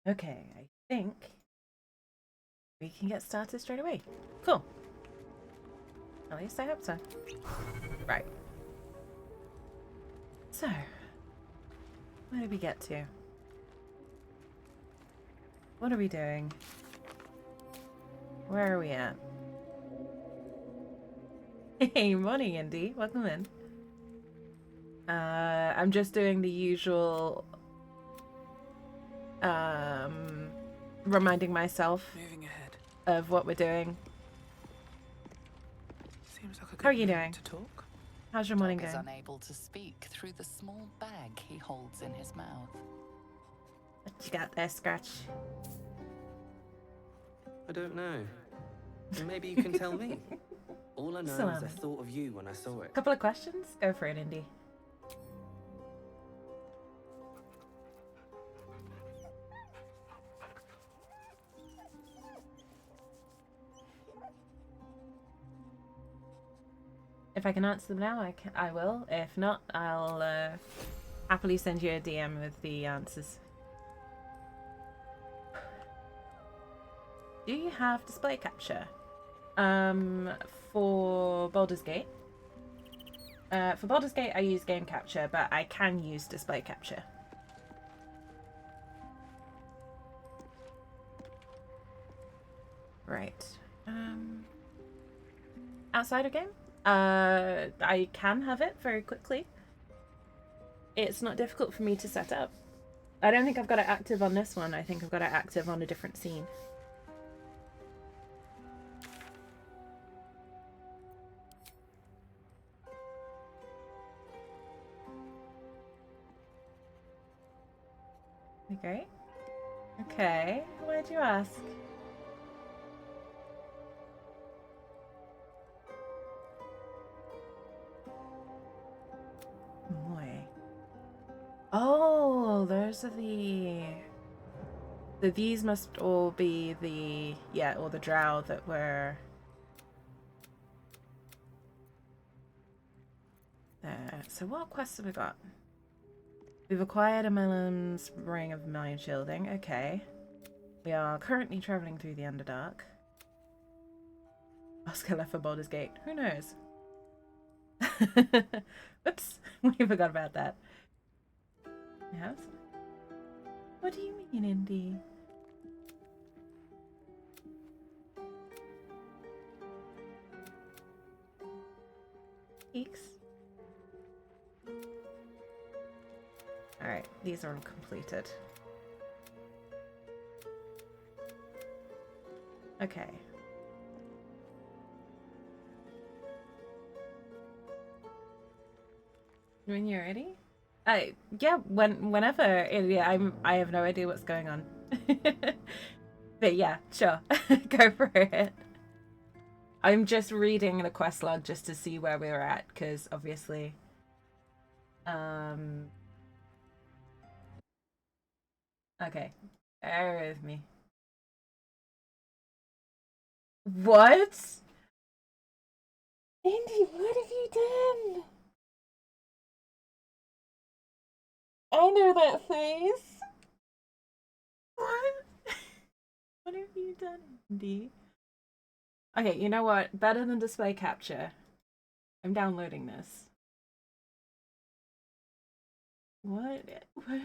Okay, I think we can get started straight away. Cool. At least I hope so. Right. So, where did we get to? What are we doing? Where are we at? Hey, morning, Indy. Welcome in. I'm just doing the usual, reminding myself Moving ahead. of what we're doing. Seems like a good How are you moment doing? to talk. How's your morning Dog is going? unable to speak through the small bag he holds in his mouth. What you got there, Scratch? I don't know. Maybe you can tell me. All I know is I Salami. thought of you when I saw it. Couple of questions? Go for it, Indy. If I can answer them now, I will. If not, I'll happily send you a DM with the answers. Do you have display capture? For Baldur's Gate. For Baldur's Gate, I use game capture, but I can use display capture. Right. Outside of game, I can have it very quickly. It's not difficult for me to set up. I don't think I've got it active on this one. I think I've got it active on a different scene. Okay. Okay. Why'd you ask? Boy. Oh, those are the... These must all be the... Yeah, or the drow that were... there. So what quests have we got? We've acquired a Melon's Ring of Mind Shielding. Okay. We are currently traveling through the Underdark. Oscar left for Baldur's Gate. Who knows? Whoops. We forgot about that. Yes? What do you mean, Indy? Eeks? Alright, these are all completed. Okay. When you're ready? Yeah, whenever. Yeah, I have no idea what's going on. But yeah, sure. Go for it. I'm just reading the quest log just to see where we're at, because obviously... Okay. Bear with me. What? Indy, what have you done? I know that face. What? What have you done, Indy? Okay, you know what? Better than display capture. I'm downloading this. What? What?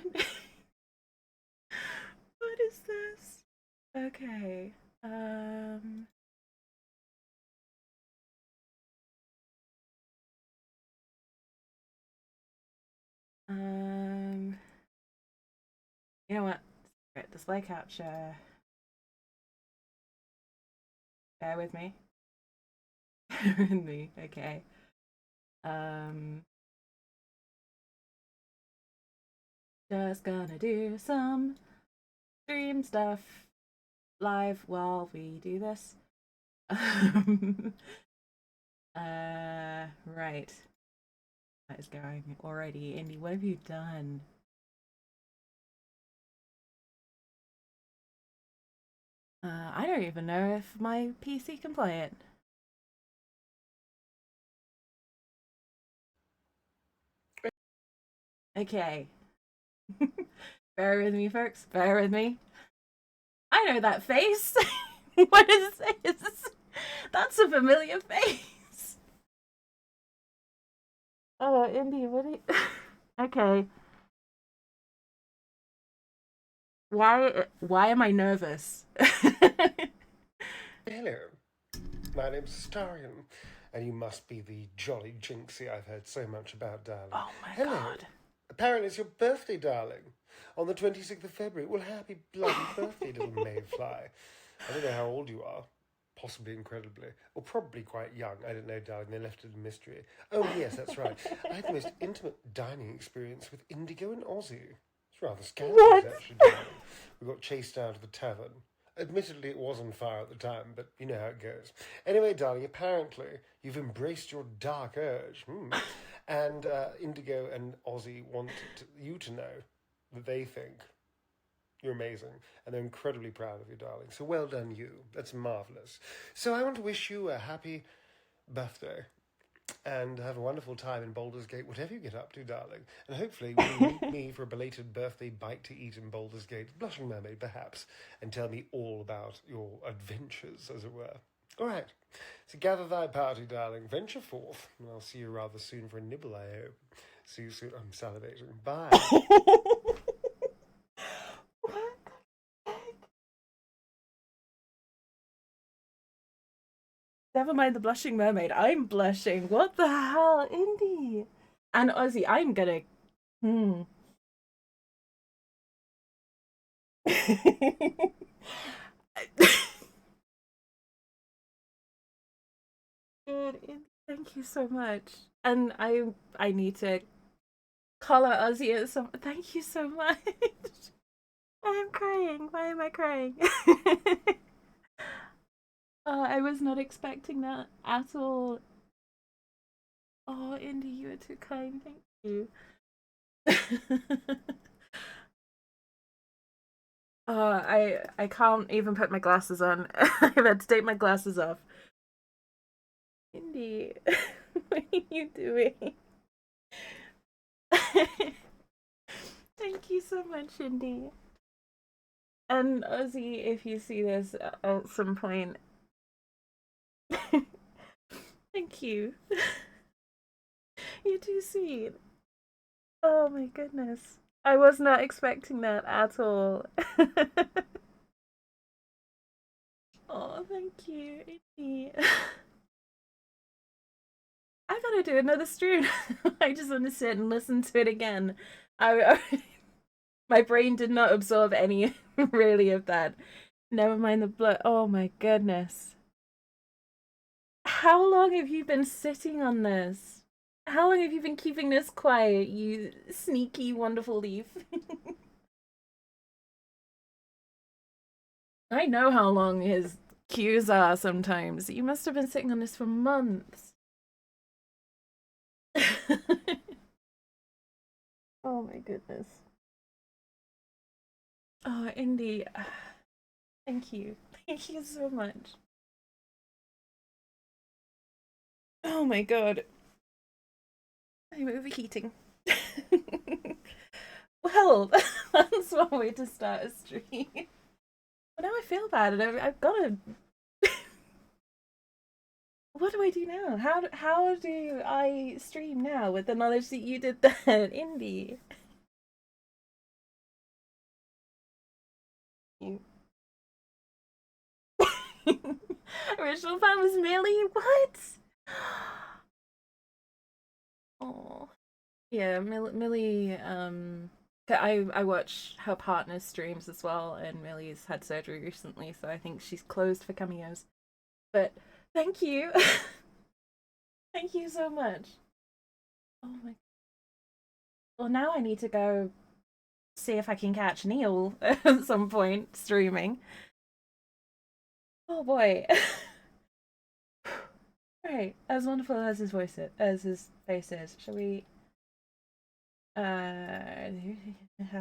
What is this? Okay. You know what? Display capture. Bear with me. Bear with me. Okay. Just gonna do some stream stuff live while we do this. Right. That is going already. Indy, what have you done? I don't even know if my PC can play it. Okay. Bear with me, folks. Bear with me. I know that face. What is this? That's a familiar face. Oh, Indy, what are you... Okay. Why am I nervous? Hello, my name's Starion, and you must be the jolly Jinxie I've heard so much about, darling. Oh my Hello. god. Apparently it's your birthday, darling. On the 26th of February. Well, happy bloody birthday, little mayfly. I don't know how old you are. Possibly incredibly. Or probably quite young. I don't know, darling. They left it a mystery. Oh, yes, that's right. I had the most intimate dining experience with Indigo and Ozzy. It's rather scandalous, actually, darling. We got chased out of the tavern. Admittedly, it was on fire at the time, but you know how it goes. Anyway, darling, apparently you've embraced your dark urge. And Indigo and Ozzy want you to know that they think you're amazing, and they're incredibly proud of you, darling. So well done, you. That's marvellous. So I want to wish you a happy birthday, and have a wonderful time in Baldur's Gate, whatever you get up to, darling. And hopefully you'll meet me for a belated birthday bite to eat in Baldur's Gate, Blushing Mermaid, perhaps, and tell me all about your adventures, as it were. All right. So gather thy party, darling. Venture forth, and I'll see you rather soon for a nibble, I hope. See you soon. I'm salivating. Bye. Never mind the blushing mermaid. I'm blushing. What the hell, Indy? And Ozzy, I'm gonna. Good. Thank you so much. And I need to collar Ozzy at some. Thank you so much. I'm crying. Why am I crying? I was not expecting that at all. Oh, Indy, you are too kind. Thank you. I can't even put my glasses on. I've had to take my glasses off. Indy, what are you doing? Thank you so much, Indy. And Ozzy, if you see this at some point, thank you. You're too sweet. Oh my goodness. I was not expecting that at all. Oh, thank you, Indy. I gotta do another stream. I just want to sit and listen to it again. My brain did not absorb any really of that. Never mind the blood. Oh my goodness. How long have you been sitting on this? How long have you been keeping this quiet, you sneaky, wonderful leaf? I know how long his queues are sometimes. You must have been sitting on this for months. Oh my goodness. Oh, Indy. Thank you. Thank you so much. Oh my god. I'm overheating. Well, that's one way to start a stream. But now I feel bad and I've got to... What do I do now? How do I stream now with the knowledge that you did that, Indy? Original fan was Millie? What? Oh. Yeah, Millie, I watch her partner's streams as well, and Millie's had surgery recently, so I think she's closed for cameos. But thank you. Thank you so much. Oh my. Well, now I need to go see if I can catch Neil at some point streaming. Oh boy. Right, as wonderful as his voice is, as his face is, shall we how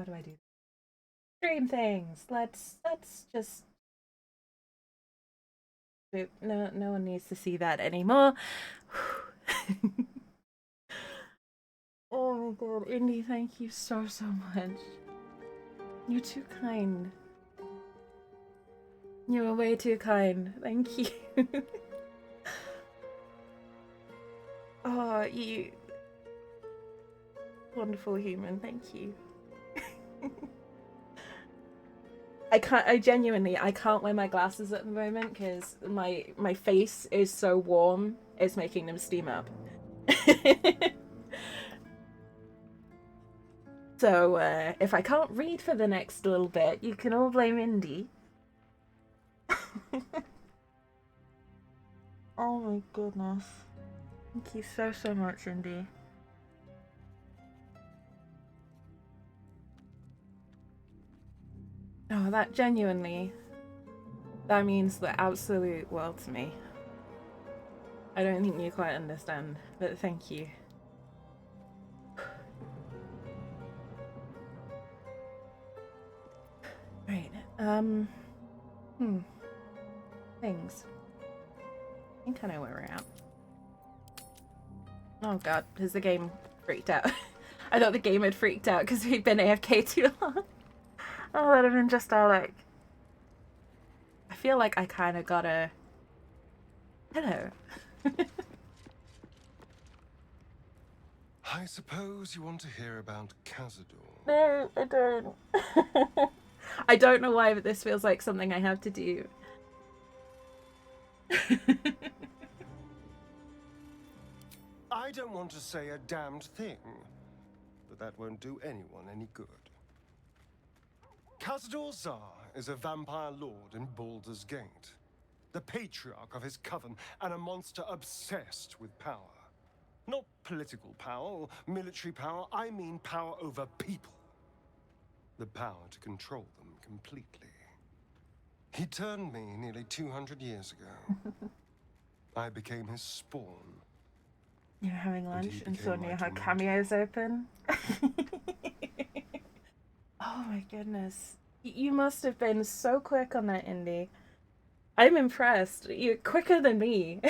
do I do this? Stream things. Let's just no one needs to see that anymore. Oh my god, Indy, thank you so much. You're too kind. You were way too kind. Thank you. Oh, you wonderful human. Thank you. I genuinely, I can't wear my glasses at the moment because my face is so warm, it's making them steam up. So, if I can't read for the next little bit, you can all blame Indy. Oh my goodness. Thank you so much, Indy. Oh, that genuinely, that means the absolute world to me. I don't think you quite understand, but thank you. Right, things. I think I know where we're at. Oh god, has the game freaked out? I thought the game had freaked out because we'd been AFK too long. Oh, that'd have been just our like... I feel like I kind of gotta... Hello. I suppose you want to hear about Cazador. No, I don't. I don't know why, but this feels like something I have to do. I don't want to say a damned thing, but that won't do anyone any good. Cazador Zar is a vampire lord in Baldur's Gate, the patriarch of his coven, and a monster obsessed with power. Not political power or military power, I mean power over people. The power to control them completely. He turned me nearly 200 years ago. I became his spawn. You're having lunch and became suddenly my her tormentor. cameos open. Oh my goodness. You must have been so quick on that, Indy. I'm impressed. You're quicker than me.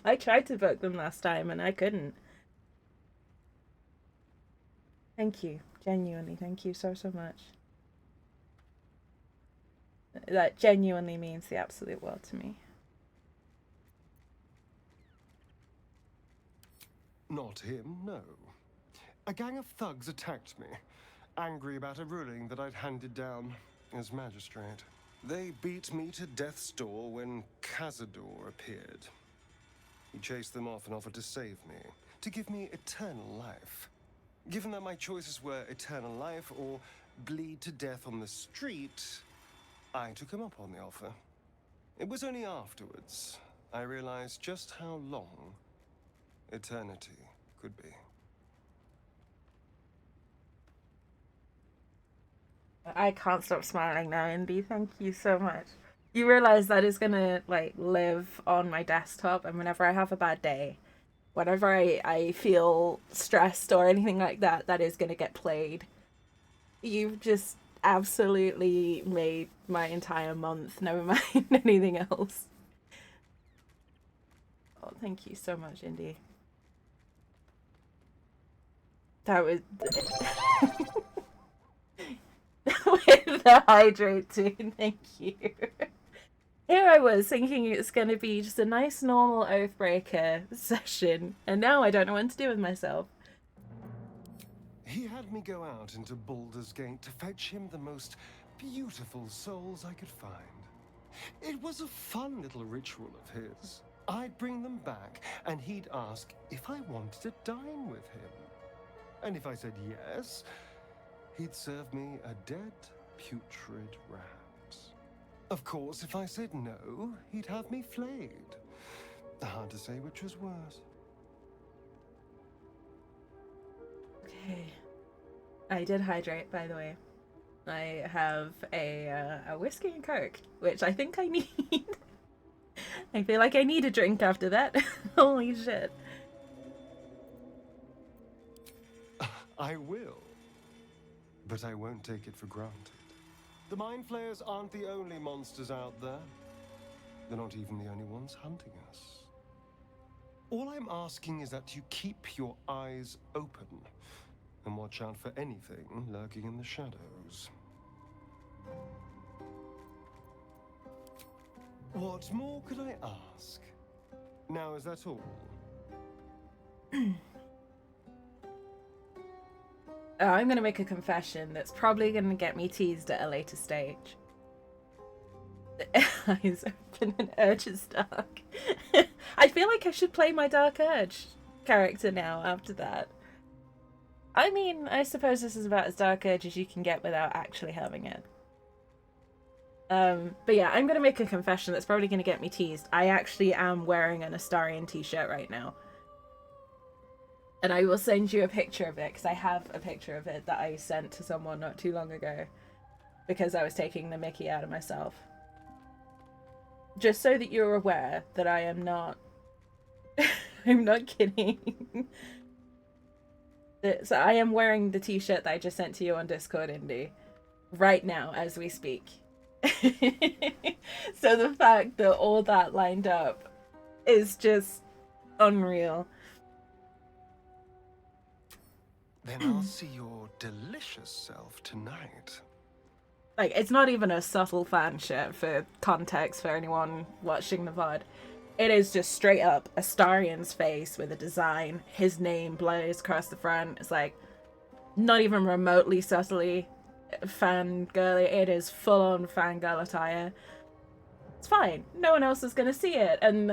I tried to book them last time and I couldn't. Thank you. Genuinely, thank you so much. That genuinely means the absolute world to me. Not him, no. A gang of thugs attacked me, angry about a ruling that I'd handed down as magistrate. They beat me to death's door when Cazador appeared. He chased them off and offered to save me, to give me eternal life. Given that my choices were eternal life or bleed to death on the street, I took him up on the offer. It was only afterwards I realized just how long eternity could be. I can't stop smiling now, Indy. Thank you so much. You realize that is gonna like live on my desktop, and whenever I have a bad day, whenever I feel stressed or anything like that, that is gonna get played. You've just absolutely made my entire month, never mind anything else. Oh, thank you so much, Indy. That was... With the hydrate too, thank you. Here I was thinking it's going to be just a nice normal Oathbreaker session, and now I don't know what to do with myself. He had me go out into Baldur's Gate to fetch him the most beautiful souls I could find. It was a fun little ritual of his. I'd bring them back, and he'd ask if I wanted to dine with him. And if I said yes, he'd serve me a dead, putrid rat. Of course, if I said no, he'd have me flayed. Hard to say which was worse. Okay. I did hydrate, by the way. I have a whiskey and coke, which I think I need. I feel like I need a drink after that. Holy shit. I will. But I won't take it for granted. The Mind Flayers aren't the only monsters out there. They're not even the only ones hunting us. All I'm asking is that you keep your eyes open and watch out for anything lurking in the shadows. What more could I ask? Now, is that all? I'm going to make a confession that's probably going to get me teased at a later stage. The eyes open and Urge is dark. I feel like I should play my Dark Urge character now after that. I mean, I suppose this is about as Dark Urge as you can get without actually having it. But yeah, I'm going to make a confession that's probably going to get me teased. I actually am wearing an Astarion t-shirt right now. And I will send you a picture of it, because I have a picture of it that I sent to someone not too long ago. Because I was taking the mickey out of myself. Just so that you're aware that I am not... I'm not kidding. So I am wearing the t-shirt that I just sent to you on Discord, Indy. Right now, as we speak. So the fact that all that lined up is just unreal. Then I'll see your delicious self tonight. Like, it's not even a subtle fan shit for context for anyone watching the VOD. It is just straight up Astarion's face with a design, his name blazed across the front. It's like, not even remotely subtly fangirly. It is full on fangirl attire. It's fine. No one else is gonna see it, and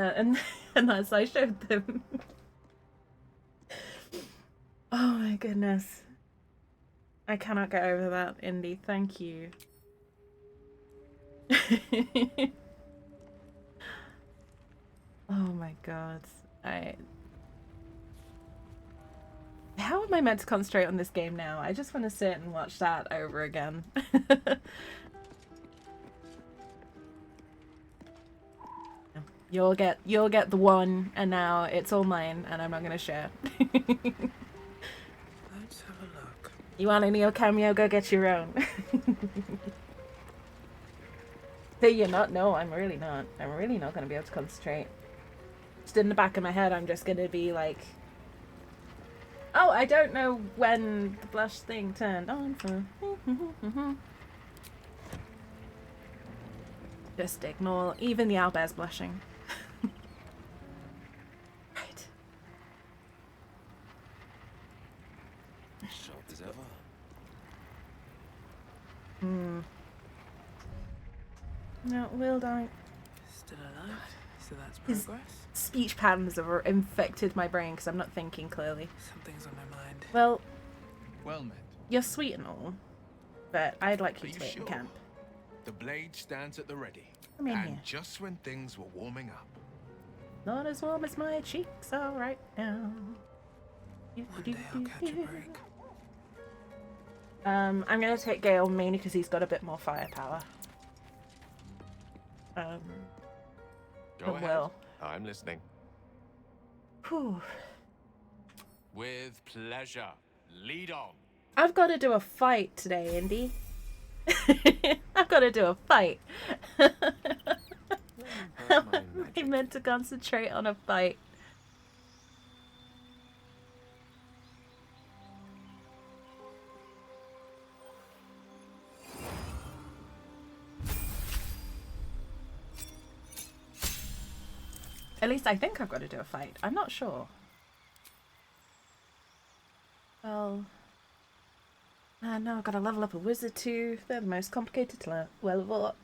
as I showed them. Oh my goodness. I cannot get over that, Indy. Thank you. Oh my god. How am I meant to concentrate on this game now? I just want to sit and watch that over again. You'll get the one, and now it's all mine, and I'm not gonna share. Let's have a look. You want a Neo cameo? Go get your own. Hey, you're not? No, I'm really not. I'm really not gonna be able to concentrate. Just in the back of my head, I'm just gonna be like, oh, I don't know when the blush thing turned on for. Just ignore even the owlbear's blushing. Right. Sharp as ever. No, Will don't. Still alive, so that's His- progress. Speech patterns have infected my brain because I'm not thinking clearly. Something's on my mind. Well, Well met. you're sweet and all, but I'd like you Are to you wait in sure? camp. The blade stands at the ready. Come in And here. just when things were warming up. Not as warm as my cheeks are right now. One day I'll catch a break. I'm gonna take Gale mainly because he's got a bit more firepower. Go But ahead. Will. I'm listening. Whew. With pleasure. Lead on. I've got to do a fight today, Indy. I've got to do a fight. How am I meant to concentrate on a fight? At least I think I've got to do a fight. I'm not sure. Well... no, I've got to level up a wizard too. They're the most complicated to level up.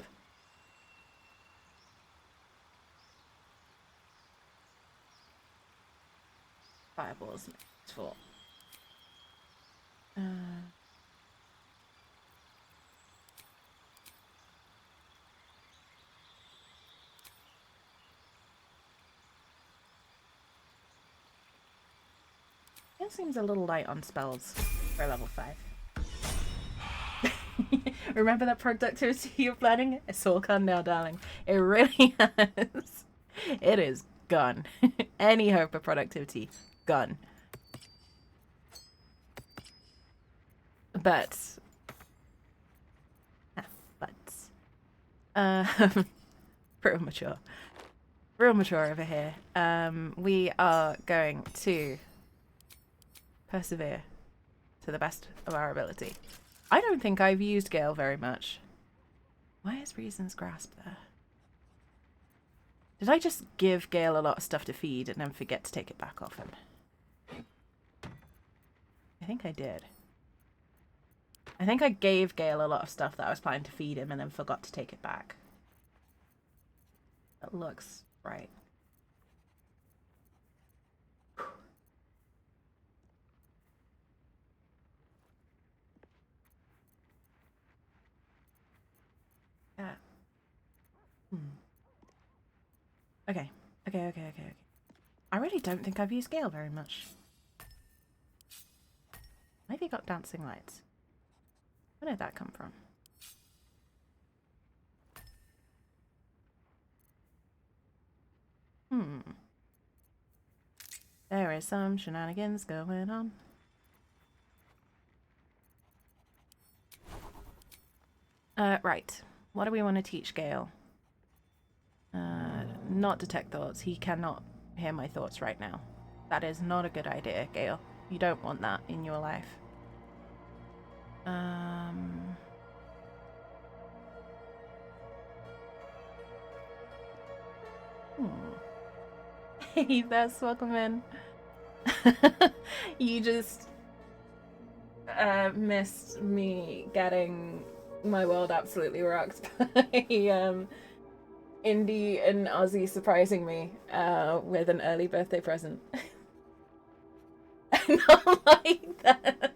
Fireballs. For. It seems a little light on spells for level 5. Remember that productivity you're planning? It's all gone now, darling. It really has. It is gone. Any hope of productivity, gone. But... Real mature. Real mature over here. We are going to persevere to the best of our ability. I don't think I've used Gale very much. Why is Reason's Grasp there? Did I just give Gale a lot of stuff to feed and then forget to take it back off him? I think I did. I think I gave Gale a lot of stuff that I was planning to feed him and then forgot to take it back. That looks right. Yeah. Okay. Okay. I really don't think I've used Gale very much. Maybe got dancing lights. Where did that come from? There is some shenanigans going on. Right. What do we want to teach Gale? Not detect thoughts. He cannot hear my thoughts right now. That is not a good idea, Gale. You don't want that in your life. Hey, that's welcome in. You just missed me getting my world absolutely rocked by Indy and Ozzy surprising me with an early birthday present. Not like that.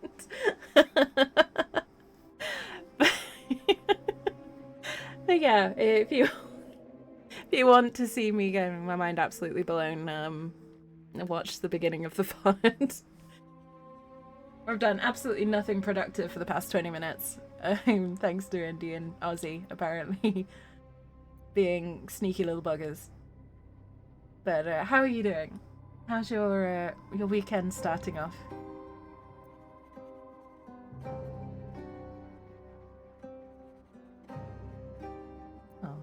But yeah, if you want to see me getting my mind absolutely blown, watch the beginning of the pod. I've done absolutely nothing productive for the past 20 minutes. Thanks to Indy and Ozzy, apparently. Being sneaky little buggers. But how are you doing? How's your weekend starting off? Oh.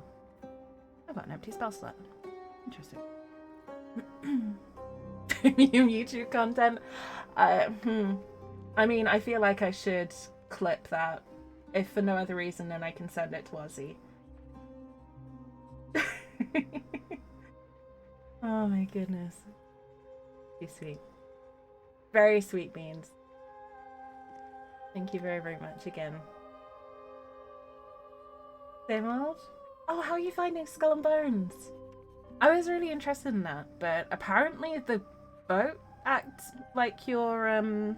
I've got an empty spell slot. Interesting. Premium YouTube content? I mean, I feel like I should clip that. If for no other reason, then I can send it to Ozzy. Oh my goodness. Too sweet. Very sweet beans. Thank you very, very much again. Same old? Oh, how are you finding Skull and Bones? I was really interested in that, but apparently the boat acts like your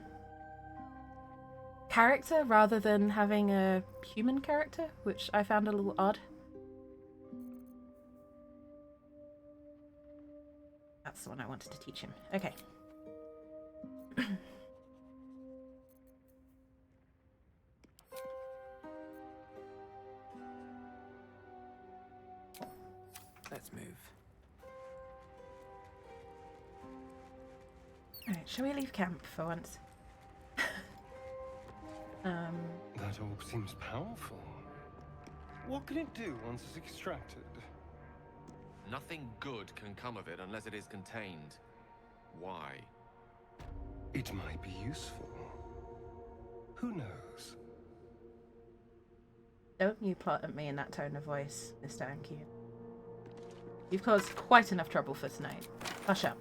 character rather than having a human character, which I found a little odd. That's the one I wanted to teach him. Okay. Let's move. Alright, shall we leave camp for once? That orb seems powerful. What can it do once it's extracted? Nothing good can come of it unless it is contained. Why? It might be useful. Who knows? Don't you plot at me in that tone of voice, Mr. Anki. You've caused quite enough trouble for tonight. Hush up.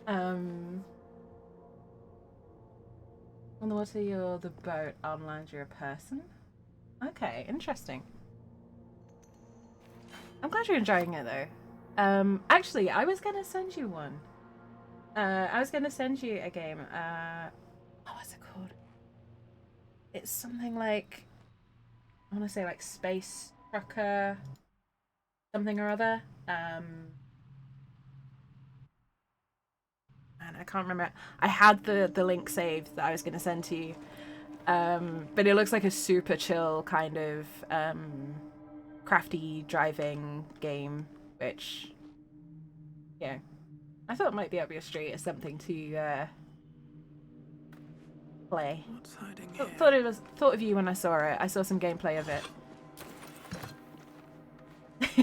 On the water, you're the boat. On land, you're a person. Okay, interesting. I'm glad you're enjoying it, though. Actually, I was gonna send you one. I was gonna send you a game. What's it called? It's something like, I want to say like Space Trucker, something or other. Man, I can't remember. I had the link saved that I was gonna send to you. But it looks like a super chill kind of crafty driving game, which, yeah, I thought might be up your street as something to play. What's hiding here? Thought of you when I saw it. I saw some gameplay of it.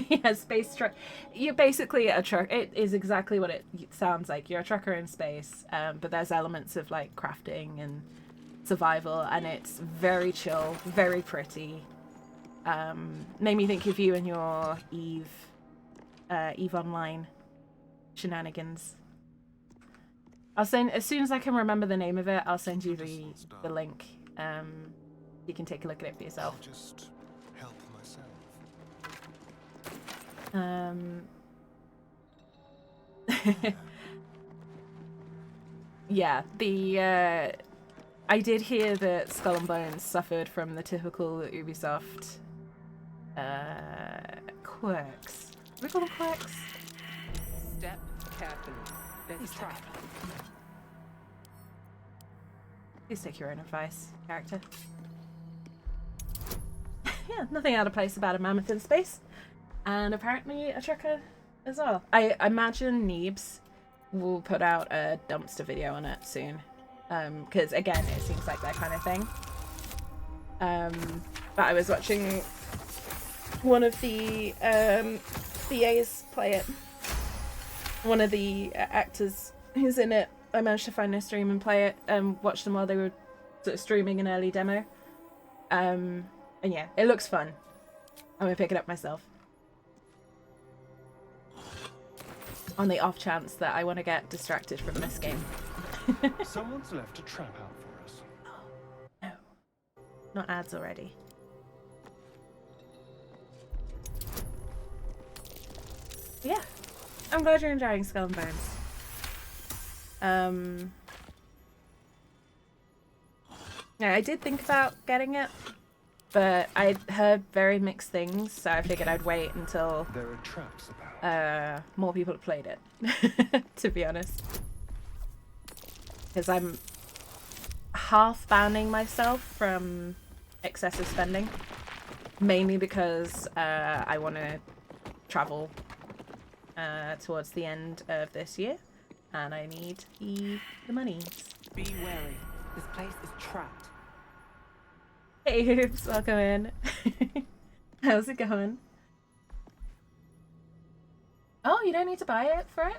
Yeah, space truck. You're basically a truck. It is exactly what it sounds like. You're a trucker in space, but there's elements of like crafting and survival, and it's very chill, very pretty. Made me think of you and your Eve Online shenanigans. I'll send, as soon as I can remember the name of it, I'll send you the link. You can take a look at it for yourself. I'll just help myself. Yeah, I did hear that Skull and Bones suffered from the typical Ubisoft quirks. Do we call them quirks? Step carefully. There's a trap. Please take your own advice, character. Yeah, nothing out of place about a mammoth in space. And apparently a trucker as well. I imagine Neebs will put out a dumpster video on it soon. Because again, it seems like that kind of thing. But I was watching one of the VAs play it. One of the actors who's in it, I managed to find their stream and play it, watch them while they were sort of streaming an early demo. And yeah, it looks fun. I'm gonna pick it up myself. On the off chance that I want to get distracted from this game. Someone's left a trap out for us. No. Not ads already. Yeah. I'm glad you're enjoying Skull and Bones. Yeah, I did think about getting it, but I'd heard very mixed things, so I figured I'd wait until There are traps about. more people have played it, to be honest. Because I'm half banning myself from excessive spending, mainly because I want to travel towards the end of this year, and I need the money. Be wary. This place is trapped. Hey Hoops, welcome in. How's it going? Oh, you don't need to buy it for it?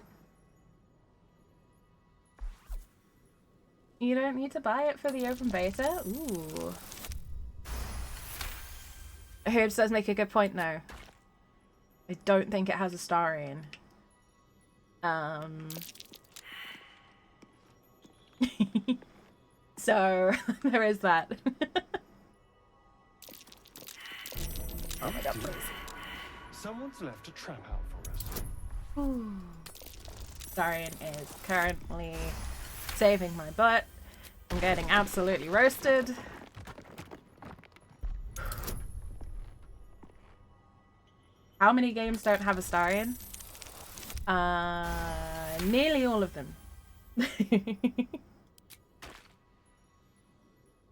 You don't need to buy it for the open beta? Ooh. Hoops does make a good point though. I don't think it has a star in. So there is that. Oh my god, please. Someone's left a trap out for us. Ooh. Darian is currently saving my butt. I'm getting absolutely roasted. How many games don't have a Starian? Nearly all of them.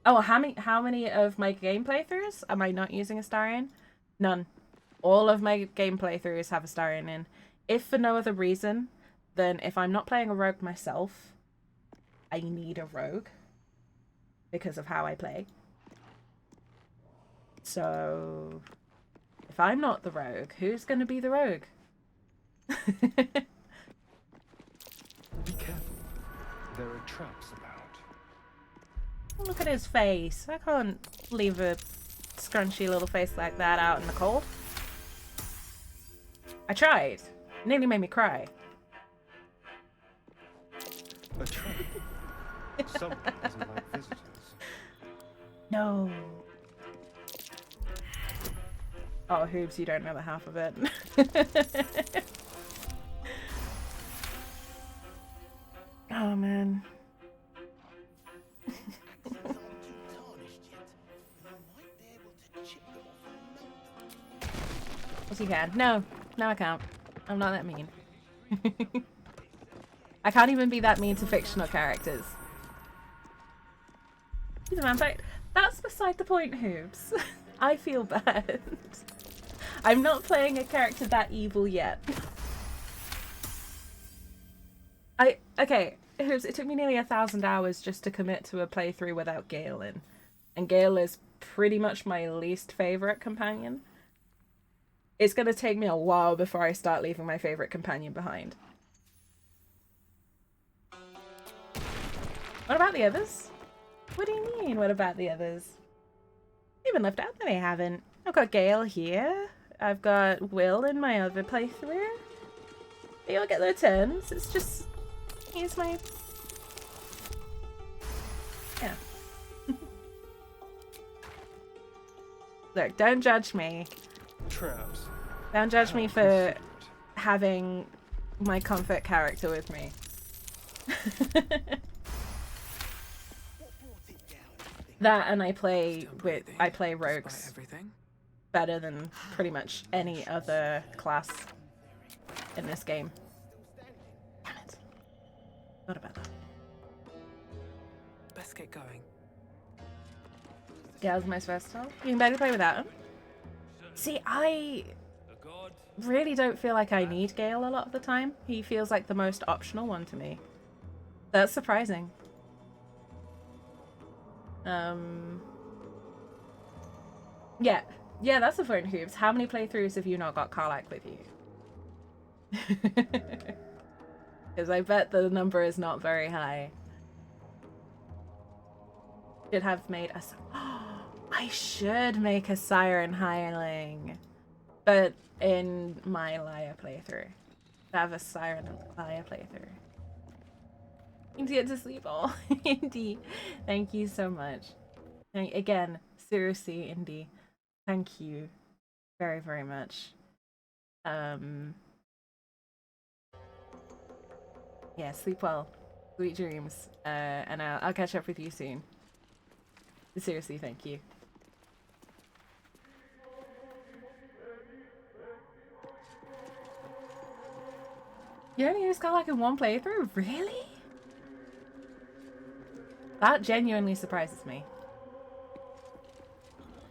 Oh, how many of my game playthroughs am I not using a Starian? None. All of my game playthroughs have a Starian in. If for no other reason than if I'm not playing a rogue myself, I need a rogue because of how I play. So if I'm not the rogue, who's going to be the rogue? Be careful. There are traps about. Look at his face. I can't leave a scrunchy little face like that out in the cold. I tried. It nearly made me cry. A trap. Someone doesn't like visitors. No. Oh, Hoops, you don't know the half of it. Oh, man. Yes, you can. No, I can't. I'm not that mean. I can't even be that mean to fictional characters. But that's beside the point, Hoops. I feel bad. I'm not playing a character that evil yet. Okay, Hoops, it took me nearly 1,000 hours just to commit to a playthrough without Gale in. And Gale is pretty much my least favourite companion. It's gonna take me a while before I start leaving my favourite companion behind. What about the others? What do you mean, what about the others? They've been left out? No, they haven't. I've got Gale here. I've got Will in my other playthrough. They all get their turns. It's just... Here's my... Yeah. Look, don't judge me. Traps. Don't judge me How for convenient. having my comfort character with me. That and I play Don't breathe in, I play despite rogues everything. better than pretty much any other class in this game. Damn it. What about that? Best get going. Gale's most versatile. You can better play without him. See, I really don't feel like I need Gale a lot of the time. He feels like the most optional one to me. That's surprising. Yeah. Yeah, that's the point, Hoops. How many playthroughs have you not got Karlach with you? Because I bet the number is not very high. Should have made a... I should make a Siren Hireling. But in my Laia playthrough. I have a Siren Laia playthrough. You get to sleep all. Indy, thank you so much. Again, seriously, Indy, thank you very, very much. Yeah, sleep well. Sweet dreams. And I'll catch up with you soon. Seriously, thank you. You only used Karlach in one playthrough? Really? That genuinely surprises me.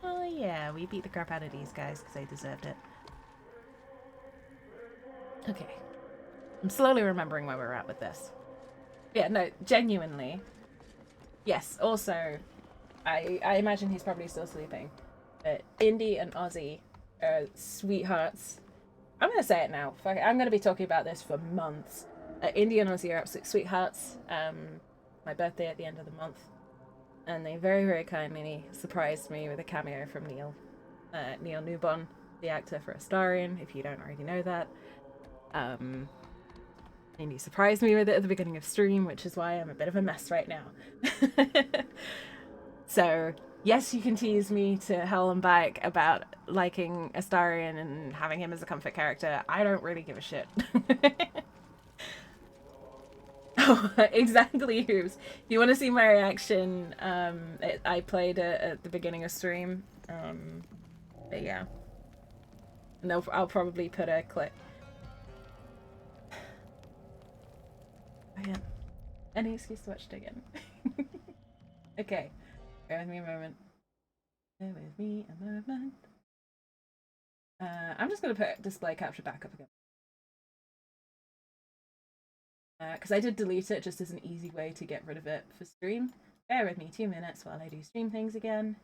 Oh yeah, we beat the crap out of these guys because they deserved it. Okay. I'm slowly remembering where we're at with this. Yeah, no, genuinely. Yes, also, I imagine he's probably still sleeping. But Indy and Ozzy are sweethearts. I'm going to say it now. Fuck it. I'm going to be talking about this for months. Indy and Ozzy are absolute sweethearts. My birthday at the end of the month. And they very, very kindly surprised me with a cameo from Neil. Neil Newbon, the actor for Astarion, if you don't already know that. And he surprised me with it at the beginning of stream, which is why I'm a bit of a mess right now. So, yes, you can tease me to hell and back about liking Astarion and having him as a comfort character. I don't really give a shit. Oh, exactly, Hoops. If you want to see my reaction, I played it at the beginning of stream. But yeah. And I'll probably put a clip. Oh, yeah. Any excuse to watch it again. Okay. Bear with me a moment. Bear with me a moment. I'm just going to put display capture back up again. Because I did delete it just as an easy way to get rid of it for stream. Bear with me 2 minutes while I do stream things again.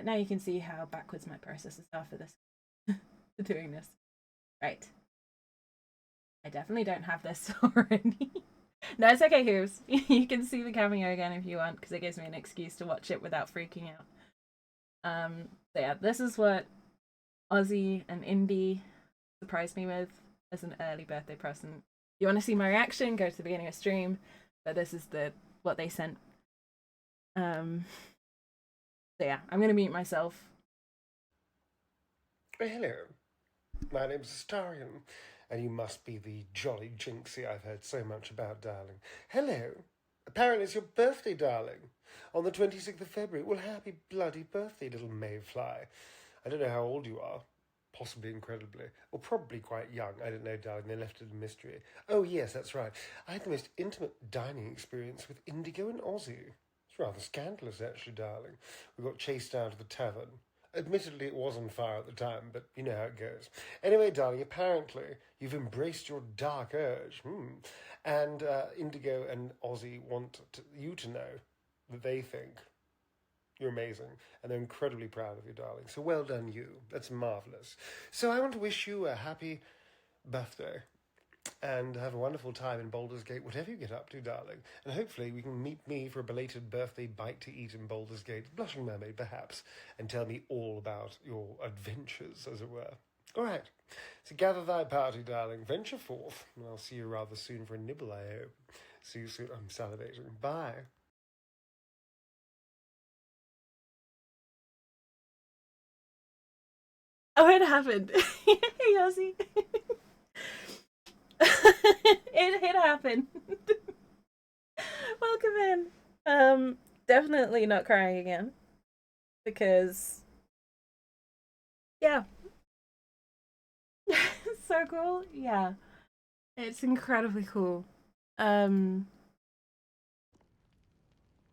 Now you can see how backwards my processes are for this. For doing this. Right. I definitely don't have this already. No, it's okay, Hooves. You can see the cameo again if you want, because it gives me an excuse to watch it without freaking out. So yeah, this is what Ozzy and Indy surprised me with as an early birthday present. If you want to see my reaction, go to the beginning of stream. But this is what they sent. So yeah, I'm gonna mute myself. Hello. My name's Astarion, and you must be the jolly Jinxie I've heard so much about, darling. Hello. Apparently it's your birthday, darling. On the 26th of February. Well, happy bloody birthday, little Mayfly. I don't know how old you are. Possibly incredibly. Or probably quite young. I don't know, darling. They left it a mystery. Oh, yes, that's right. I had the most intimate dining experience with Indigo and Ozzy. It's rather scandalous, actually, darling. We got chased out of the tavern. Admittedly, it was on fire at the time, but you know how it goes. Anyway, darling, apparently you've embraced your dark urge. And Indigo and Ozzy want you to know that they think you're amazing, and they're incredibly proud of you, darling. So well done, you. That's marvellous. So I want to wish you a happy birthday. and have a wonderful time in Baldur's Gate, whatever you get up to, darling. And hopefully we can meet me for a belated birthday bite to eat in Baldur's Gate, Blushing Mermaid perhaps, and tell me all about your adventures, as it were. All right, so gather thy party, darling, venture forth, and I'll see you rather soon for a nibble, I hope. See you soon. I'm salivating. Bye. Oh, it happened. Hey, Ozzy. It happened. Welcome in. Definitely not crying again. Because, yeah. So cool. Yeah. It's incredibly cool.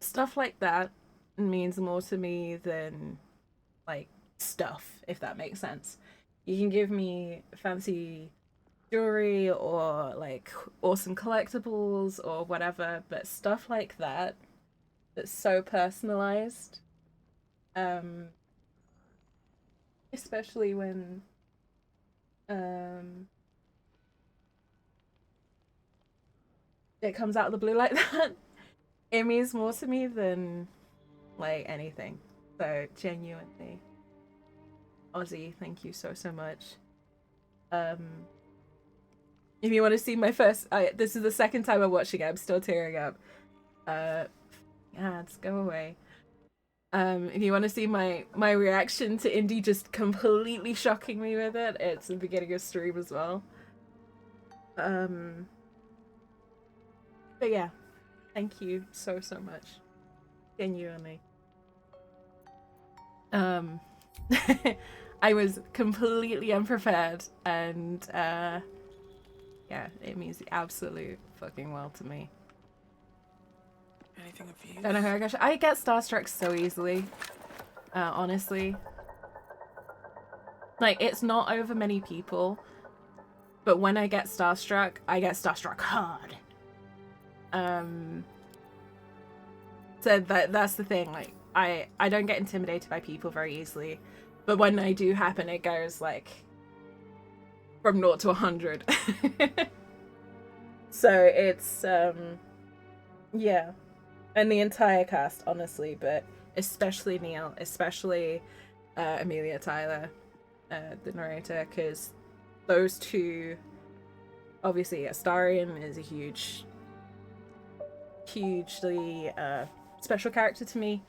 Stuff like that means more to me than, like, stuff, if that makes sense. You can give me fancy jewelry or like awesome collectibles or whatever, but stuff like that that's so personalized, especially when it comes out of the blue like that, it means more to me than like anything. So genuinely, Ozzy, thank you so much. If you want to see my first, this is the second time I'm watching it. I'm still tearing up. Ads, go away. If you want to see my reaction to Indy just completely shocking me with it, it's the beginning of stream as well. But yeah, thank you so much, genuinely. I was completely unprepared, and yeah, it means the absolute fucking world to me. Anything of use? I don't know, gosh, I get starstruck so easily. Honestly. Like, it's not over many people, but when I get starstruck hard. So that's the thing, like, I don't get intimidated by people very easily, but when I do happen, it goes, like, from 0 to 100. So it's, yeah. And the entire cast, honestly, but especially Neil, especially Amelia Tyler, the narrator, because those two, obviously, Astarion is a hugely special character to me,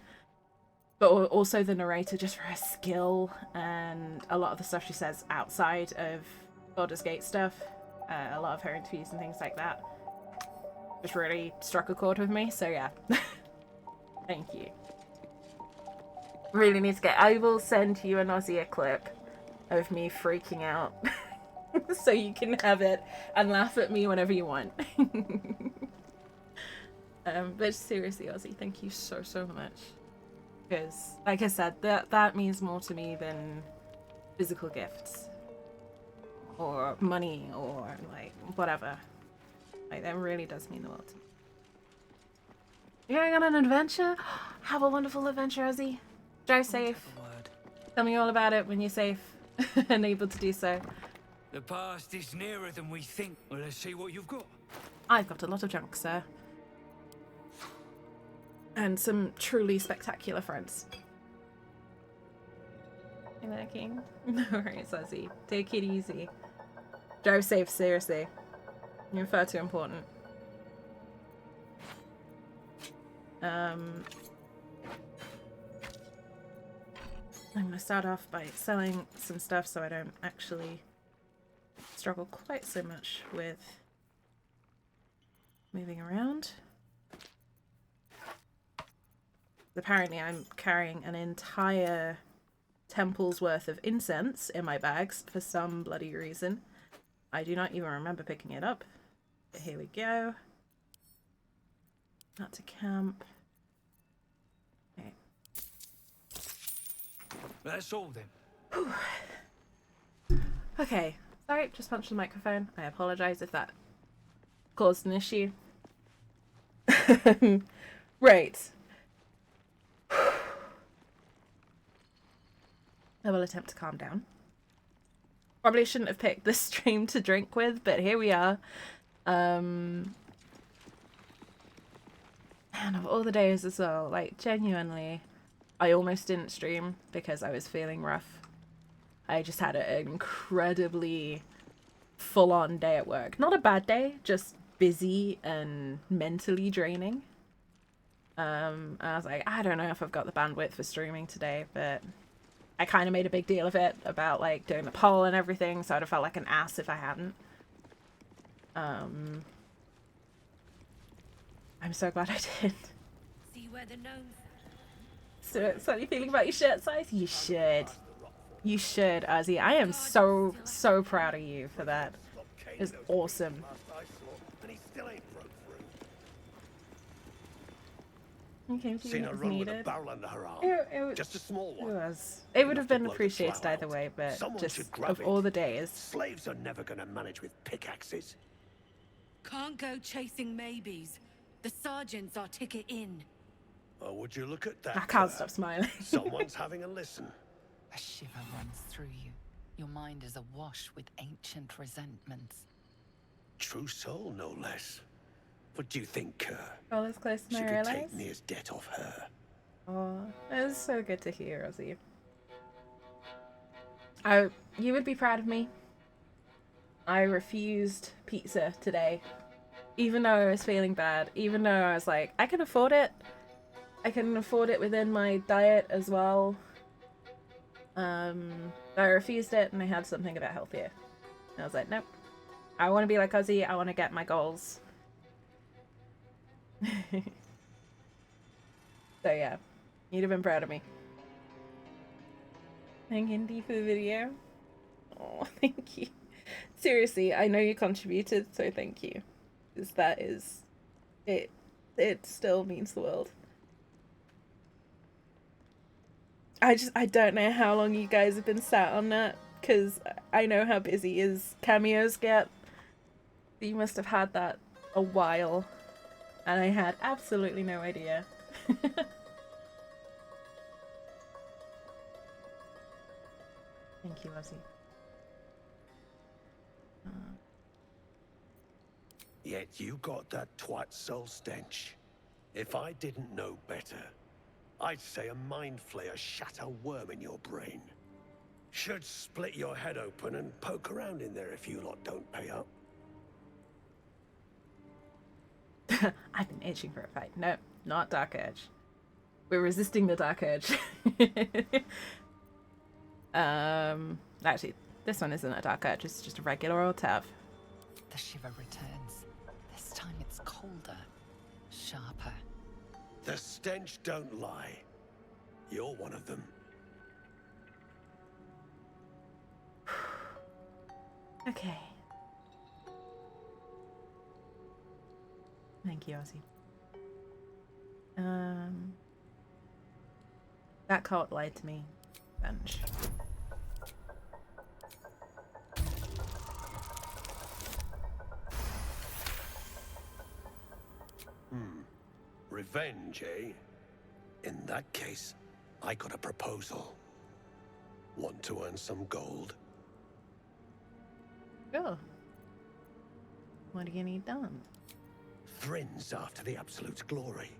but also the narrator, just for her skill and a lot of the stuff she says outside of Baldur's Gate stuff, a lot of her interviews and things like that, just really struck a chord with me. So yeah, thank you. Really need to get. I will send you an Aussie clip of me freaking out, so you can have it and laugh at me whenever you want. But seriously, Aussie, thank you so much. Because, like I said, that means more to me than physical gifts or money or like whatever. Like, that really does mean the world to me. You're going on an adventure? Have a wonderful adventure, Ozzy. Drive safe. Tell me all about it when you're safe and able to do so. The past is nearer than we think. Well, let's see what you've got. I've got a lot of junk, sir. And some truly spectacular friends. You there, King? No worries, Ozzy. Take it easy. Drive safe, seriously. You're far too important. I'm gonna start off by selling some stuff so I don't actually struggle quite so much with moving around. Apparently I'm carrying an entire temple's worth of incense in my bags for some bloody reason. I do not even remember picking it up. But here we go. Not to camp. Okay. That's all then. Okay. Sorry, just punched the microphone. I apologize if that caused an issue. Right. I will attempt to calm down. Probably shouldn't have picked this stream to drink with, but here we are. And of all the days as well, like, genuinely, I almost didn't stream because I was feeling rough. I just had an incredibly full-on day at work. Not a bad day, just busy and mentally draining. And I was like, I don't know if I've got the bandwidth for streaming today, but I kind of made a big deal of it about, like, doing the poll and everything, so I'd have felt like an ass if I hadn't. I'm so glad I did. See where the gnomes. So how are you feeling about your shirt size? You should. You should, Ozzy. I am so proud of you for that. It's awesome. Okay, Seen her was run with a needed. barrel under her arm. Just a small It one. was. It would have Enough to been blow the appreciated plough either out. way, but Someone just should grab of it. all the days. Slaves are never going to manage with pickaxes. Can't go chasing maybes. The sergeants are ticket in. Oh, would you look at that? I can't Claire? stop smiling. Someone's having a listen. A shiver runs through you. Your mind is awash with ancient resentments. True soul, no less. What do you think, All as close to she my could realize. take Nia's debt off her? Oh, it was so good to hear, Ozzy. You would be proud of me. I refused pizza today, even though I was feeling bad. Even though I was like, I can afford it. I can afford it within my diet as well. I refused it, and I had something a bit healthier. And I was like, nope. I want to be like Ozzy. I want to get my goals. So yeah, you'd have been proud of me. Thank Indy for the video. Oh, thank you. Seriously, I know you contributed, so thank you. Because that is... It still means the world. I don't know how long you guys have been sat on that, because I know how busy his cameos get. You must have had that a while, and I had absolutely no idea. Thank you, Ozzy. Yet you got that twat soul stench. If I didn't know better, I'd say a mind flayer shat a worm in your brain. Should split your head open and poke around in there if you lot don't pay up. I've been itching for a fight. No, not Dark Urge. We're resisting the Dark Urge. Actually, this one isn't a Dark Urge, it's just a regular old Tav. The shiver returns. This time it's colder, sharper. The stench don't lie. You're one of them. Okay. Thank you, Ozzy. That cult lied to me. Bench. Revenge, eh? In that case, I got a proposal. Want to earn some gold? Sure. What do you need done? Thrin's after the Absolute's glory.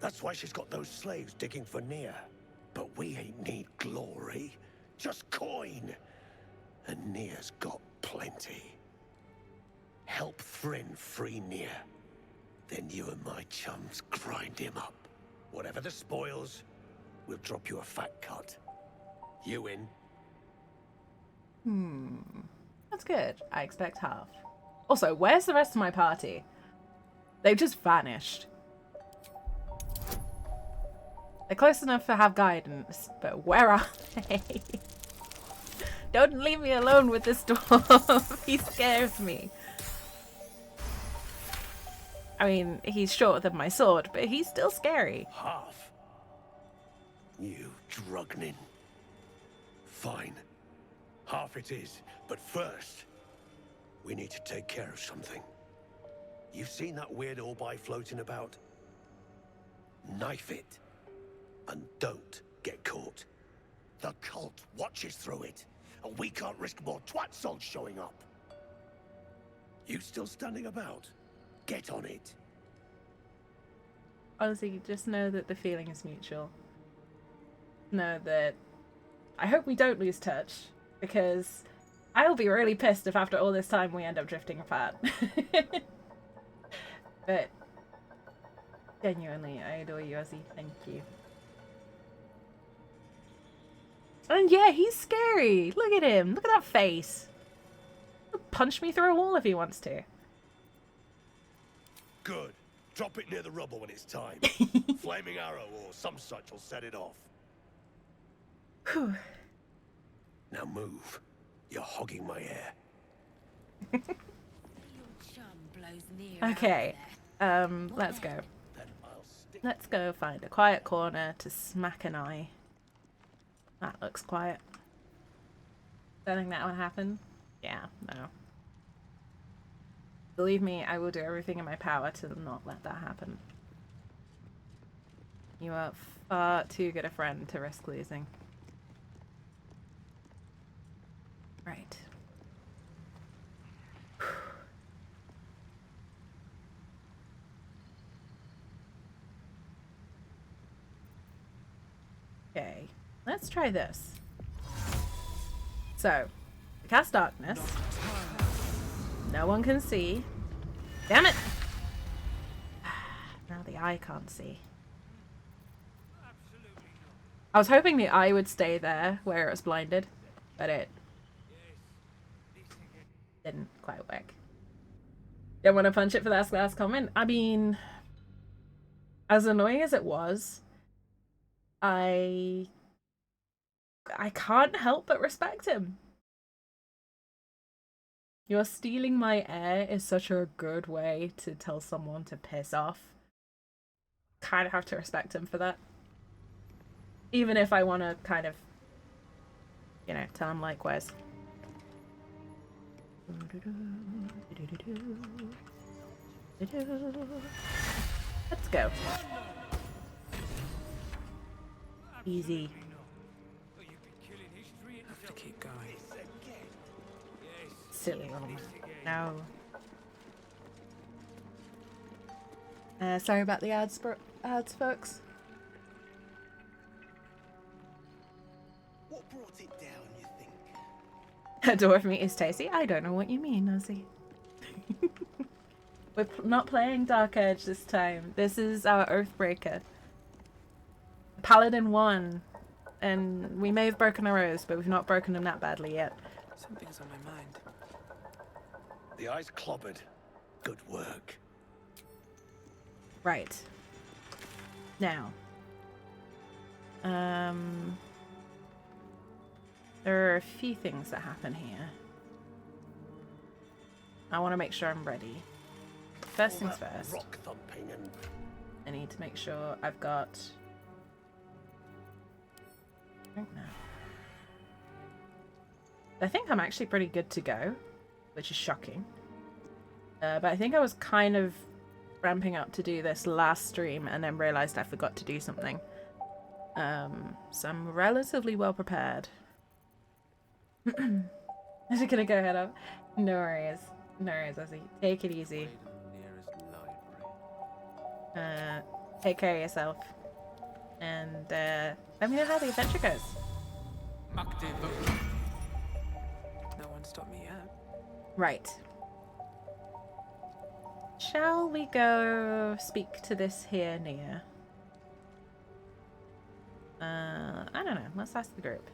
That's why she's got those slaves digging for Nia. But we ain't need glory, just coin. And Nia's got plenty. Help Thrin free Nia. Then you and my chums grind him up. Whatever the spoils, we'll drop you a fat cut. You in? That's good. I expect half. Also, where's the rest of my party? They've just vanished. They're close enough to have guidance, but where are they? Don't leave me alone with this dwarf. He scares me. I mean, he's shorter than my sword, but he's still scary. Half? You drugnin. Fine. Half it is, but first, we need to take care of something. You've seen that weird orb floating about? Knife it. And don't get caught. The cult watches through it. and we can't risk more twatsols showing up. You still standing about? Get on it. Honestly, just know that the feeling is mutual. Know that I hope we don't lose touch, because I'll be really pissed if after all this time we end up drifting apart. But genuinely, I adore you, Ozzy. Thank you. And yeah, he's scary. Look at him. Look at that face. He'll punch me through a wall if he wants to. Good. Drop it near the rubble when it's time. Flaming arrow or some such will set it off. Whew. Now move. You're hogging my air. Your chum blows near Okay. Let's go. Then I'll stick. Let's go find a quiet corner to smack an eye. That looks quiet. Don't think that would happen? Yeah, no. Believe me, I will do everything in my power to not let that happen. You are far too good a friend to risk losing. Right. Okay, let's try this. So, cast darkness. No one can see. Damn it! Now the eye can't see. I was hoping the eye would stay there where it was blinded, but it didn't quite work. Don't want to punch it for that last comment. I mean, as annoying as it was, I can't help but respect him. You're stealing my air is such a good way to tell someone to piss off. Kind of have to respect him for that. Even if I want to kind of, you know, tell him likewise. Let's go. Easy. Have to keep going. Silly little man. No. Sorry about the ads, folks. What brought it down, you think? Dwarf meat is tasty? I don't know what you mean, Ozzy. We're not playing Dark Edge this time. This is our Oathbreaker. Paladin won, and we may have broken our oaths, but we've not broken them that badly yet. Something's on my mind. The eye's clobbered. Good work. Right. Now. There are a few things that happen here. I want to make sure I'm ready. First things first. Rock thumping and I need to make sure I've got... drink now. I think I'm actually pretty good to go, which is shocking. But I think I was kind of ramping up to do this last stream and then realized I forgot to do something. So I'm relatively well prepared. Is it gonna go head up? No worries. No worries, Ozzy. Take it easy. Take care of yourself. And let me know how the adventure goes. No one stopped me yet. Right. Shall we go speak to this here Nia? I don't know. Let's ask the group.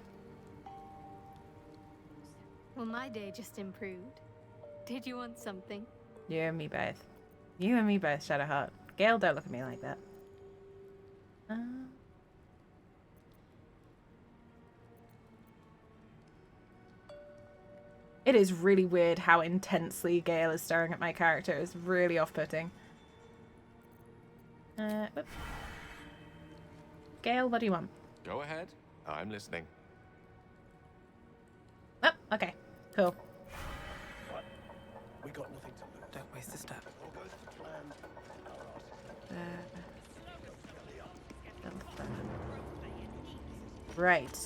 Well, my day just improved. Did you want something? You and me both. You and me both, Shadowheart. Gale, don't look at me like that. It is really weird how intensely Gale is staring at my character. It's really off-putting. Whoops. Gale, what do you want? Go ahead. I'm listening. Oh, okay. Cool. what? We got nothing to lose. Don't waste a step. All goes to plan. Right.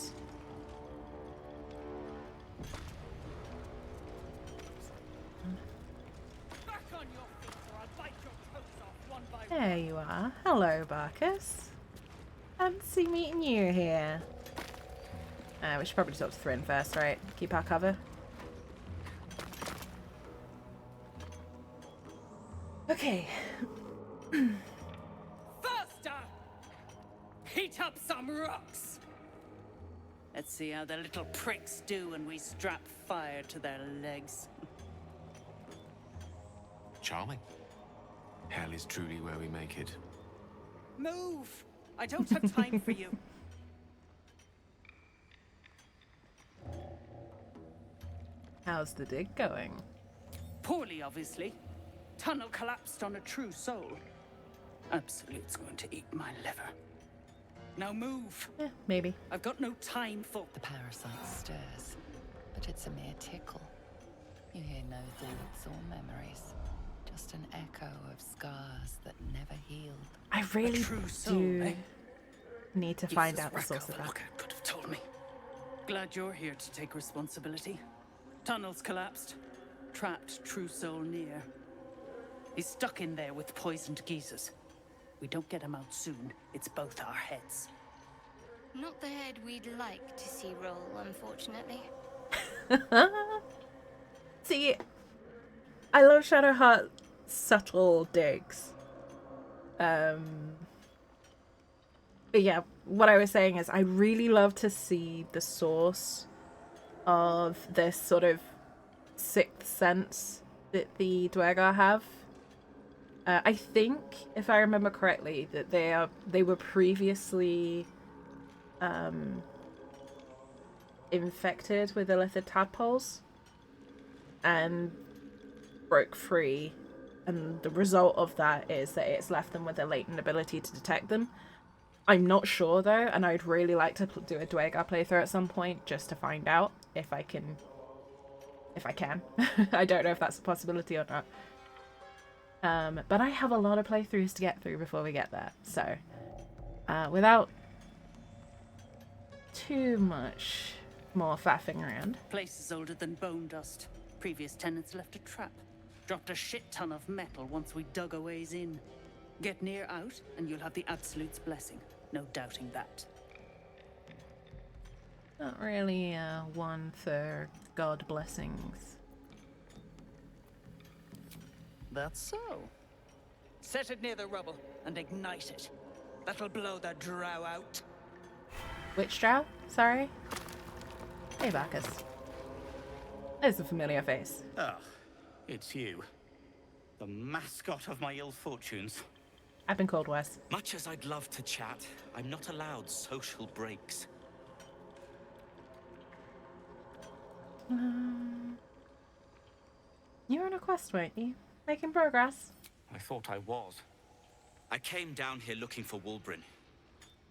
There you are. Hello, Barkus. Fancy meeting you here. We should probably talk to Thrin first, right? Keep our cover. Okay. Faster! Heat up some rocks! Let's see how the little pricks do when we strap fire to their legs. Charming. Hell is truly where we make it. Move! I don't have time for you. How's the dig going? Poorly, obviously. Tunnel collapsed on a true soul. Absolute's going to eat my liver. Now move. Yeah, maybe. I've got no time for... The parasite stirs, but it's a mere tickle. You hear no thoughts or memories. Just an echo of scars that never healed. I really true soul, do eh? need to find out the source of that. Looker could have told me. Glad you're here to take responsibility. Tunnels collapsed. Trapped true soul near. He's stuck in there with poisoned geezers. We don't get him out soon. It's both our heads. Not the head we'd like to see roll, unfortunately. See, I love Shadowheart's subtle digs. But yeah, what I was saying is I really love to see the source of this sort of sixth sense that the Dwergar have. I think, if I remember correctly, that they were previously infected with illithid tadpoles and broke free, and the result of that is that it's left them with a latent ability to detect them. I'm not sure though, and I'd really like to do a Dwergar playthrough at some point just to find out if I can. I don't know if that's a possibility or not. But I have a lot of playthroughs to get through before we get there, so without too much more faffing around. Place is older than bone dust. Previous tenants left a trap. Dropped a shit ton of metal once we dug a ways in. Get near out, and you'll have the Absolute's blessing. No doubting that. Not really one for god blessings. That's so. Set it near the rubble and ignite it. That'll blow the drow out. Which drow? Sorry? Hey, Bacchus. There's a familiar face. Ah, it's you. The mascot of my ill fortunes. I've been called worse. Much as I'd love to chat, I'm not allowed social breaks. You were on a quest, weren't you? Making progress. I thought I was. I came down here looking for Wulbren.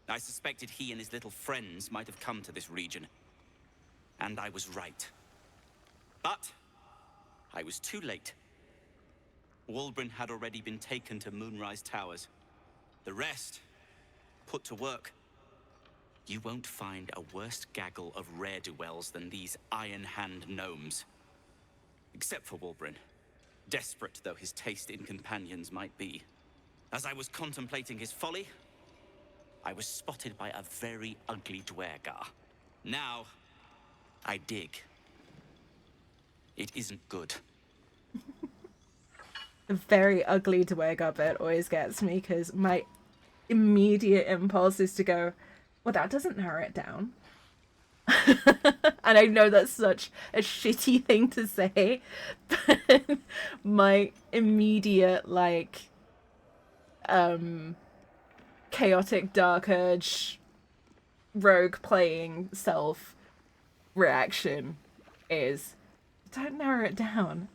I suspected he and his little friends might have come to this region. And I was right. But I was too late. Wulbren had already been taken to Moonrise Towers. The rest, put to work. You won't find a worse gaggle of rare-dwells than these Iron Hand gnomes. Except for Wulbren, desperate though his taste in companions might be. As I was contemplating his folly, I was spotted by a very ugly Dwergar. Now, I dig. It isn't good. The very ugly Dwergar bit always gets me because my immediate impulse is to go, well, that doesn't narrow it down. And I know that's such a shitty thing to say, but my immediate, like, chaotic dark urge rogue playing self reaction is, don't narrow it down.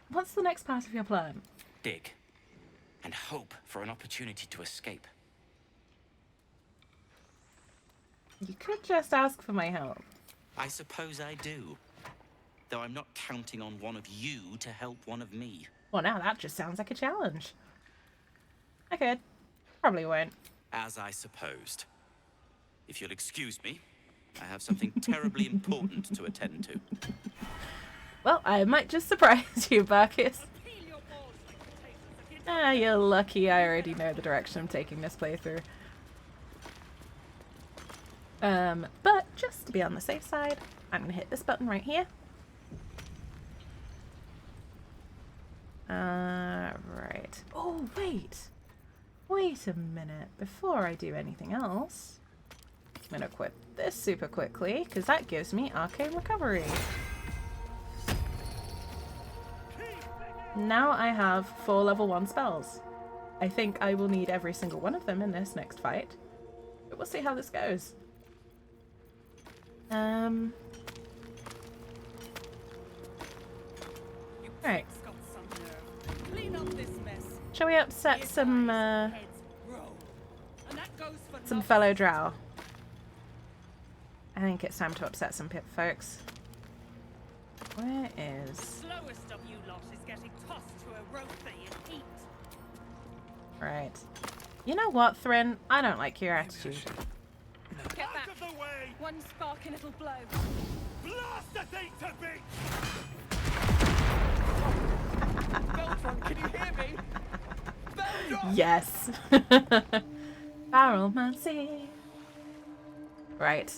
What's the next part of your plan? Dig. And hope for an opportunity to escape. You could just ask for my help. I suppose I do. Though I'm not counting on one of you to help one of me. Well, now that just sounds like a challenge. I could. Probably won't. As I supposed. If you'll excuse me, I have something terribly important to attend to. Well, I might just surprise you, Barkis. Ah, you're lucky I already know the direction I'm taking this playthrough. But just to be on the safe side, I'm gonna hit this button right here. Right. Oh, wait. Wait a minute. Before I do anything else, I'm gonna equip this super quickly, because that gives me Arcane Recovery. Now I have 4 level 1 spells. I think I will need every single one of them in this next fight. But we'll see how this goes. Right. Shall we upset some fellow drow? I think it's time to upset some folks. Where is... Slowest of you lot is getting tossed to a rothay in heat. Right. You know what, Thrin? I don't like your attitude. Get back. Out of the way. One spark and it'll blow. Blast the thing to bits! Beltron, can you hear me? Beltron! Yes. Battlemancy. Right.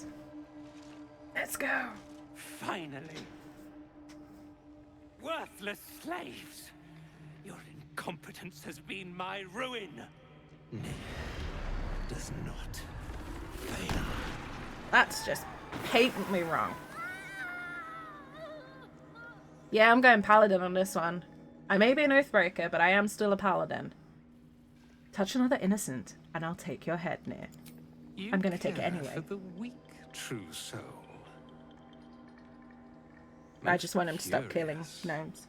Let's go. Finally. Worthless slaves. Your incompetence has been my ruin. Does not fail. That's just patently wrong. Yeah, I'm going paladin on this one. I may be an Oathbreaker, but I am still a paladin. Touch another innocent, and I'll take your head near. I'm gonna take it anyway. For the weak true soul. I just want him to stop killing gnomes.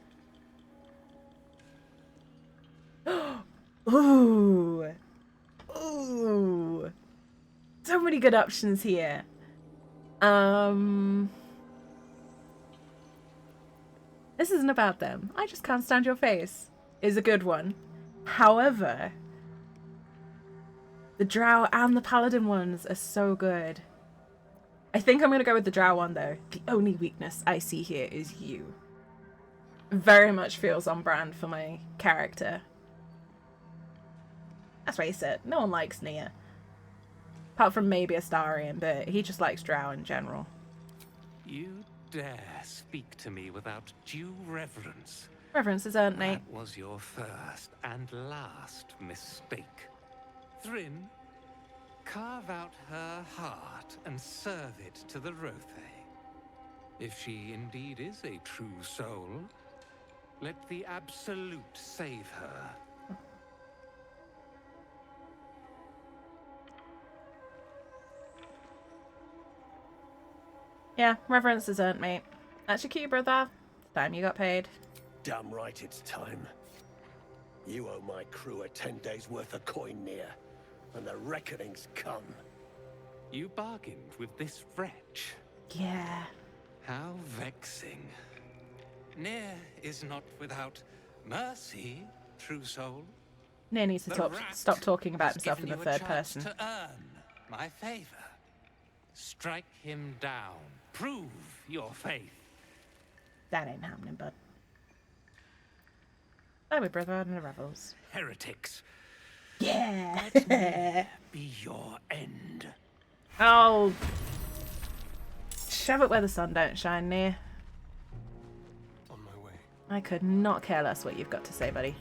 Ooh. Ooh. So many good options here. This isn't about them. I just can't stand your face is a good one. However, the drow and the paladin ones are so good. I think I'm going to go with the drow one, though. The only weakness I see here is you. Very much feels on brand for my character. Let's face it, no one likes Nia. Apart from maybe Astarion, but he just likes drow in general. You dare speak to me without due reverence. Reverence is earned, Nate. That was your first and last mistake. Thrin, carve out her heart and serve it to the Rothay. If she indeed is a true soul, let the Absolute save her. Yeah, reverence is earned, mate. That's your cue, brother. It's time you got paid. Damn right it's time. You owe my crew a 10 days worth of coin near, and the reckoning's come. You bargained with this wretch. Yeah. How vexing. Nyr is not without mercy, true soul. Nyr needs to stop talking about himself in the third person. To earn my favor. Strike him down. Prove your faith. That ain't happening, bud. Oh, my brother and the rebels. Heretics. Yeah. Let me be your end. Oh. Shove it where the sun don't shine, Nyr. On my way. I could not care less what you've got to say, buddy.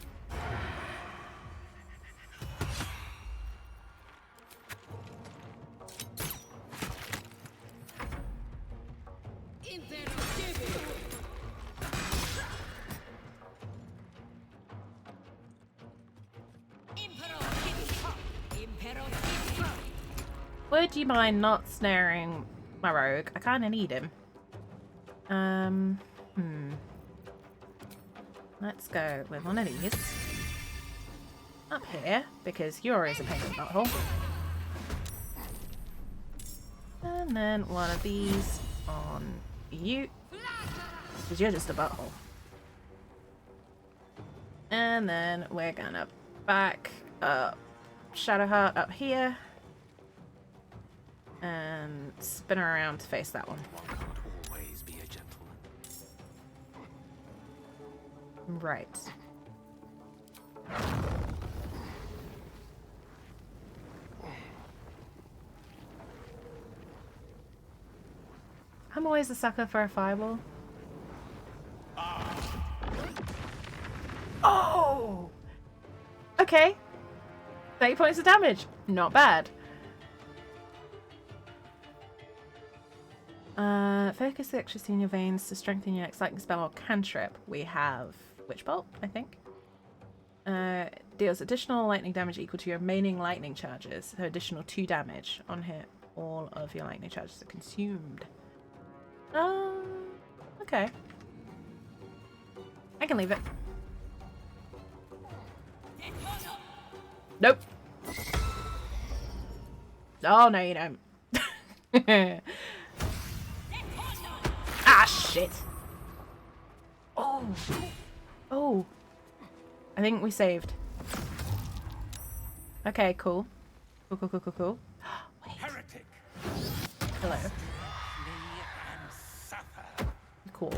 Would you mind not snaring my rogue? I kind of need him. Let's go with one of these. Up here, because you're always a pain in the butthole. And then one of these on you, because you're just a butthole. And then we're gonna back up Shadowheart up here. And spin her around to face that one. One can't always be a gentleman. Right. I'm always a sucker for a fireball. Oh! Okay. 30 points of damage. Not bad. Focus the electricity in your veins to strengthen your next lightning spell or cantrip. We have Witch Bolt, I think. Deals additional lightning damage equal to your remaining lightning charges. So additional 2 damage on hit. All of your lightning charges are consumed. Okay. I can leave it. Nope. Oh, no, you don't. Ah, shit. Oh. Oh. I think we saved. Okay, cool. Cool. Wait. Heretic. Hello. Cool.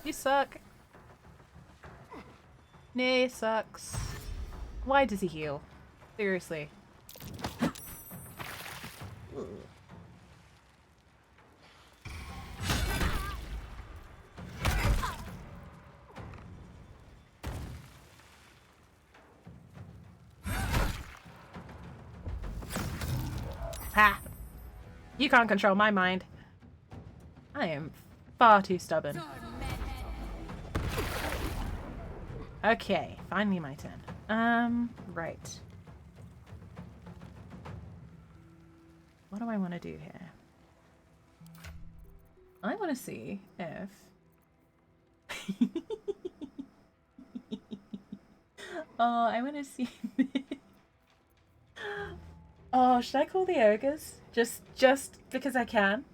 You suck. Nay sucks. Why does he heal? Seriously. Ha! You can't control my mind. I am far too stubborn. Okay, finally my turn. Right. What do I want to do here? I want to see if... Oh, I want to see... Oh, should I call the ogres? Just because I can?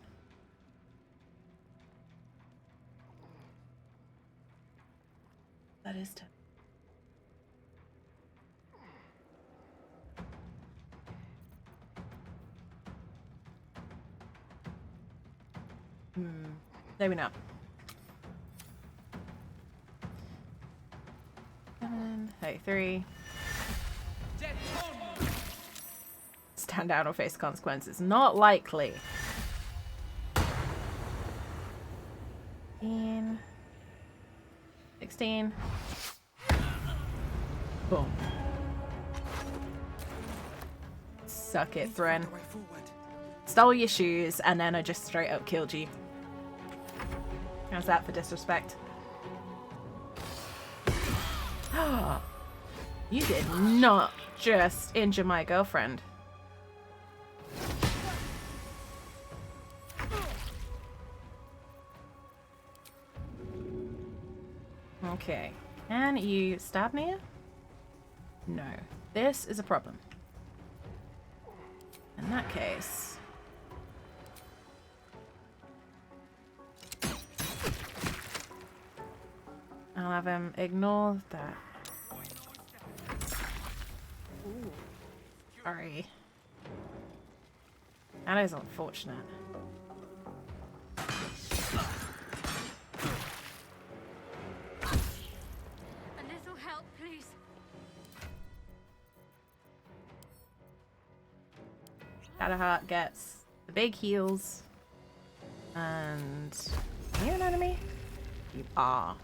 That is tough. Maybe not. 7, 33. Stand down or face consequences. Not likely. 15. 16. Boom. Suck it, Thren. Stole your shoes and then I just straight up killed you. How's that for disrespect? You did not just injure my girlfriend. Okay. Can you stab me? No. This is a problem. In that case... I'll have him ignore that. Ooh. Sorry. That is unfortunate. A little help, please. Shadowheart gets the big heals. And... Are you an enemy? You are.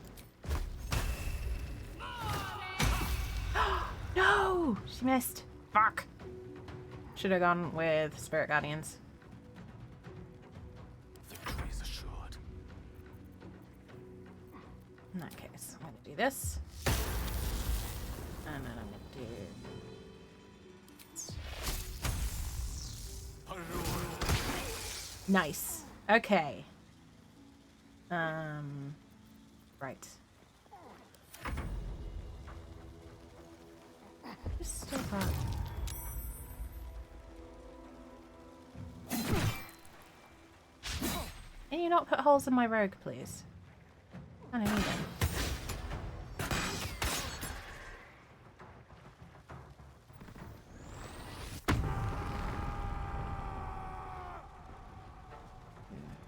No! She missed. Fuck. Should have gone with Spirit Guardians. Victory is assured. In that case, I'm going to do this. And then I'm going to do... Nice. Okay. Right. Just still got... Can you not put holes in my rogue, please? I don't need them.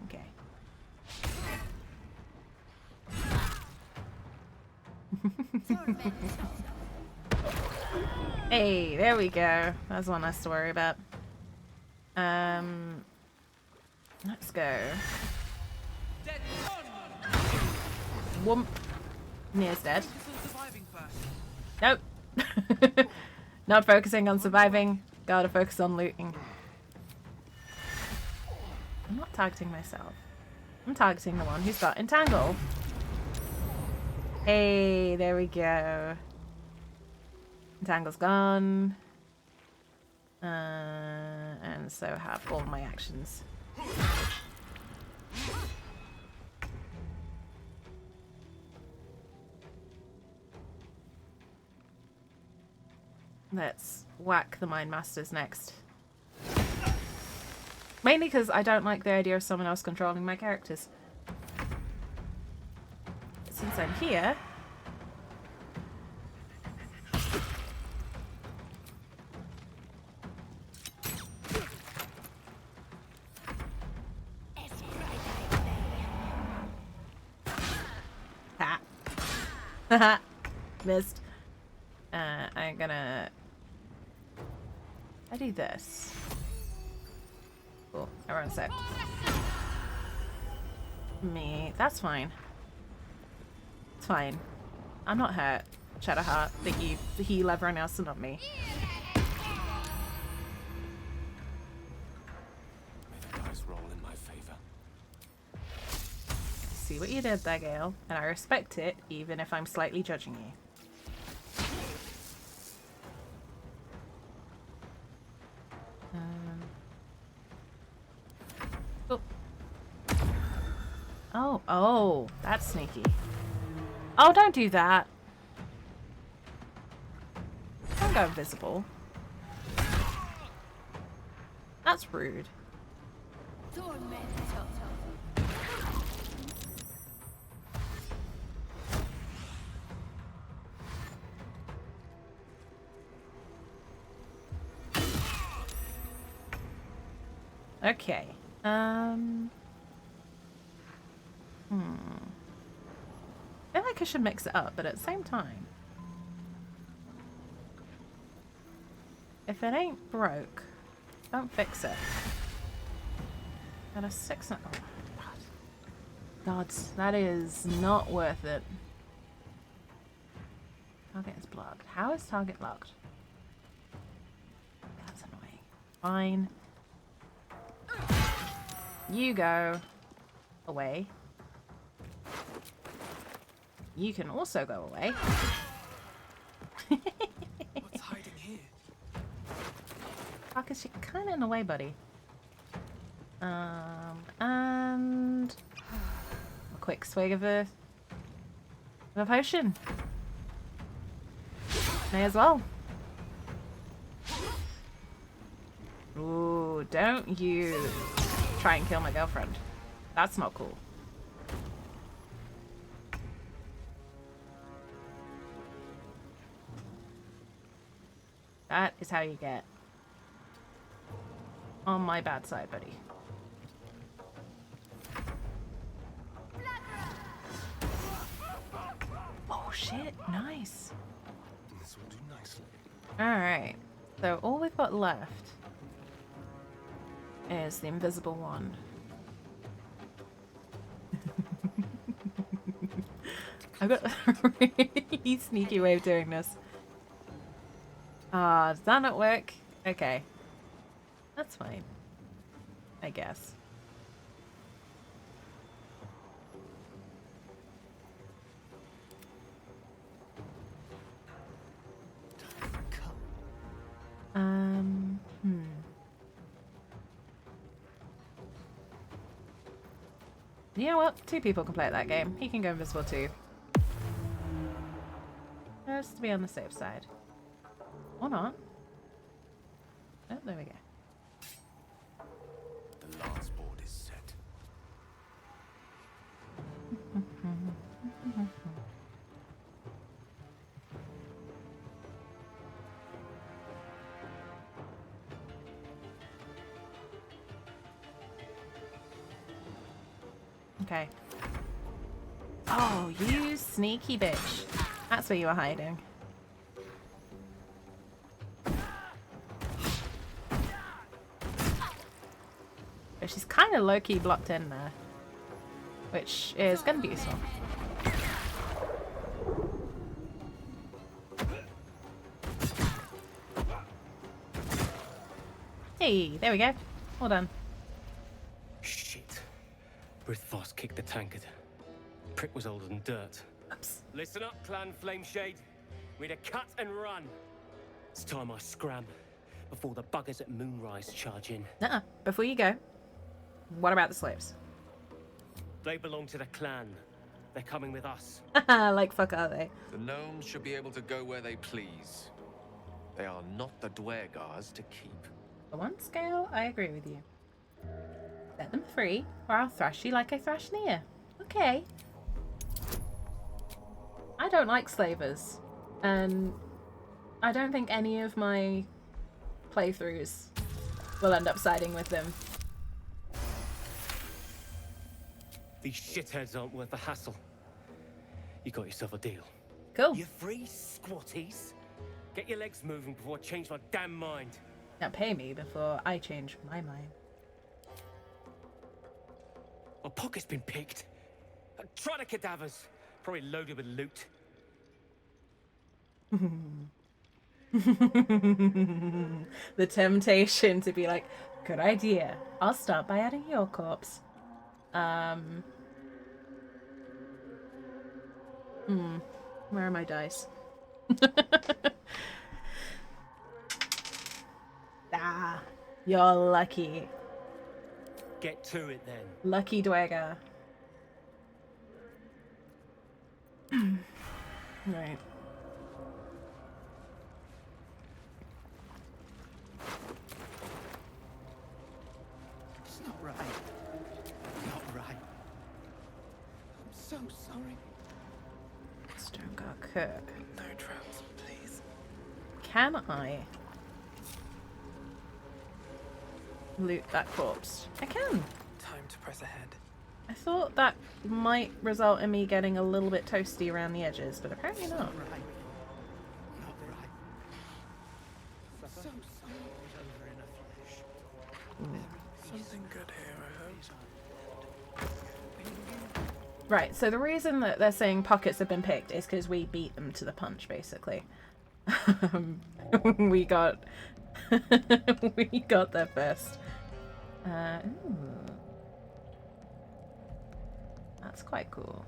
Okay. Hey, there we go. That's one less to worry about. Let's go. Whoomp. Near's dead. Nope. Not focusing on surviving. Gotta focus on looting. I'm not targeting myself. I'm targeting the one who's got entangle. Hey, there we go. Entangle's gone. And so have all my actions. Let's whack the Mind Masters next. Mainly because I don't like the idea of someone else controlling my characters. Since I'm here... Ha! Missed. I'm gonna... I do this. Cool. Everyone sec. Me. That's fine. It's fine. I'm not hurt. Shadowheart. That you heal everyone else and not me. See what you did there, Gale, and I respect it, even if I'm slightly judging you. Oh, that's sneaky. Oh, don't do that. Don't go invisible. That's rude. Okay. I feel like I should mix it up, but at the same time, if it ain't broke, don't fix it. Got a 6. Oh, God, that is not worth it. Target is blocked. How is target locked? That's annoying. Fine. You go away. You can also go away. What's hiding here? Marcus, you're kind of in the way, buddy. And a quick swig of a potion. May as well. Ooh, don't you try and kill my girlfriend. That's not cool. That is how you get on my bad side, buddy. Oh shit, nice. This will do nicely. Alright, so all we've got left is the invisible one. I've got a really sneaky way of doing this. Does that not work? Okay. That's fine. I guess. You know what? 2 people can play that game. He can go invisible too. Just to be on the safe side. Or not. Oh, there we go. The last board is set. Okay. Oh, you sneaky bitch. That's where you were hiding. But she's kind of low-key blocked in there, which is going to be useful. Hey, there we go. Well done. Shit. Brithvoss kicked the tankard. Prick was older than dirt. Oops. Listen up, Clan Flameshade. We'd a cut and run. It's time I scram before the buggers at Moonrise charge in. Before you go, what about the slaves? They belong to the clan. They're coming with us. Like, fuck are they? The gnomes should be able to go where they please. They are not the Dwergars to keep. On one scale, I agree with you. Set them free, or I'll thrash you like I thrash Nia. Okay. I don't like slavers, and I don't think any of my playthroughs will end up siding with them. These shitheads aren't worth the hassle. You got yourself a deal. Cool. You free squatties? Get your legs moving before I change my damn mind. Now pay me before I change my mind. My pocket's been picked. Try the cadavers. Probably loaded with loot. The temptation to be like, good idea. I'll start by adding your corpse. Where are my dice? Ah, you're lucky. Get to it then. Lucky Dwergar. Right. It's not right. Not right. I'm so sorry. Stongar Kirk. No traps, please. Can I loot that corpse? I can. Time to press ahead. I thought that might result in me getting a little bit toasty around the edges, but apparently not. Not right. Not right. So sorry. Over in a flash. Something good here, I hope. Right, so the reason that they're saying pockets have been picked is because we beat them to the punch, basically. we got we got there first. Ooh. That's quite cool.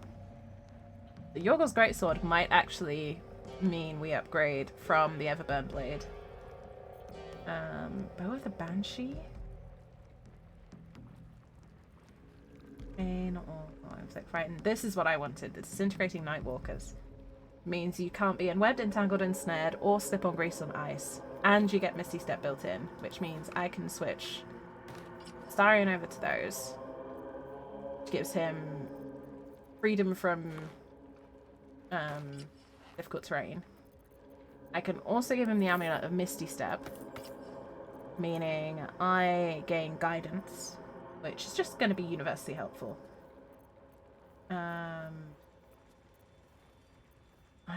The Yorgos Greatsword might actually mean we upgrade from the Everburn Blade. Bow of the Banshee? Pain or like frightened. This is what I wanted. The Disintegrating Nightwalkers. Means you can't be unwebbed, entangled, ensnared, or slip on grease on ice. And you get Misty Step built in, which means I can switch Starion over to those. Gives him freedom from difficult terrain. I can also give him the Amulet of Misty Step, meaning I gain guidance, which is just going to be universally helpful. I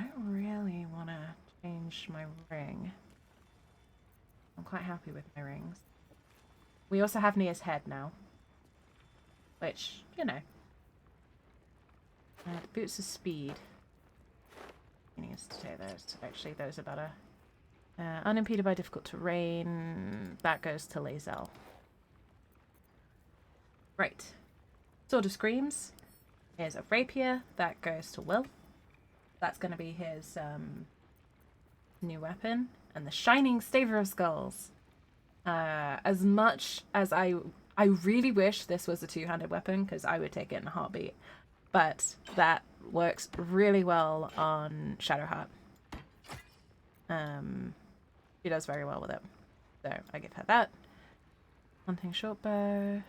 don't really want to change my ring. I'm quite happy with my rings. We also have Nia's head now, which, you know. Boots of Speed. He needs to take those. Actually, those are better. Unimpeded by difficult terrain. That goes to lae'zel. Right. Sword of Screams. Here's a rapier. That goes to Will. That's going to be his new weapon. And the Shining Staver of Skulls. As much as I really wish this was a two-handed weapon, because I would take it in a heartbeat. But that works really well on Shadowheart. She does very well with it. So I give her that. Hunting shortbow.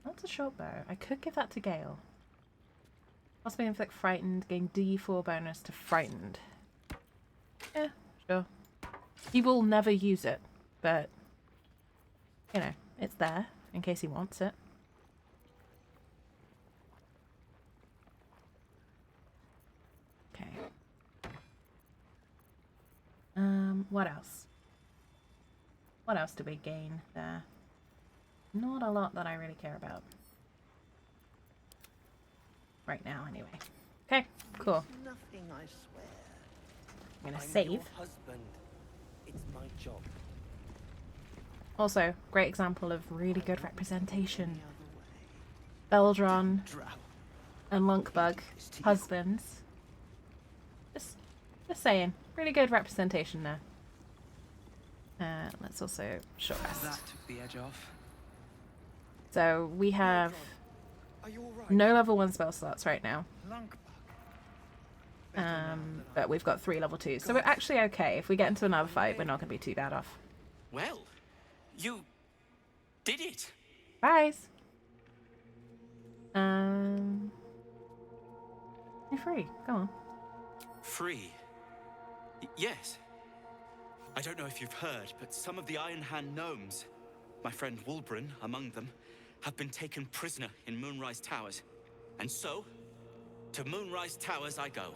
What's a shortbow? I could give that to Gale. Possibly inflict frightened, gain D4 bonus to frightened. Yeah, sure. He will never use it, but you know, it's there in case he wants it. What else? What else do we gain there? Not a lot that I really care about. Right now, anyway. Okay, cool. Nothing, I swear. I'm gonna I'm save. your husband. It's my job. Also, great example of really good representation. Beldron and Lunkbug, husbands. Just saying, really good representation there. Let's also short rest. That took the edge off. So we have Are you all right? no level 1 spell slots right now. But we've got 3 level 2s, so we're actually okay. If we get into another fight, we're not going to be too bad off. Well, you did it. Rise. You're free. Go on. Free? Yes. I don't know if you've heard, but some of the Iron Hand gnomes, my friend Wulbren among them, have been taken prisoner in Moonrise Towers. And so, to Moonrise Towers I go.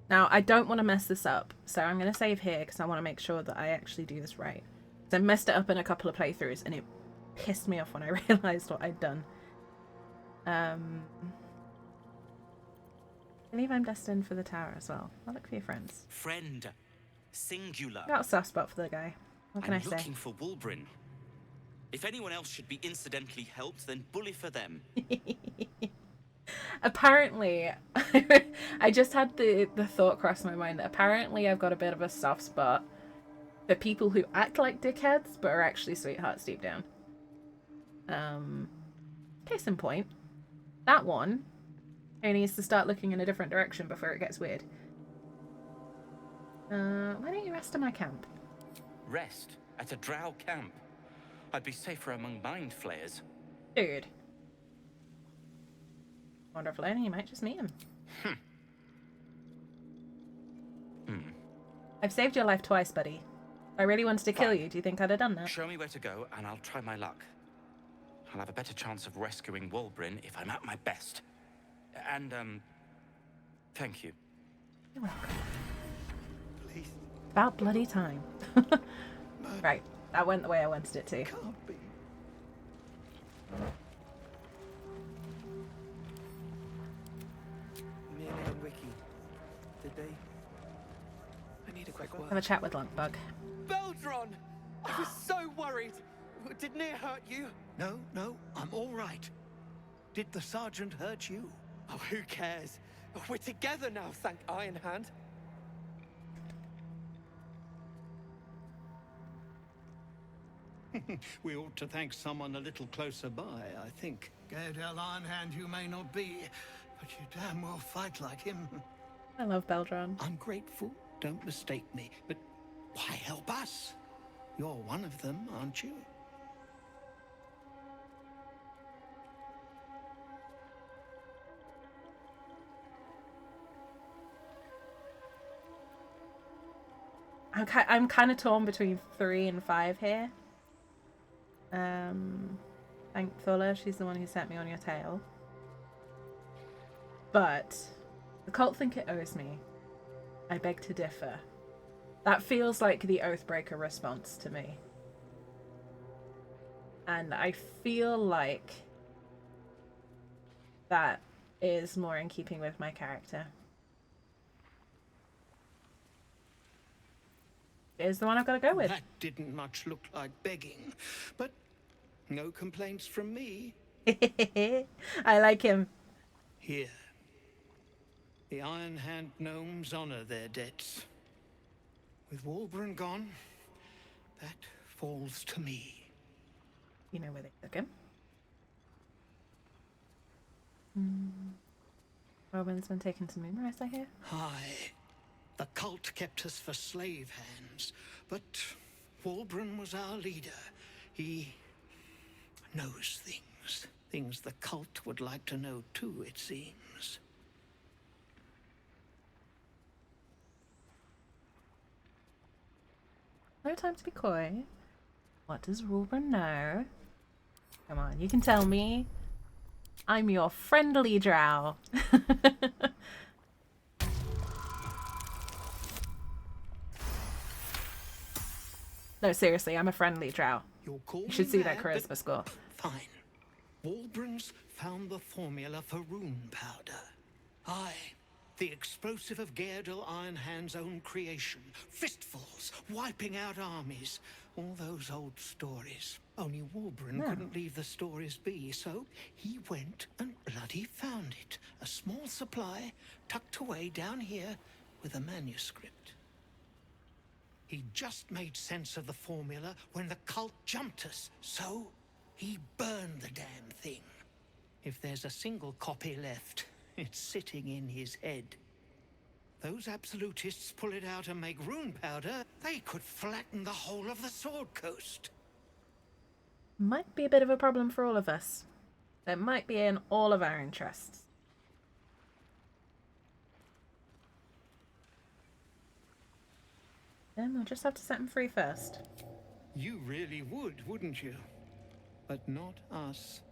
Now, I don't want to mess this up, so I'm going to save here because I want to make sure that I actually do this right. So I messed it up in a couple of playthroughs, and it pissed me off when I realised what I'd done. I believe I'm destined for the tower as well. I'll look for your friends. Friend. Singular. Got a soft spot for the guy. What can I say? I'm looking for Wulbren. If anyone else should be incidentally helped, then bully for them. Apparently, I just had the thought cross my mind that apparently I've got a bit of a soft spot for people who act like dickheads but are actually sweethearts deep down. Case in point, that one only needs to start looking in a different direction before it gets weird. Why don't you rest in my camp? Rest at a drow camp. I'd be safer among mind flayers. Dude. Wonder if Lenny, you might just meet him. I've saved your life twice, buddy. If I really wanted to kill you, do you think I'd have done that? Show me where to go, and I'll try my luck. I'll have a better chance of rescuing Wulbren if I'm at my best. And, thank you. You're welcome. Please. About bloody time. Right, that went the way I wanted it to. Can't be. Mina and Ricky, did they? I need a quick word. Have a chat with Lunkbug. Beldron! I was so worried. Did Nia hurt you? No, I'm all right. Did the sergeant hurt you? Oh, who cares? We're together now, thank Iron Hand. We ought to thank someone a little closer by, I think. Gaedel Ironhand you may not be, but you damn well fight like him. I love Beldron. I'm grateful, don't mistake me, but why help us? You're one of them, aren't you? I'm kind of torn between 3 and 5 here. Thank Thula, she's the one who sent me on your tail. But the cult think it owes me. I beg to differ. That feels like the Oathbreaker response to me. And I feel like that is more in keeping with my character. Is the one I've got to go with. That didn't much look like begging, but no complaints from me. I like him. Here. The Iron Hand gnomes honor their debts. With Wulbren gone, that falls to me. You know where they took him. Robin's been taken to Moonrise, I hear. Aye. The cult kept us for slave hands, but Wulbren was our leader. He knows things. Things the cult would like to know too, it seems. No time to be coy. What does Wulbren know? Come on, you can tell me. I'm your friendly drow. No, seriously, I'm a friendly drow. You'll call You should me see that mad, charisma but score. fine. Walbran's found the formula for rune powder. Aye, the explosive of Gaerdel Ironhand's own creation. Fistfuls, wiping out armies. All those old stories. Only Walbran couldn't leave the stories be, so he went and bloody found it. A small supply, tucked away down here with a manuscript. He just made sense of the formula when the cult jumped us, so he burned the damn thing. If there's a single copy left, it's sitting in his head. Those absolutists pull it out and make rune powder, they could flatten the whole of the Sword Coast. Might be a bit of a problem for all of us. It might be in all of our interests. Then we'll just have to set him free first. You really would, wouldn't you? But not us.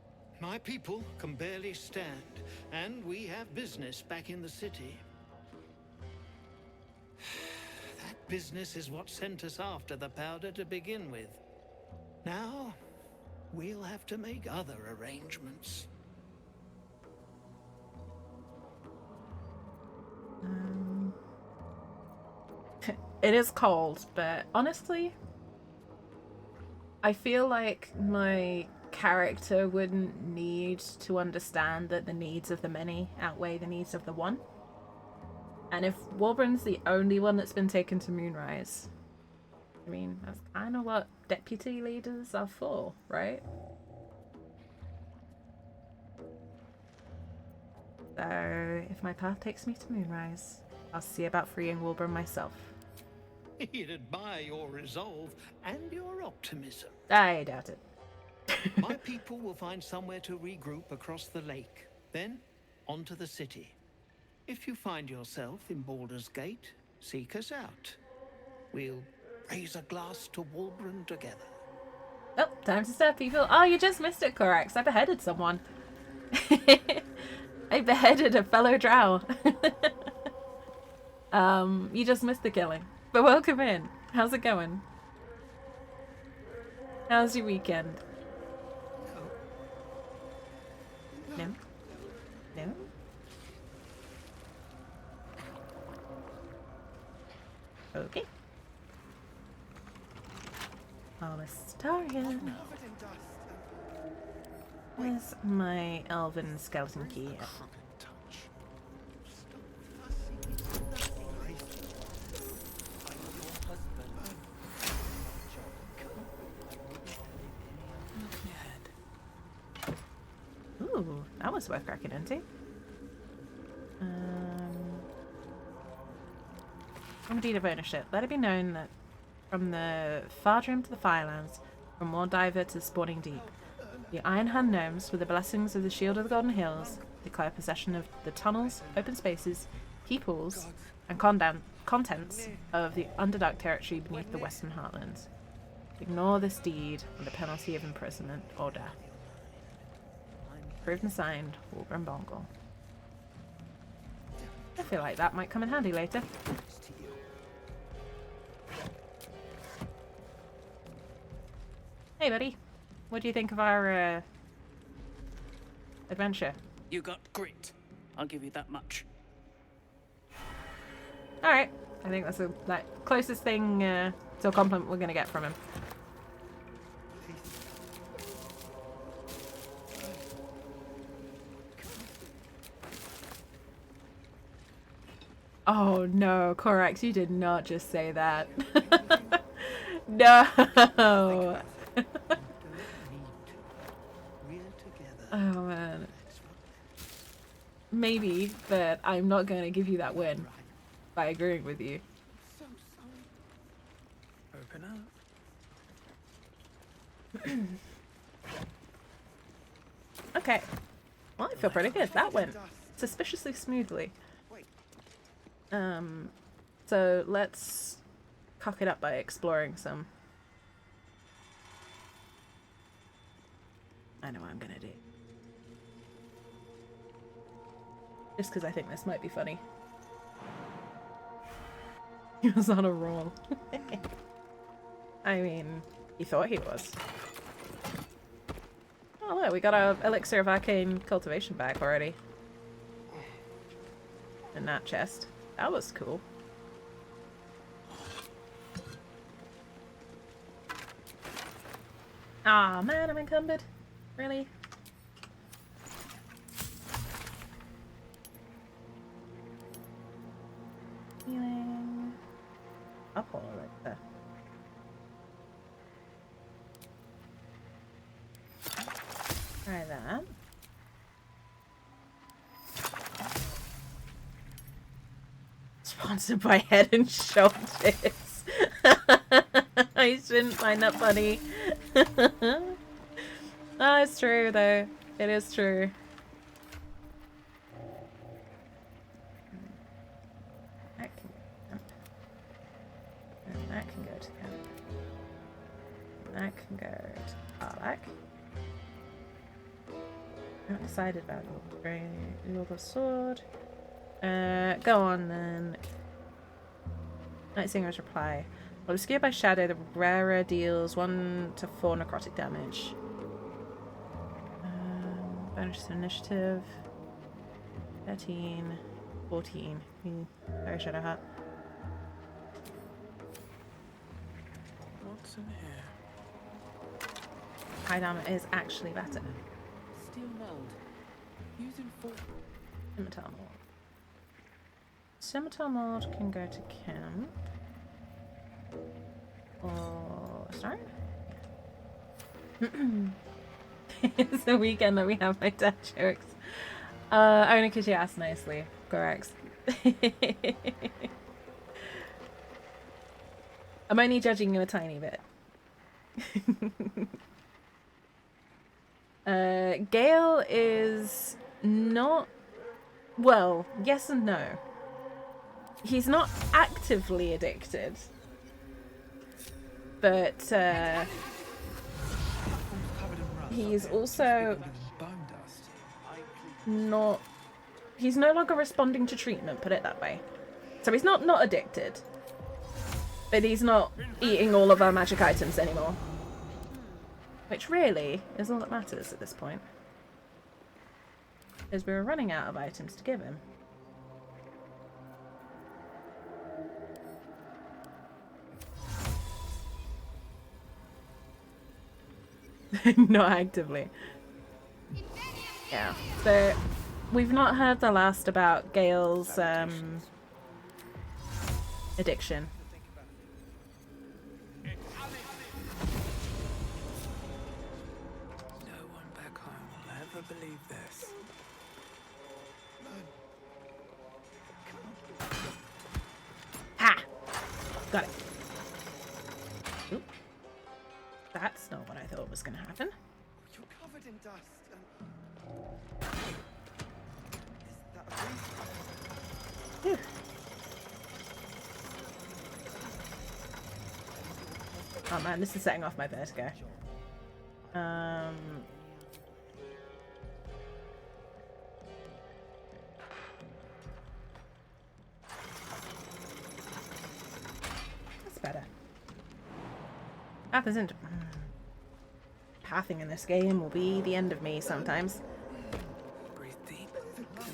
My people can barely stand, and we have business back in the city. That business is what sent us after the powder to begin with. Now, we'll have to make other arrangements. It is cold, but honestly, I feel like my character wouldn't need to understand that the needs of the many outweigh the needs of the one. And if Walbran's the only one that's been taken to Moonrise, I mean, that's kind of what deputy leaders are for, right? So, if my path takes me to Moonrise, I'll see about freeing Walbran myself. He'd admire your resolve and your optimism. I doubt it. My people will find somewhere to regroup across the lake. Then, on to the city. If you find yourself in Baldur's Gate, seek us out. We'll raise a glass to Walbran together. Oh, time to stab people. Oh, you just missed it, Corax. I beheaded someone. I beheaded a fellow drow. You just missed the killing. But welcome in. How's it going? How's your weekend? No? No? Okay. Almastarian. Where's my elven skeleton key? Ooh, that was worth cracking into. From a deed of ownership, let it be known that from the Fardrim to the Firelands, from Wardiver to Spawning Deep, the Ironhand gnomes, with the blessings of the Shield of the Golden Hills, declare possession of the tunnels, open spaces, peoples, and contents of the Underdark territory beneath the Western Heartlands. Ignore this deed on the penalty of imprisonment or death. Approved and signed, Walbran Bongle. I feel like that might come in handy later. Hey buddy, what do you think of our adventure? You got grit. I'll give you that much. Alright, I think that's the closest thing to a compliment we're gonna get from him. Oh no, Corax, you did not just say that. No. Oh man. Maybe, but I'm not going to give you that win by agreeing with you. Open up. Okay. Well, I feel pretty good. That went suspiciously smoothly. So let's cock it up by exploring some. I know what I'm gonna do. Just because I think this might be funny. He was on a roll. I mean, he thought he was. Oh look, we got our Elixir of Arcane Cultivation back already. In that chest. That was cool. Ah, man, I'm encumbered. Really? Healing. Up all right there. Try that. Sponsored by Head and Shoulders. I shouldn't find that funny. Oh, it's true though. It is true. That can go to camp. That can go to Karlach. Not decided about the sword. Go on then. Nightsinger's reply. While obscured by shadow, the rarer deals 1 to 4 necrotic damage. Bonus initiative. 13. 14. Very shadow heart. What's in here? High armor is actually better. Steel mold. Using full. Scimitar mold. Scimitar mold can go to camp. Or sorry? It's the weekend that we have my dad jokes. Only because you asked nicely. Correct. I'm only judging you a tiny bit. Gale is not... Well, yes and no. He's not actively addicted. But, he's also not... He's no longer responding to treatment, put it that way. So he's not addicted. But he's not eating all of our magic items anymore. Which really is all that matters at this point. Because we were running out of items to give him. Not actively. Yeah. So we've not heard the last about Gale's addiction. No one back home will ever believe this. Ha! Got it. Oop. That's not what I thought was going to happen. You're covered in dust. Is that a Phew. Oh man, this is setting off my vertigo. That's better. Path isn't... Pathing in this game will be the end of me sometimes. Breathe deep and move.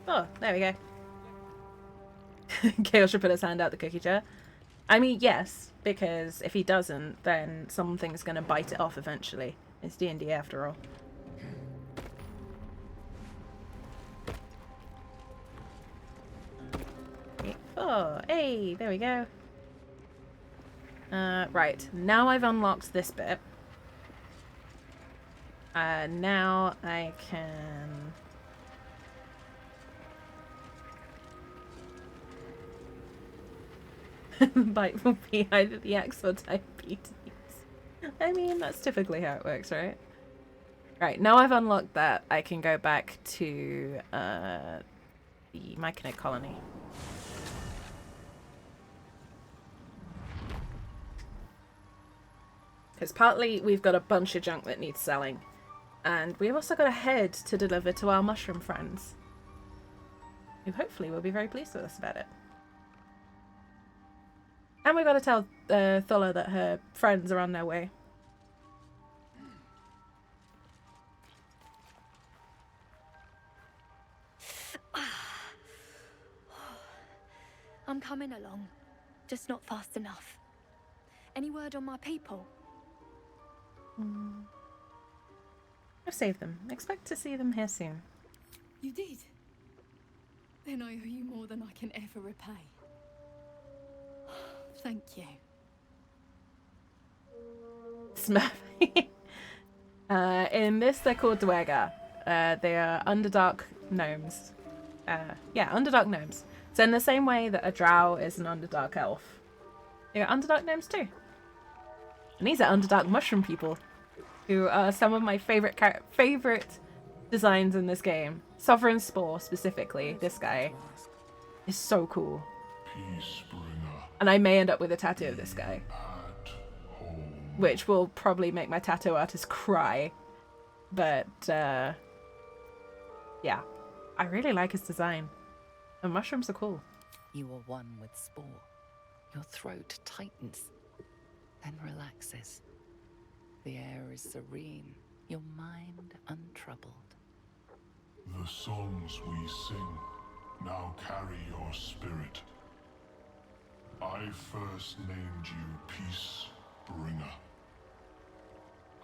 Oh, there we go. Gale should put his hand out the cookie jar. I mean, yes, because if he doesn't, then something's going to bite it off eventually. It's D&D after all. Oh, hey, there we go. Right, now I've unlocked this bit. Now I can... Bite will be either the X or diabetes. I mean, that's typically how it works, right? Right, now I've unlocked that, I can go back to the Myconid colony. Because partly we've got a bunch of junk that needs selling. And we've also got a head to deliver to our mushroom friends, who hopefully will be very pleased with us about it. And we've got to tell Thola that her friends are on their way. I'm coming along, just not fast enough. Any word on my people? I've saved them. Expect to see them here soon. You did? Then I owe you more than I can ever repay. Thank you. Smurfy. In this, they're called Dwerga. They are Underdark gnomes. Yeah, Underdark gnomes. So in the same way that a drow is an Underdark elf, they are Underdark gnomes too. And these are Underdark mushroom people, who are some of my favorite designs in this game. Sovereign Spore, specifically. This guy is so cool. And I may end up with a tattoo of this guy, which will probably make my tattoo artist cry. But, yeah. I really like his design. And mushrooms are cool. You are one with Spore. Your throat tightens, then relaxes. The air is serene, your mind untroubled. The songs we sing now carry your spirit. I first named you Peace Bringer.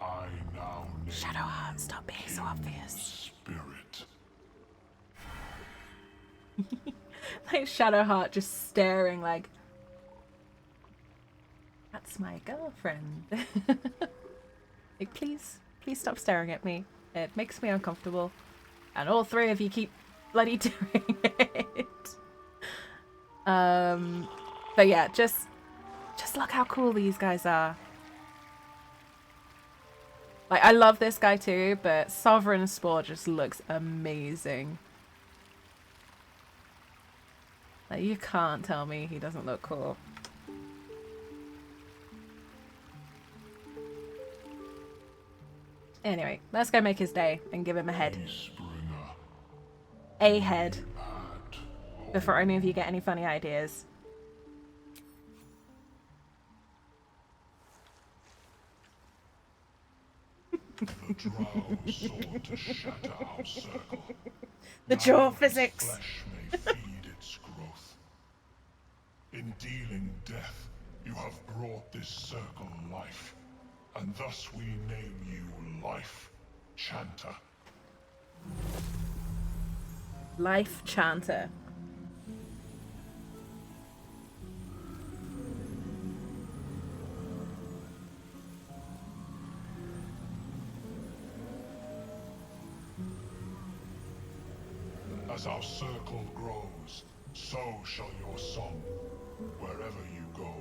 I now name Shadowheart, stop being so obvious. Spirit. Like Shadowheart just staring like, that's my girlfriend. Like, please stop staring at me. It makes me uncomfortable. And all three of you keep bloody doing it. But yeah, just look how cool these guys are. Like, I love this guy too, but Sovereign Spore just looks amazing. Like, you can't tell me he doesn't look cool. Anyway, let's go make his day and give him a head. A head. Before any of you get any funny ideas. The drow sought to shatter our circle. The jaw physics. Flesh may feed its growth. In dealing death, you have brought this circle life, and thus we name you Life Chanter. Life Chanter. As our circle grows, so shall your song. Wherever you go,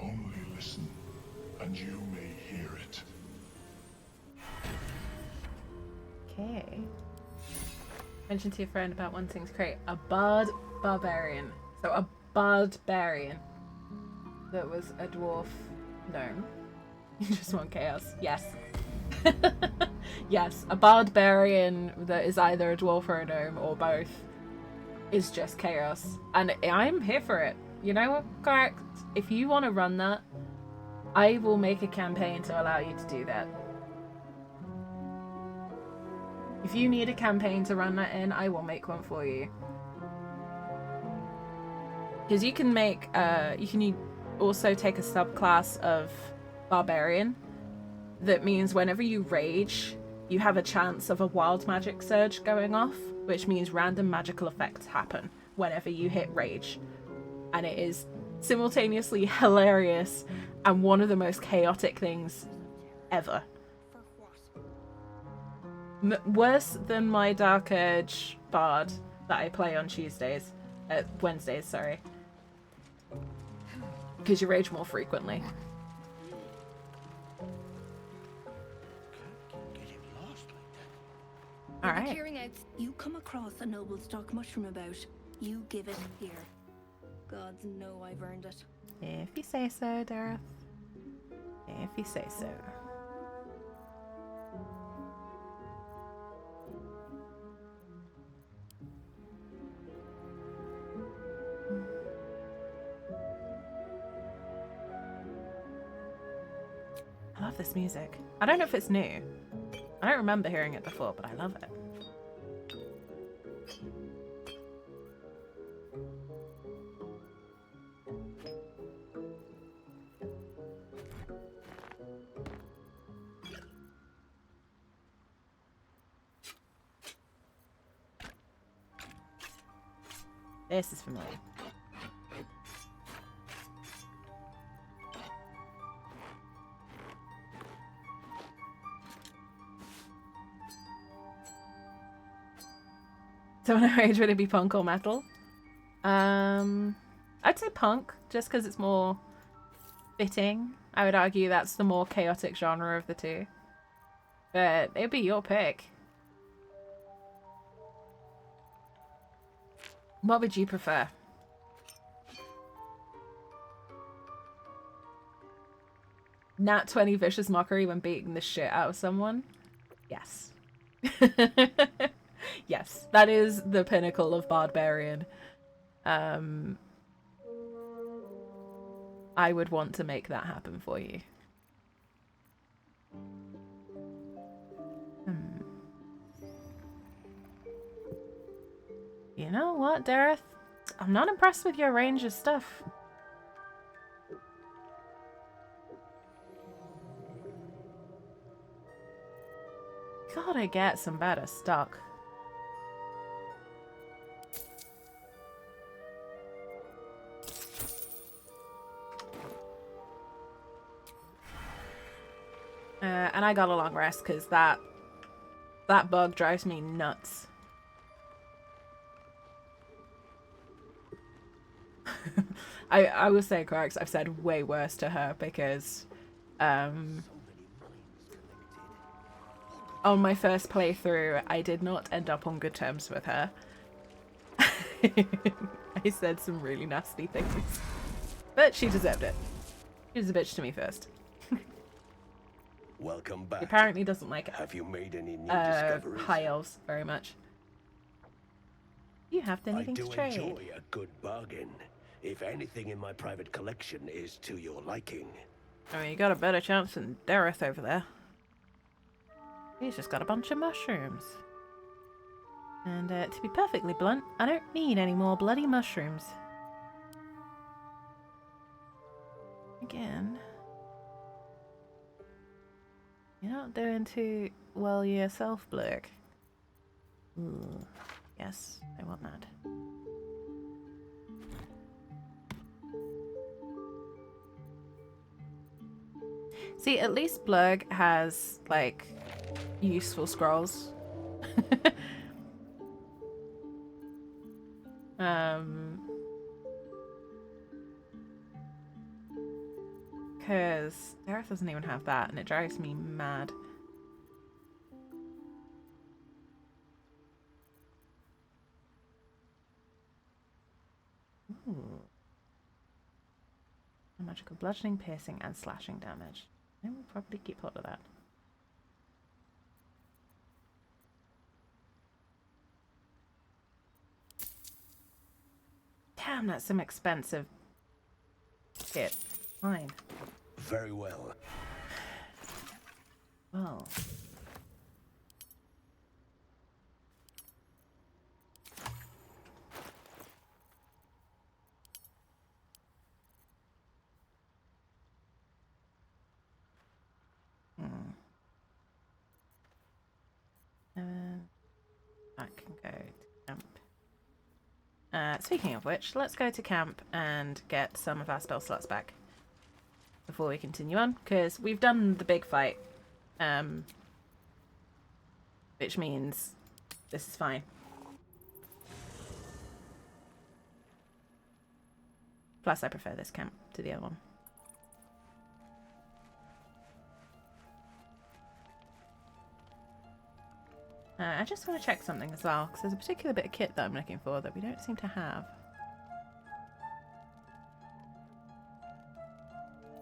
only listen, and you may hear it. Okay. Mention to your friend about wanting to create a bard barbarian. So a barbarian that was a dwarf gnome. You just want chaos. Yes. Yes, a barbarian that is either a dwarf or a gnome or both is just chaos. And I'm here for it. You know what, correct? If you want to run that, I will make a campaign to allow you to do that. If you need a campaign to run that in, I will make one for you. Because you can make, you can also take a subclass of barbarian. That means whenever you rage, you have a chance of a wild magic surge going off, which means random magical effects happen whenever you hit rage. And it is simultaneously hilarious and one of the most chaotic things ever. Worse than my Dark Urge bard that I play on Wednesdays, sorry. Because you rage more frequently. Alright. Clearing out, you come across a noble stock mushroom about. You give it here. Gods know I've earned it. If you say so, Dareth. If you say so. I love this music. I don't know if it's new. I don't remember hearing it before, but I love it. This is familiar. Don't know age, would it be punk or metal? I'd say punk, just because it's more fitting. I would argue that's the more chaotic genre of the two. But it'd be your pick. What would you prefer? Nat 20 vicious mockery when beating the shit out of someone? Yes. Yes, that is the pinnacle of barbarian. I would want to make that happen for you. You know what, Dareth? I'm not impressed with your range of stuff. Gotta get some better stock. And I got a long rest because that bug drives me nuts. I will say, correct, I've said way worse to her because on my first playthrough I did not end up on good terms with her. I said some really nasty things. But she deserved it. She was a bitch to me first. Welcome back. He apparently doesn't like Have you made any new discoveries? high elves very much. You have anything to trade? I do enjoy a good bargain. If anything in my private collection is to your liking. I mean, you got a better chance than Dareth over there. He's just got a bunch of mushrooms. And to be perfectly blunt, I don't need any more bloody mushrooms. Again. You're not doing too well yourself, Blurk. Ooh. Yes, I want that. See, at least Blurg has, like, useful scrolls. Because Dareth doesn't even have that, and it drives me mad. Ooh. Magical bludgeoning, piercing, and slashing damage. I will probably keep hold of that. Damn, that's some expensive kit. Fine. Very well. Well. I can go to camp. Speaking of which, let's go to camp and get some of our spell slots back before we continue on, because we've done the big fight, which means this is fine. Plus, I prefer this camp to the other one. I just want to check something as well, because there's a particular bit of kit that I'm looking for that we don't seem to have.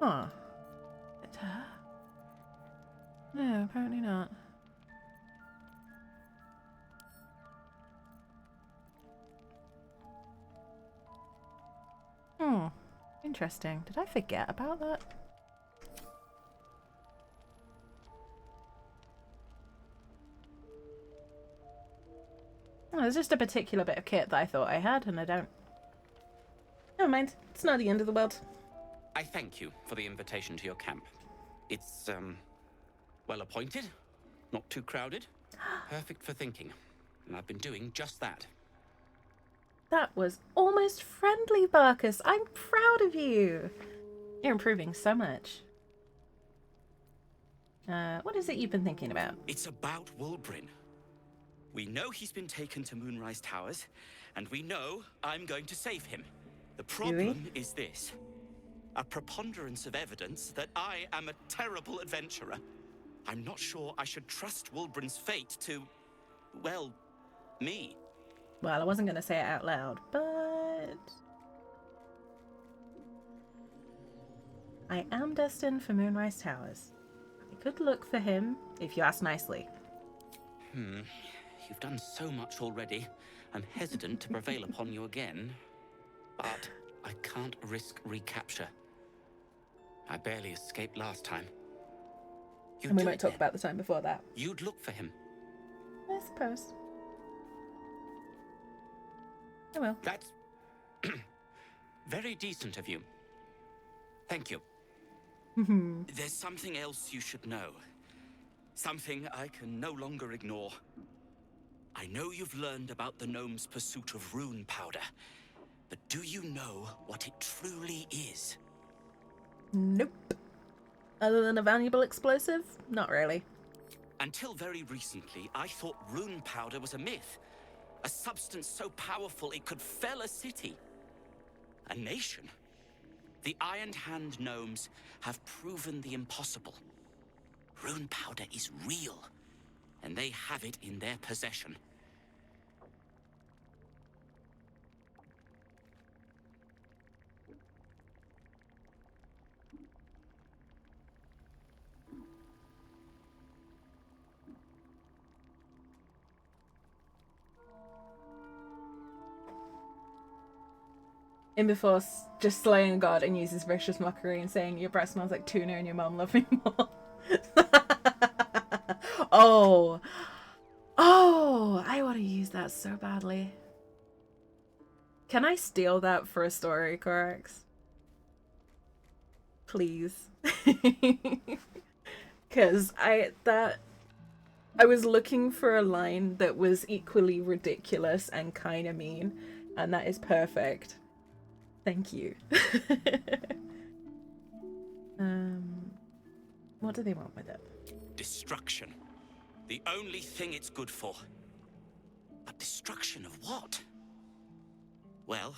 Huh. No, apparently not. Hmm. Interesting. Did I forget about that? Oh, there's just a particular bit of kit that I thought I had, and I don't. Never mind. It's not the end of the world. I thank you for the invitation to your camp. It's, well appointed, not too crowded, perfect for thinking. And I've been doing just that. That was almost friendly, Barkus. I'm proud of you. You're improving so much. What is it you've been thinking about? It's about Wulbrin. We know he's been taken to Moonrise Towers, and we know I'm going to save him. The problem is this. A preponderance of evidence that I am a terrible adventurer. I'm not sure I should trust Wulbrin's fate to, well, me. Well, I wasn't going to say it out loud, but... I am destined for Moonrise Towers. I could look for him, if you ask nicely. You've done so much already. I'm hesitant to prevail upon you again. But I can't risk recapture. I barely escaped last time. And we might talk about the time before that. You'd look for him. I suppose. I will. That's very decent of you. Thank you. There's something else you should know. Something I can no longer ignore. I know you've learned about the gnome's pursuit of rune powder, but do you know what it truly is? Nope. Other than a valuable explosive? Not really. Until very recently, I thought rune powder was a myth. A substance so powerful it could fell a city. A nation. The Iron Hand gnomes have proven the impossible. Rune powder is real, and they have it in their possession. In before just slaying a god and uses vicious mockery and saying your breath smells like tuna and your mom love me more. Oh, I want to use that so badly. Can I steal that for a story, Corax? Please. Because I was looking for a line that was equally ridiculous and kind of mean, and that is perfect. Thank you. What do they want with it? Destruction. The only thing it's good for. But destruction of what? Well,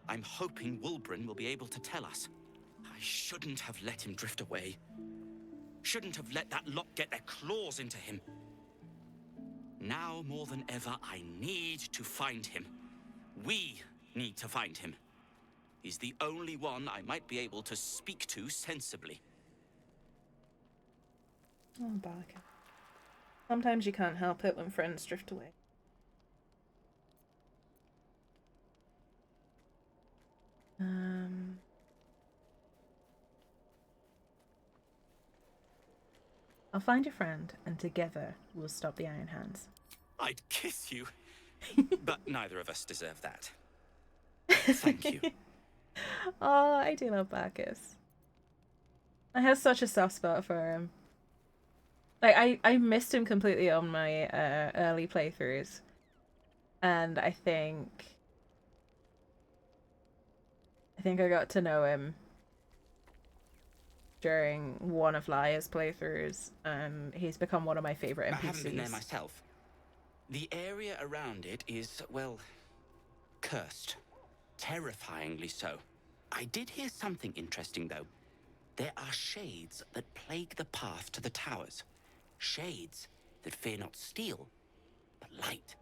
I'm hoping Wulbrin will be able to tell us. I shouldn't have let him drift away. Shouldn't have let that lot get their claws into him. Now more than ever, I need to find him. We need to find him. He's the only one I might be able to speak to sensibly. Oh, Barker. Sometimes you can't help it when friends drift away. I'll find your friend, and together we'll stop the Iron Hands. I'd kiss you, but neither of us deserve that. Thank you. Oh, I do love Barkus. I have such a soft spot for him. Like, I missed him completely on my early playthroughs. And I think I got to know him during one of Liar's playthroughs, and he's become one of my favorite NPCs. I haven't been there myself. The area around it is, well, cursed. Terrifyingly so. I did hear something interesting, though. There are shades that plague the path to the towers. Shades that fear not steel, but light.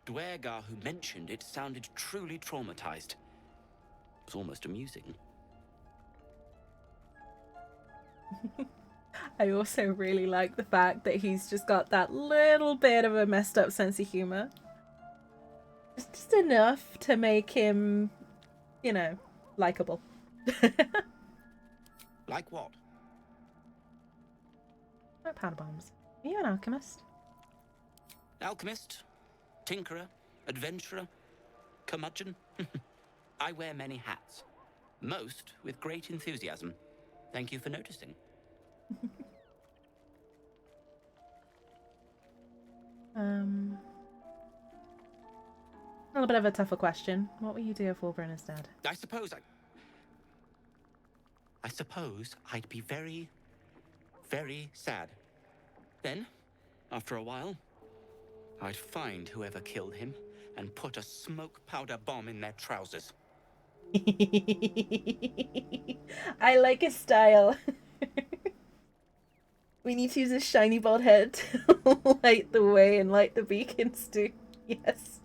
Dwergar, who mentioned it, sounded truly traumatized. It was almost amusing. I also really like the fact that he's just got that little bit of a messed up sense of humor. Just enough to make him, you know, likable. Like what? No powder bombs. Are you an alchemist? Alchemist, tinkerer, adventurer, curmudgeon. I wear many hats, most with great enthusiasm. Thank you for noticing. A little bit of a tougher question. What will you do if Wolverine is dead? I suppose I'd be very, very sad. Then, after a while, I'd find whoever killed him and put a smoke powder bomb in their trousers. I like his style. We need to use his shiny bald head to light the way and light the beacons too. Yes.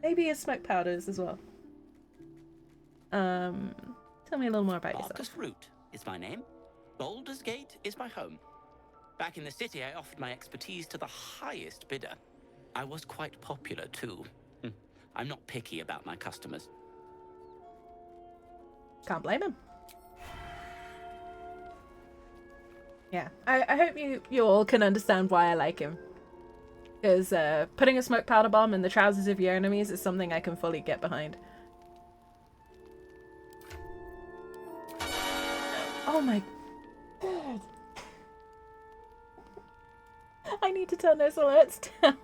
Maybe his smoke powders as well. Tell me a little more about yourself. Marcus Root is my name. Baldur's Gate is my home. Back in the city, I offered my expertise to the highest bidder. I was quite popular too. I'm not picky about my customers. Can't blame him. Yeah, I hope you all can understand why I like him. Because putting a smoke powder bomb in the trousers of your enemies is something I can fully get behind. Oh my god. I need to turn those alerts down.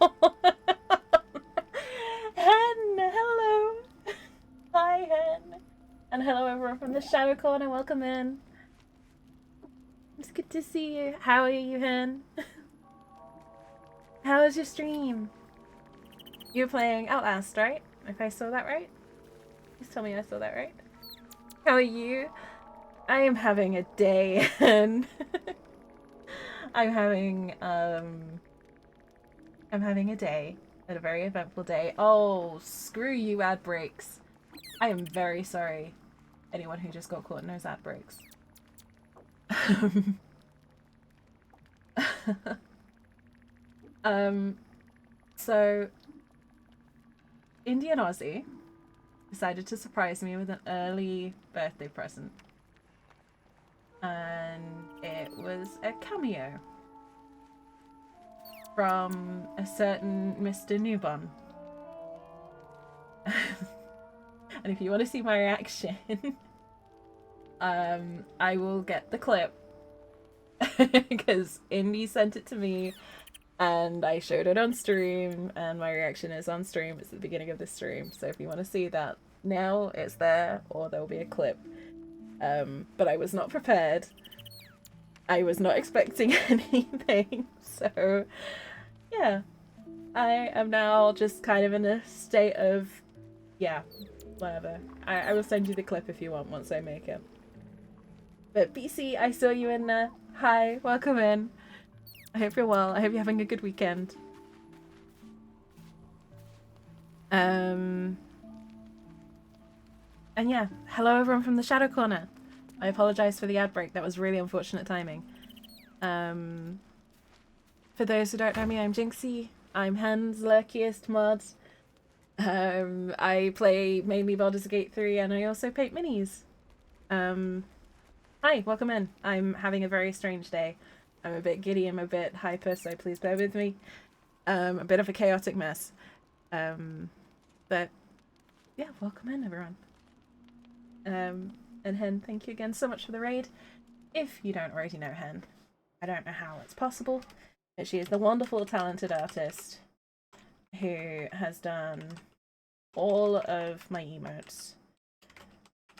Hen, hello. Hi, Hen. And hello everyone from the Shadow Corner, welcome in. It's good to see you. How are you, Hen? How was your stream? You were playing Outlast, right? If I saw that right? Please tell me I saw that right. How are you? I am having a day, and I'm having a day. A very eventful day. Oh, screw you, ad breaks. I am very sorry. Anyone who just got caught in those ad breaks. So Indian Aussie decided to surprise me with an early birthday present. And it was a cameo from a certain Mr. Newbon. And if you want to see my reaction, I will get the clip because Indy sent it to me and I showed it on stream, and my reaction is on stream. It's the beginning of the stream, so if you want to see that now, it's there, or there will be a clip. But I was not prepared. I was not expecting anything, so yeah. I am now just kind of in a state of, yeah, whatever. I will send you the clip if you want once I make it. But BC, I saw you in there. Hi, welcome in. I hope you're well. I hope you're having a good weekend. And yeah, hello everyone from the Shadow Corner. I apologize for the ad break. That was really unfortunate timing. For those who don't know me, I'm Jinxie. I'm Hen's lurkiest mod. I play mainly Baldur's Gate 3, and I also paint minis. Hi, welcome in. I'm having a very strange day. I'm a bit giddy, I'm a bit hyper, so please bear with me. A bit of a chaotic mess. But yeah, welcome in everyone. And Hen, thank you again so much for the raid. If you don't already know Hen, I don't know how it's possible, but she is the wonderful, talented artist who has done all of my emotes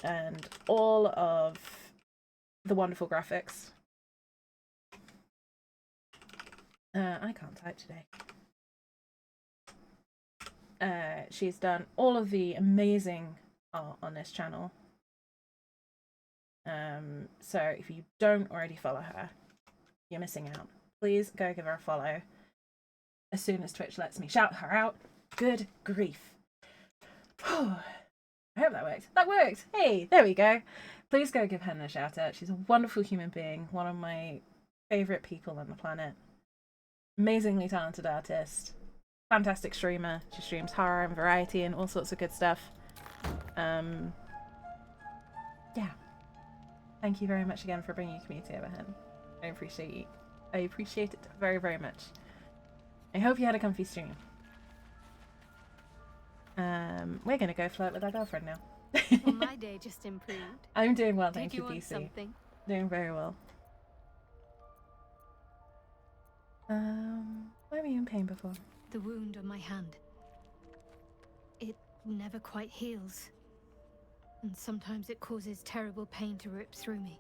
and all of the wonderful graphics. I can't type today. She's done all of the amazing art on this channel. So if you don't already follow her, you're missing out. Please go give her a follow as soon as Twitch lets me shout her out. Good grief. I hope that worked. That worked! Hey, there we go. Please go give Hen a shout out. She's a wonderful human being, one of my favourite people on the planet. Amazingly talented artist. Fantastic streamer. She streams horror and variety and all sorts of good stuff. Yeah. Thank you very much again for bringing your community over, Hen. I appreciate it very, very much. I hope you had a comfy stream. We're gonna go flirt with our girlfriend now. Well, my day just improved. I'm doing well, thank Did you, you want PC. something? Doing very well. Why were you in pain before? The wound on my hand. It never quite heals. And sometimes it causes terrible pain to rip through me.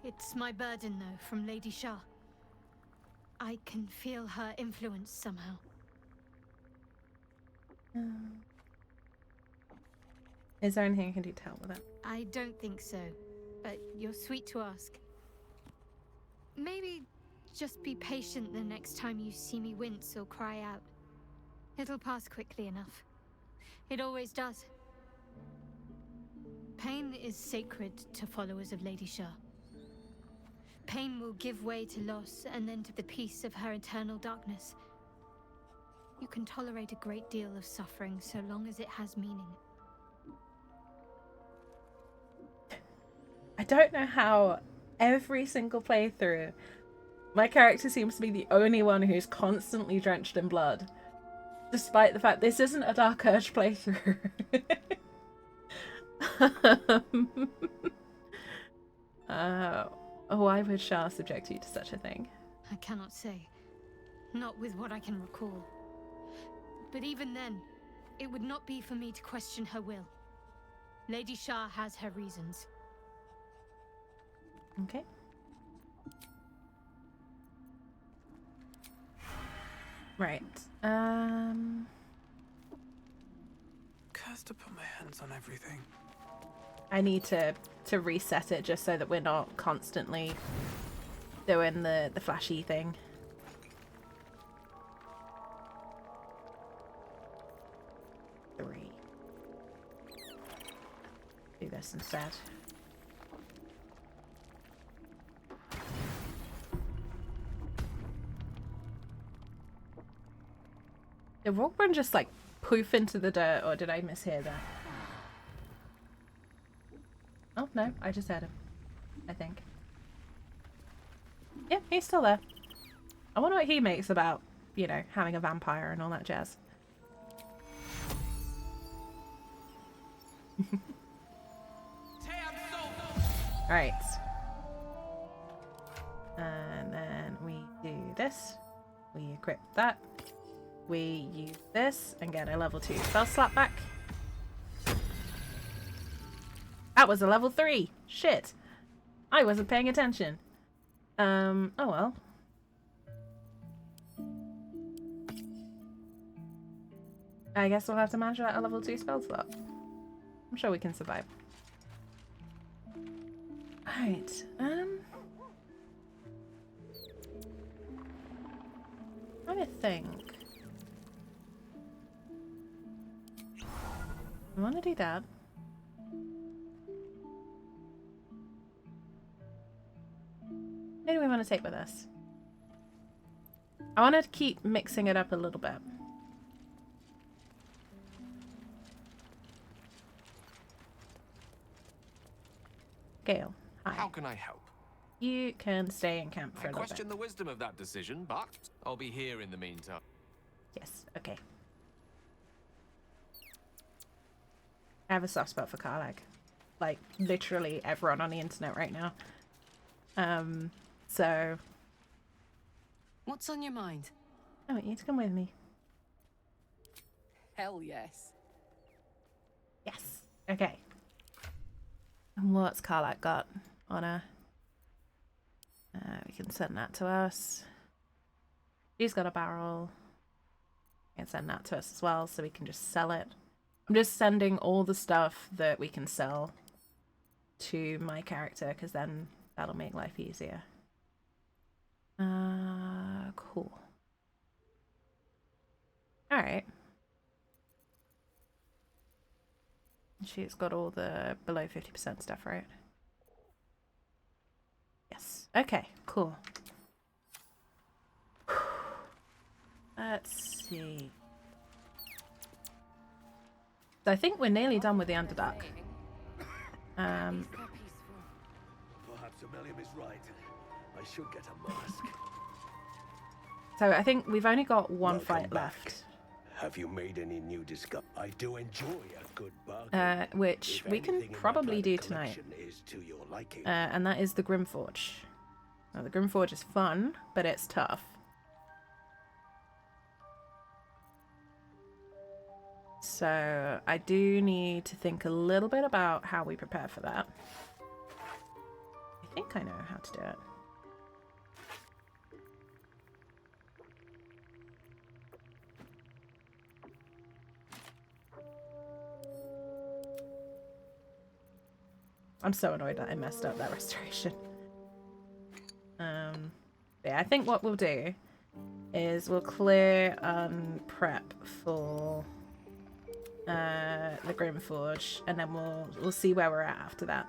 It's my burden, though, from Lady Shah. I can feel her influence somehow. Is there anything I can do to help with it? I don't think so, but you're sweet to ask. Maybe just be patient the next time you see me wince or cry out. It'll pass quickly enough. It always does. Pain is sacred to followers of Lady Shah. Pain will give way to loss and then to the peace of her eternal darkness. You can tolerate a great deal of suffering so long as it has meaning. I don't know how every single playthrough my character seems to be the only one who's constantly drenched in blood. Despite the fact this isn't a Dark Urge playthrough. Why would Shah subject you to such a thing? I cannot say. Not with what I can recall. But even then, it would not be for me to question her will. Lady Shah has her reasons. Okay. Right. Cursed to put my hands on everything. I need to reset it just so that we're not constantly doing the flashy thing. Do this instead. Did Rockburn just like poof into the dirt, or did I mishear that? Oh no, I just heard him. I think. Yeah, he's still there. I wonder what he makes about, you know, having a vampire and all that jazz. Right. And then we do this. We equip that. We use this and get a level 2 spell slap back. That was a level 3. Shit. I wasn't paying attention. Oh well. I guess we'll have to manage that a level 2 spell slot. I'm sure we can survive. Alright, I would think I want to do that. What do we want to take with us? I want to keep mixing it up a little bit. Gale, hi. How can I help? You can stay in camp for I a little question bit. the wisdom of that decision, but I'll be here in the meantime. Yes, okay. I have a soft spot for Karlach. Like, literally everyone on the internet right now. So... What's on your mind? I want you to come with me. Hell yes. Yes. Okay. And what's Karlach got on her? We can send that to us. She's got a barrel. We can send that to us as well, so we can just sell it. I'm just sending all the stuff that we can sell to my character, because then that'll make life easier. Cool. Alright. She's got all the below 50% stuff, right? Yes. Okay, cool. Let's see. So I think we're nearly done with the Underdark. Perhaps Amelia is right. I should get a mask. So I think we've only got one Welcome fight back. left. Have you made any new discovery? I do enjoy a good bargain. Which If we can anything in my probably do private tonight. collection is to your liking. And that is the Grimforge. Now, the Grimforge is fun, but it's tough. So I do need to think a little bit about how we prepare for that. I think I know how to do it. I'm so annoyed that I messed up that restoration. Yeah, I think what we'll do is we'll clear prep for the Grimforge, and then we'll see where we're at after that.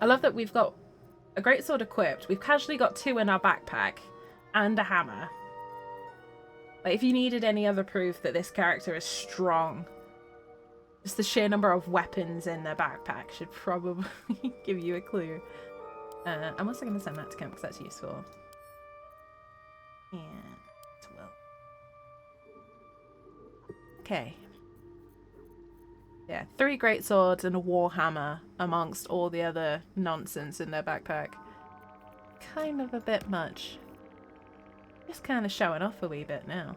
I love that we've got a greatsword equipped. We've casually got 2 in our backpack and a hammer. Like, if you needed any other proof that this character is strong, just the sheer number of weapons in their backpack should probably give you a clue. I'm also going to send that to camp because that's useful. And well. Okay. Yeah, 3 greatswords and a warhammer amongst all the other nonsense in their backpack. Kind of a bit much. Just kind of showing off a wee bit now.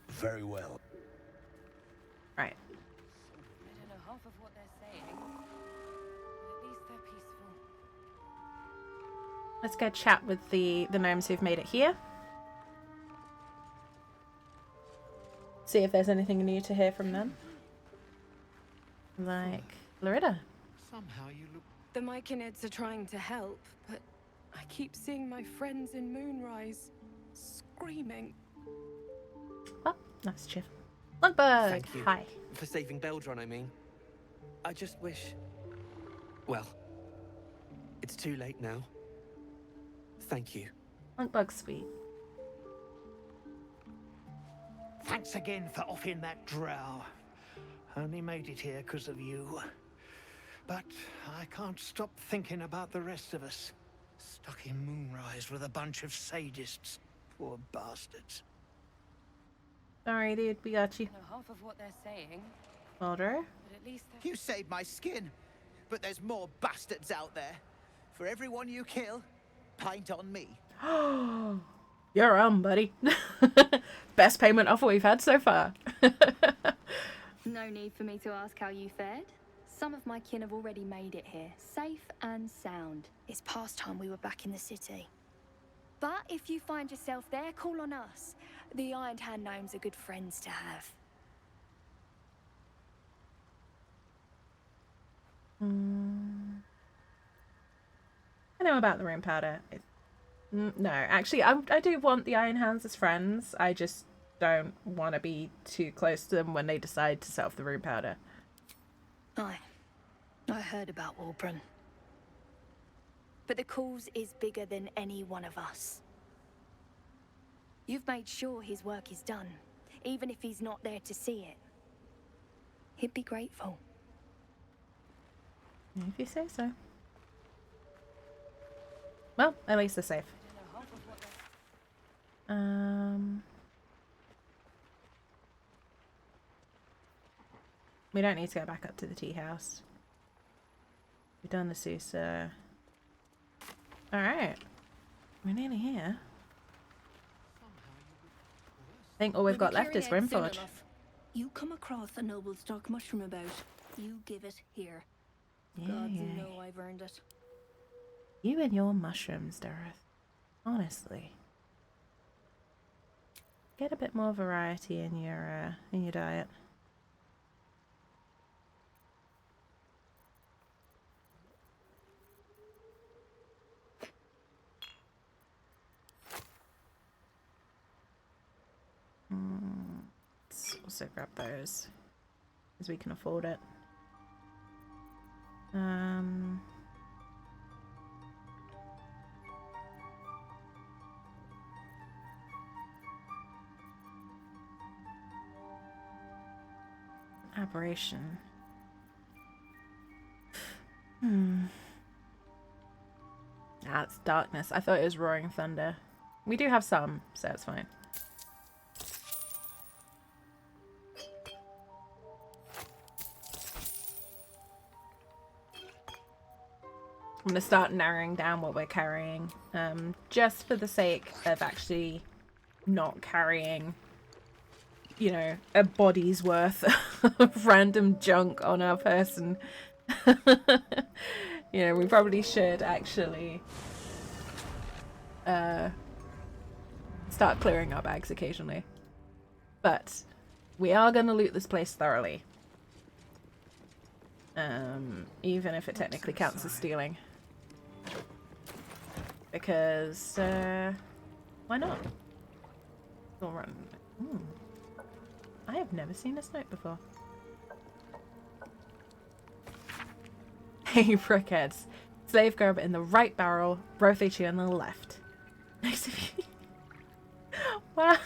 Very well. Right. I don't know half of what they're saying, but at least they're peaceful. Let's go chat with the gnomes who've made it here. See if there's anything new to hear from them. Like Loretta. Somehow you look... The Myconids are trying to help, but I keep seeing my friends in Moonrise screaming. Oh, nice cheer. Lundberg, Thank you. hi. For saving Beldron, I mean. I just wish... Well, it's too late now. Thank you. Lundberg's sweet. Thanks again for offing that drow. Only made it here because of you. But I can't stop thinking about the rest of us. Stuck in Moonrise with a bunch of sadists. Poor bastards. Sorry, dude, we got you. I know half of what they're saying, Mulder. but at least they're... You saved my skin, but there's more bastards out there. For everyone you kill, paint on me. You're on, buddy. Best payment offer we've had so far. No need for me to ask how you fared. Some of my kin have already made it here, safe and sound. It's past time we were back in the city. But if you find yourself there, call on us. The Iron Hand gnomes are good friends to have. I know about the rune powder. No, actually, I do want the Iron Hands as friends. I just don't want to be too close to them when they decide to set off the rune powder. I heard about Walbran. But the cause is bigger than any one of us. You've made sure his work is done, even if he's not there to see it. He'd be grateful. If you say so. Well, at least they're safe. We don't need to go back up to the tea house. We've done the Sousa. Alright. We're nearly here. I think all we've got left is Grimforge. You come across a noble stock mushroom about, you give it here. Gods Yay. know I've earned it. You and your mushrooms, Dareth. Honestly. Get a bit more variety in your diet. Let's also grab those, because we can afford it. Aberration. That's darkness. I thought it was roaring thunder. We do have some, so it's fine. I'm going to start narrowing down what we're carrying, just for the sake of actually not carrying, you know, a body's worth of random junk on our person. You know, we probably should actually start clearing our bags occasionally. But we are going to loot this place thoroughly. Even if it technically counts as stealing. Because, why not? We'll run. I have never seen a snout before. Hey, brickheads. Slave grub in the right barrel, growth HE on the left. Next of you. Wow.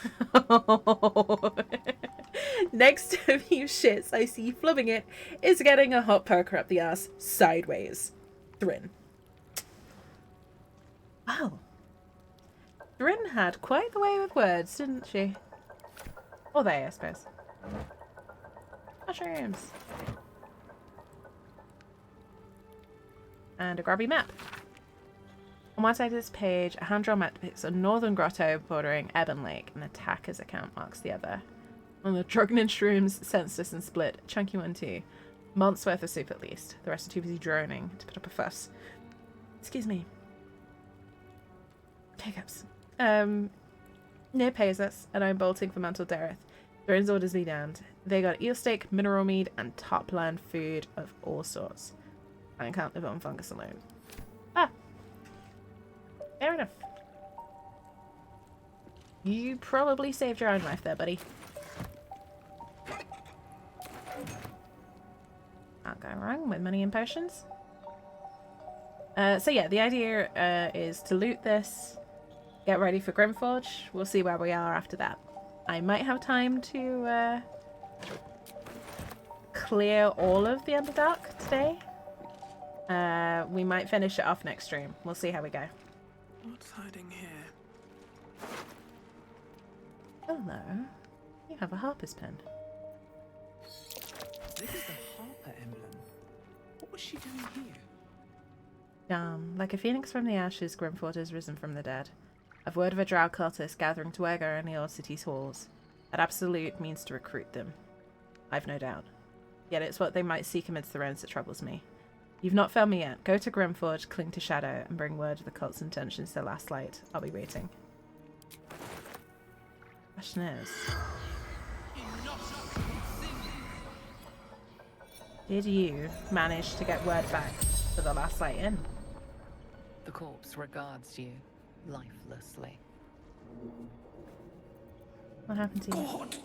Next of you shits I see flubbing it is getting a hot poker up the ass sideways. Thrin. Wow. Thrin had quite the way with words, didn't she? Or they, I suppose. Mushrooms. And a grubby map. On one side of this page, a hand-drawn map depicts a northern grotto bordering Ebon Lake, and the attacker's account marks the other. On the drunken and shrooms, senseless and split, chunky one too. Months worth of soup at least. The rest are too busy droning to put up a fuss. Excuse me. Hiccups. Near pays us, and I'm bolting for Mantle Dareth. Throne's orders me damned. They got eel steak, mineral meat, and topland food of all sorts. I can't live on fungus alone. Ah. Fair enough. You probably saved your own life there, buddy. Can't go wrong with money and potions. So yeah, the idea is to loot this, get ready for Grimforge. We'll see where we are after that. I might have time to clear all of the Underdark today. We might finish it off next stream. We'll see how we go. What's hiding here? Hello. You have a harper's pen. This is the Harper emblem. What was she doing here? Like a phoenix from the ashes, Grimford has risen from the dead. I've word of a drow cultist gathering together in the old city's halls. That absolute means to recruit them. I've no doubt. Yet it's what they might seek amidst the realms that troubles me. You've not found me yet. Go to Grimforge, cling to Shadow, and bring word of the cult's intentions to the last light. I'll be waiting. Question is... did you manage to get word back for the last light in? The corpse regards you lifelessly. What happened to you? God!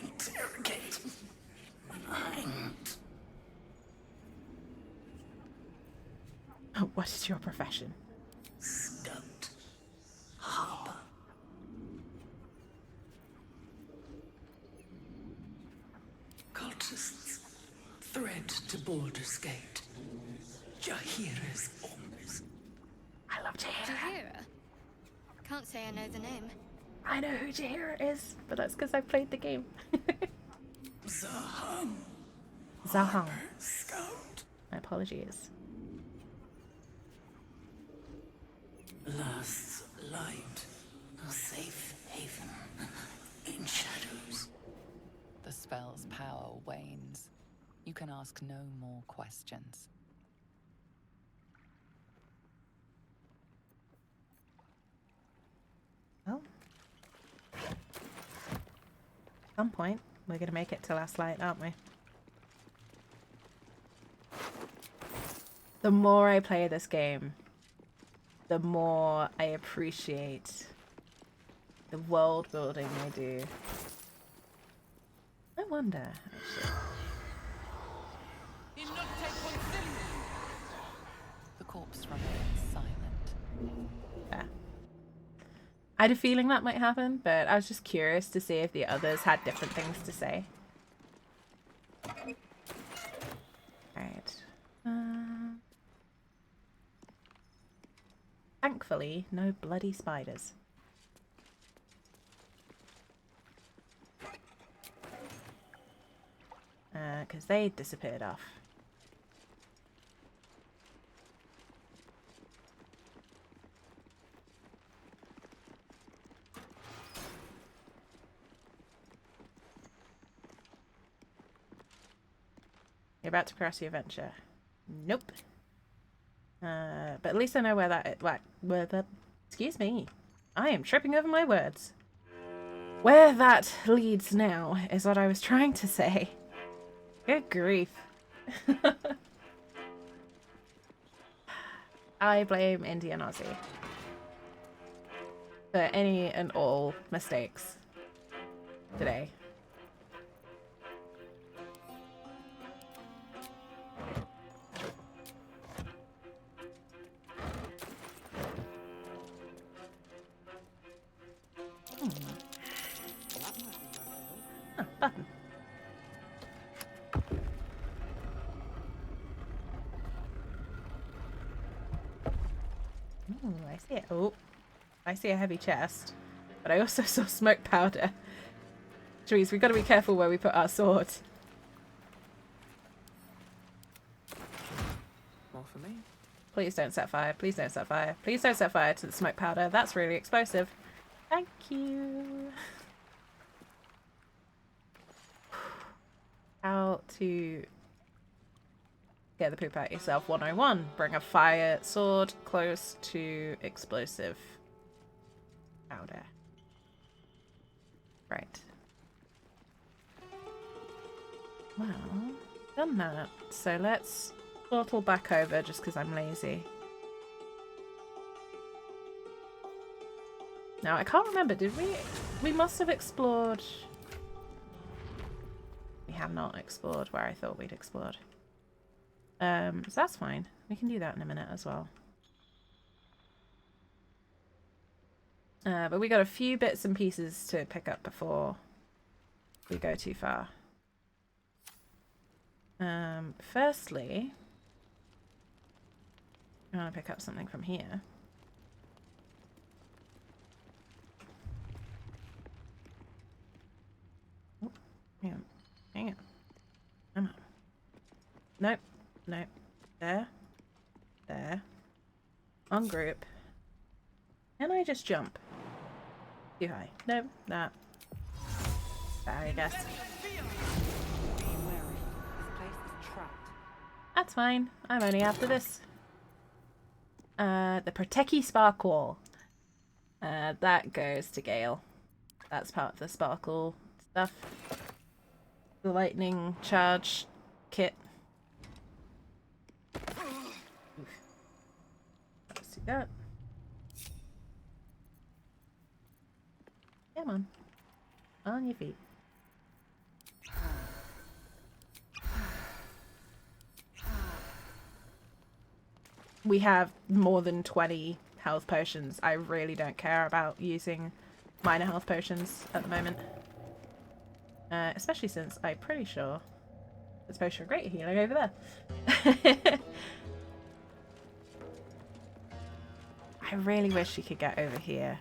Interrogate. Mind. What is your profession? Scout. Harper. Cultists. Threat to Baldur's Gate. Jaheira's orders. I love Jaheira. Jaheira? Can't say I know the name. I know who Jaheira is, but that's because I played the game. Zahang. Zahang. Scout. My apologies. Last light. A safe haven. In shadows. The spell's power wanes. You can ask no more questions. some point, we're gonna make it to last light, aren't we? The more I play this game, the more I appreciate the world building they do. I wonder, actually. The corpse remains silent. Yeah. I had a feeling that might happen, but I was just curious to see if the others had different things to say. Alright. Thankfully, no bloody spiders. Because they disappeared off. You're about to cross your venture. Nope. But at least I know where that where the excuse me. I am tripping over my words. Where that leads now is what I was trying to say. Good grief. I blame Indian Aussie for any and all mistakes today. Oh, button. Ooh, I see it. Oh, I see a heavy chest, but I also saw smoke powder. Which means we've got to be careful where we put our sword. More for me. Please don't set fire. Please don't set fire. Please don't set fire to the smoke powder. That's really explosive. Thank you. How to get the poop out yourself 101. Bring a fire sword close to explosive powder. Right. Well, done that. So let's portal back over just because I'm lazy. Now, I can't remember, did we? We must have explored. We have not explored where I thought we'd explored. So that's fine. We can do that in a minute as well. But we got a few bits and pieces to pick up before we go too far. Firstly, I want to pick up something from here. Oh, hang on. Hang on. Come on. Nope. Nope. There. There. On group. Can I just jump? Too high. Nope. That. I guess. That's fine. I'm only after this. The Proteki Sparkle. That goes to Gale. That's part of the sparkle stuff. The lightning charge kit. Let's do that. Come on. On your feet. We have more than 20 health potions. I really don't care about using minor health potions at the moment. Especially since I'm pretty sure there's potion of great healing over there. I really wish you could get over here.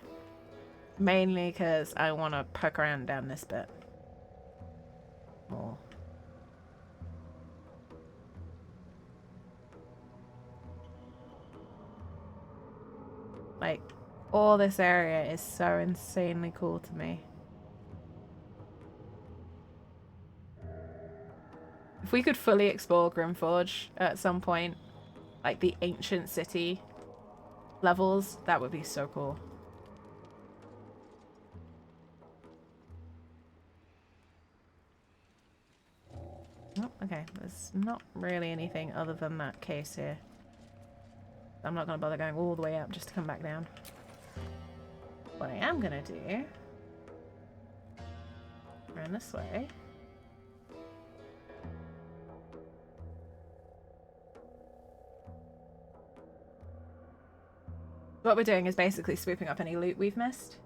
Mainly because I want to poke around down this bit more. Like, all this area is so insanely cool to me. If we could fully explore Grimforge at some point, like the ancient city levels, that would be so cool. okay, there's not really anything other than that case here. I'm not going to bother going all the way up just to come back down. What I am going to do... Run this way. What we're doing is basically swooping up any loot we've missed.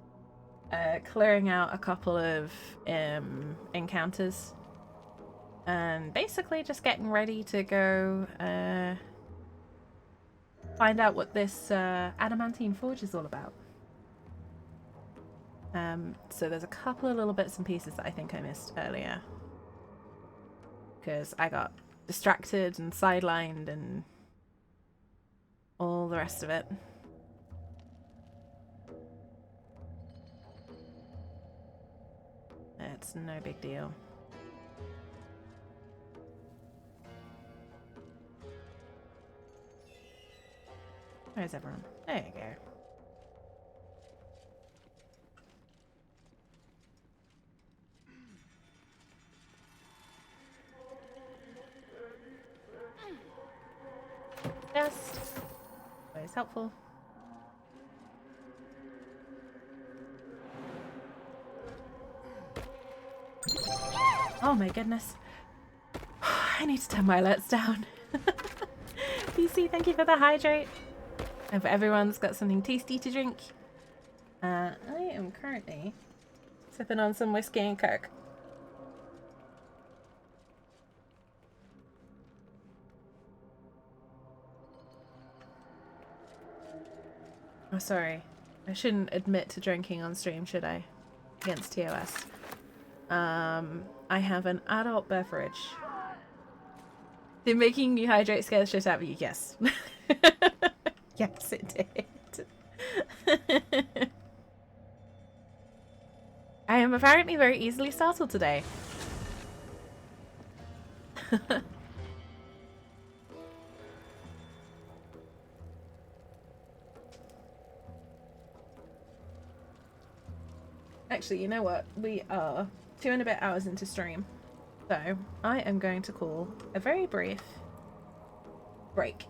Clearing out a couple of encounters. And basically just getting ready to go find out what this adamantine forge is all about. So there's a couple of little bits and pieces that I think I missed earlier. Because I got distracted and sidelined and all the rest of it. It's no big deal. Where's everyone? There you go. Just always helpful. Oh my goodness. I need to turn my alerts down. PC, thank you for the hydrate. I hope everyone's got something tasty to drink. I am currently sipping on some whiskey and coke. Oh, sorry. I shouldn't admit to drinking on stream, should I? Against TOS. I have an adult beverage. Did making you hydrate scare the shit out of you? Yes. Yes, it did. I am apparently very easily startled today. Actually, you know what? We are 2 and a bit hours into stream. So, I am going to call a very brief break.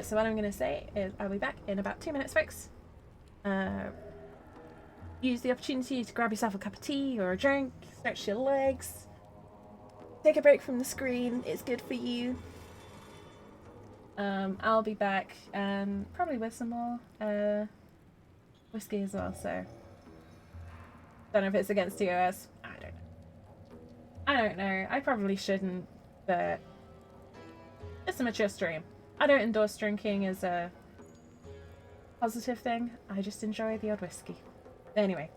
So what I'm going to say is I'll be back in about 2 minutes, folks. Use the opportunity to grab yourself a cup of tea or a drink, stretch your legs, take a break from the screen. It's good for you. I'll be back and probably with some more whiskey as well, so don't know if it's against TOS. I don't know. I probably shouldn't, but it's a mature stream. I don't endorse drinking as a positive thing. I just enjoy the odd whiskey. Anyway,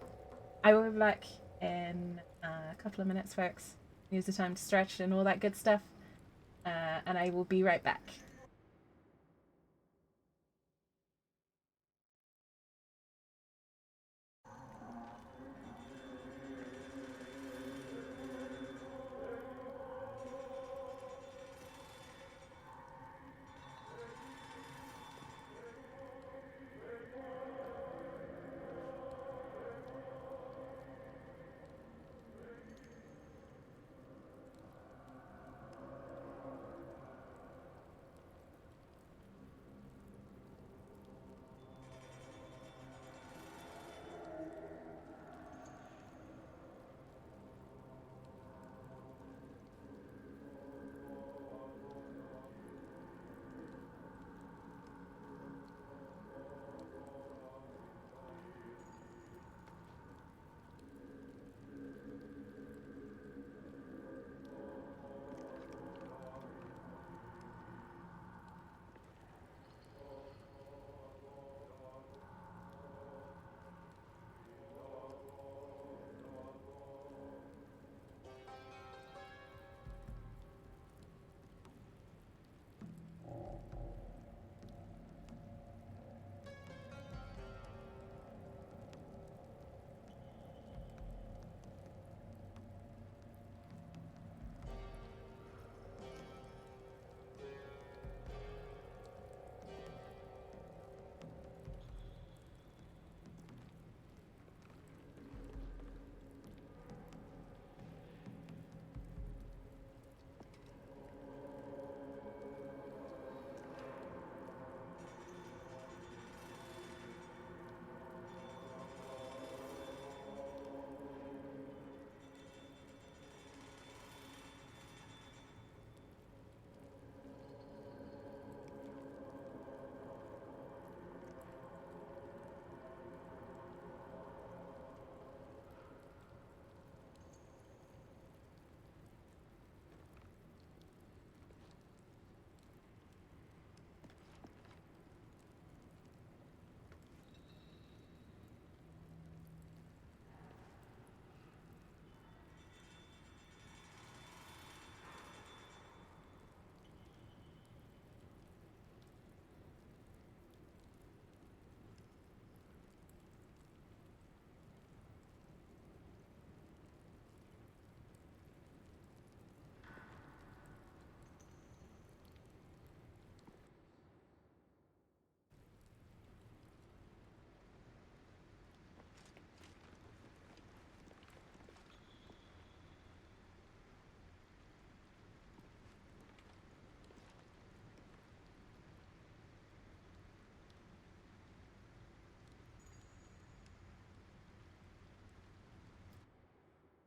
I will be back in a couple of minutes, folks. Use the time to stretch and all that good stuff. And I will be right back.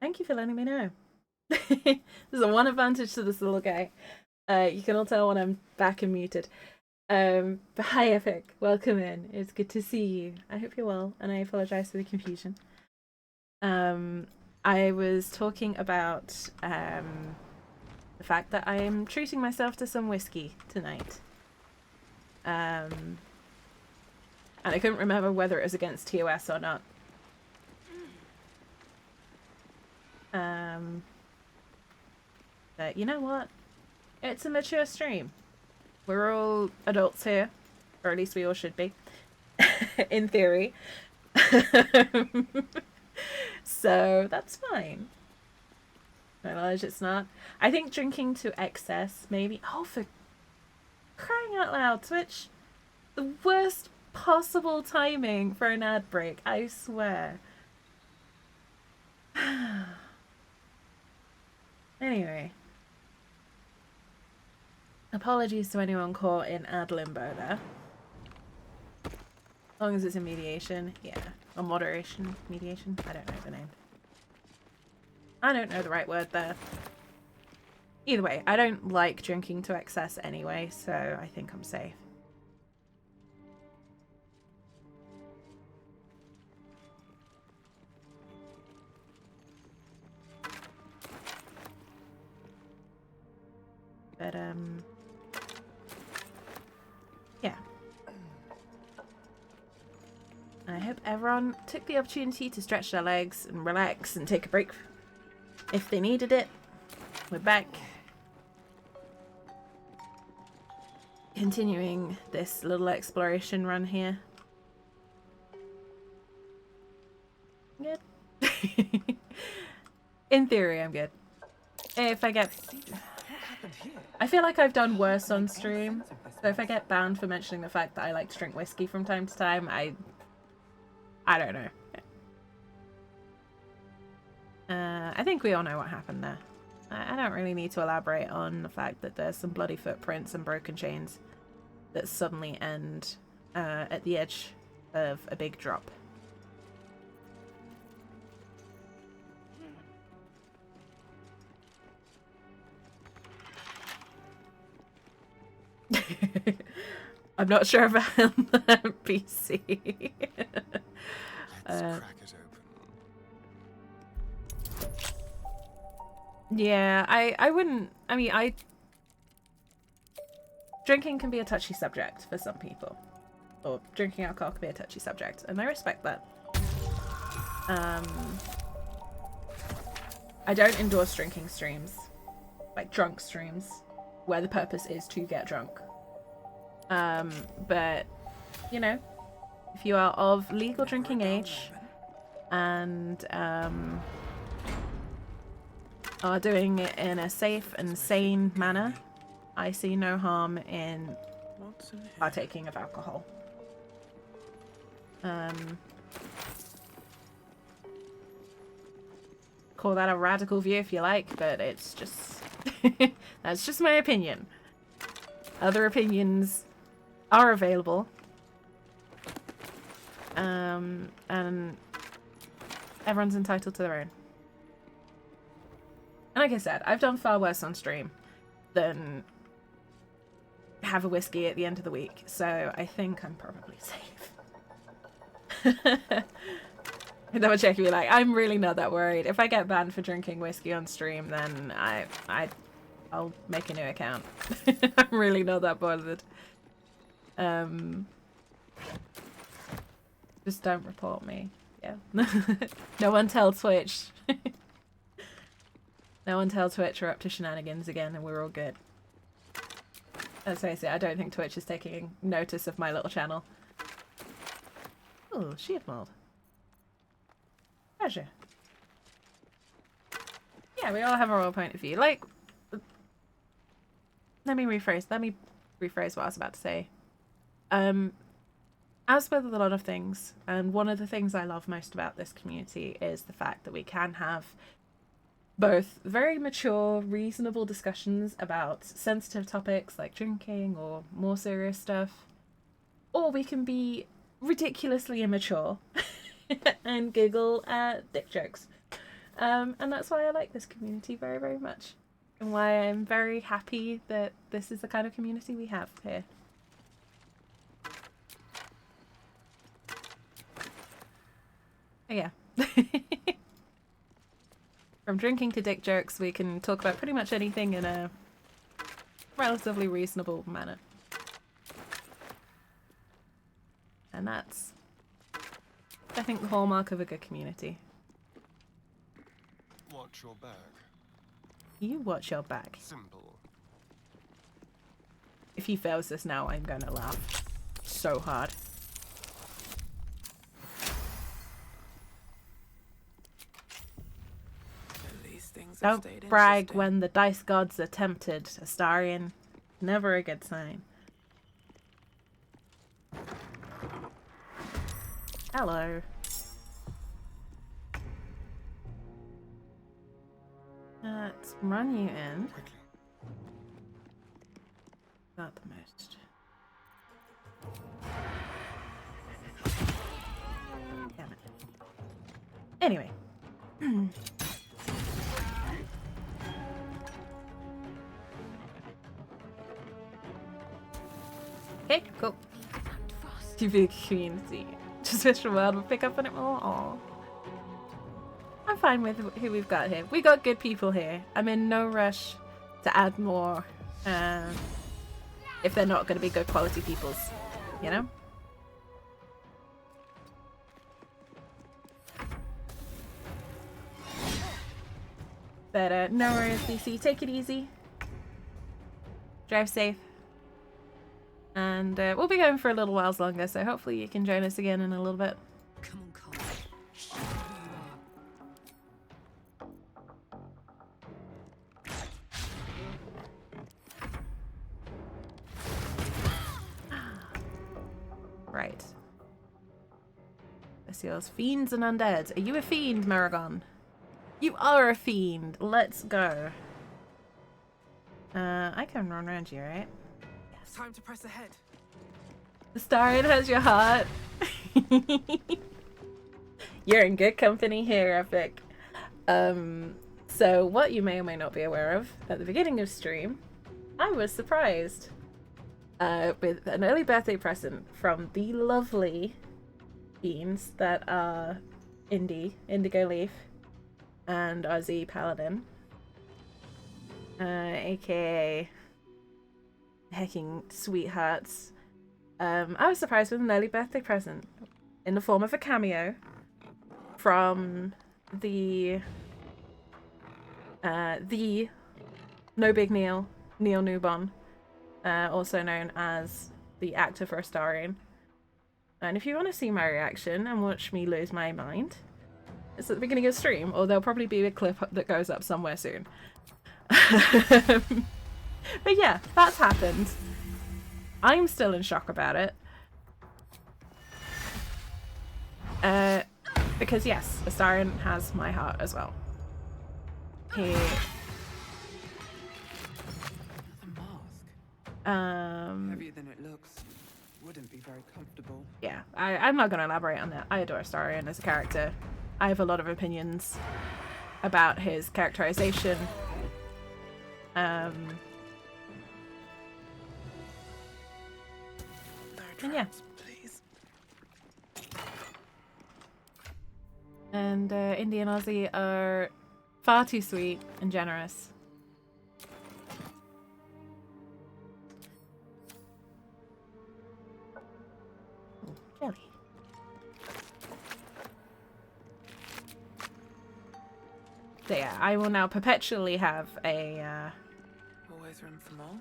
Thank you for letting me know. There's a one advantage to this little guy. You can all tell when I'm back and muted. But hi, Epic. Welcome in. It's good to see you. I hope you're well, and I apologize for the confusion. I was talking about the fact that I am treating myself to some whiskey tonight. And I couldn't remember whether it was against TOS or not. But you know what? It's a mature stream. We're all adults here, or at least we all should be, in theory. So that's fine. My knowledge, it's not. I think drinking to excess, maybe. Oh, for crying out loud, Twitch! The worst possible timing for an ad break, I swear. Anyway. Apologies to anyone caught in ad limbo there. As long as it's in mediation, yeah. Or moderation, mediation, I don't know the name. I don't know the right word there. Either way, I don't like drinking to excess anyway, so I think I'm safe. But, yeah. I hope everyone took the opportunity to stretch their legs and relax and take a break if they needed it. We're back. Continuing this little exploration run here. Good. In theory, I'm good. If I get... I feel like I've done worse on stream, so if I get banned for mentioning the fact that I like to drink whiskey from time to time, I don't know. I think we all know what happened there. I don't really need to elaborate on the fact that there's some bloody footprints and broken chains that suddenly end at the edge of a big drop. I'm not sure about PC. Let's crack it open. Yeah, I wouldn't. I mean, drinking can be a touchy subject for some people, or drinking alcohol can be a touchy subject, and I respect that. I don't endorse drinking streams, like drunk streams, where the purpose is to get drunk. But, you know, if you are of legal drinking age and are doing it in a safe and sane manner, I see no harm in partaking of alcohol. Call that a radical view if you like, but it's just... that's just my opinion. Other opinions are available. And everyone's entitled to their own. And like I said, I've done far worse on stream than have a whiskey at the end of the week, so I think I'm probably safe. Double check me, like, I'm really not that worried. If I get banned for drinking whiskey on stream, then I'll make a new account. I'm really not that bothered. Just don't report me. Yeah. No one tell Twitch. No one tell Twitch we're up to shenanigans again and we're all good. Let's face it, I don't think Twitch is taking notice of my little channel. Oh, shield mold. Pleasure. Yeah, we all have our own point of view. Like, let me rephrase what I was about to say. As with a lot of things, and one of the things I love most about this community is the fact that we can have both very mature, reasonable discussions about sensitive topics like drinking or more serious stuff, or we can be ridiculously immature and giggle at dick jokes. And that's why I like this community very, very much. And why I'm very happy that this is the kind of community we have here. Oh, yeah. From drinking to dick jokes, we can talk about pretty much anything in a relatively reasonable manner. And that's, I think, the hallmark of a good community. Watch your back. You watch your back. Simple. If he fails this now, I'm gonna laugh so hard. Don't brag when the dice gods are tempted, Astarion. Never a good sign. Hello. Let's run you in. Not the most. Damn it. Anyway. Okay, cool. Too big community. Just wish the world would pick up on it more. Aww. I'm fine with who we've got here. We got good people here. I'm in no rush to add more if they're not going to be good quality peoples, you know? But no worries, DC. Take it easy. Drive safe. And we'll be going for a little whiles longer, so hopefully you can join us again in a little bit. Come on, Carl. Show me who you are. Right. This is fiends and undead. Are you a fiend, Maragon? You are a fiend. Let's go. I can run around you, right? It's time to press ahead. Astarion has your heart. You're in good company here, Epic. So what you may or may not be aware of, at the beginning of stream, I was surprised with an early birthday present from the lovely fiends that are Indigo Leaf, and Ozzy Paladin, aka hecking sweethearts. I was surprised with an early birthday present in the form of a cameo from the No Big Neil Newbon, also known as the actor for Astarion. And if you want to see my reaction and watch me lose my mind, it's at the beginning of the stream, or there'll probably be a clip that goes up somewhere soon. But yeah, that's happened. I'm still in shock about it. Because yes, Astarion has my heart as well. He... Heavier than it looks. Wouldn't be very comfortable. Yeah, I'm not going to elaborate on that. I adore Astarion as a character. I have a lot of opinions about his characterization. And yeah. Please. And Indy and Ozzy are far too sweet and generous. Ooh, jelly. So yeah, I will now perpetually have a Always room for more.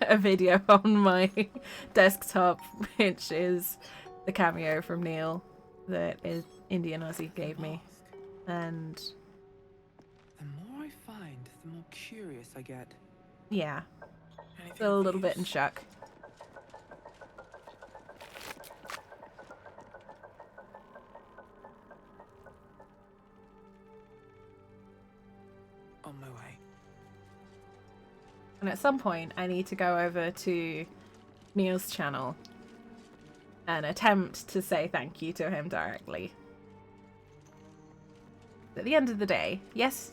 a video on my desktop, which is the cameo from Neil that is Indian Ozzy gave me. And The more I find, the more curious I get. yeah, still a little bit in shock. On my way. And at some point, I need to go over to Neil's channel and attempt to say thank you to him directly. At the end of the day, yes,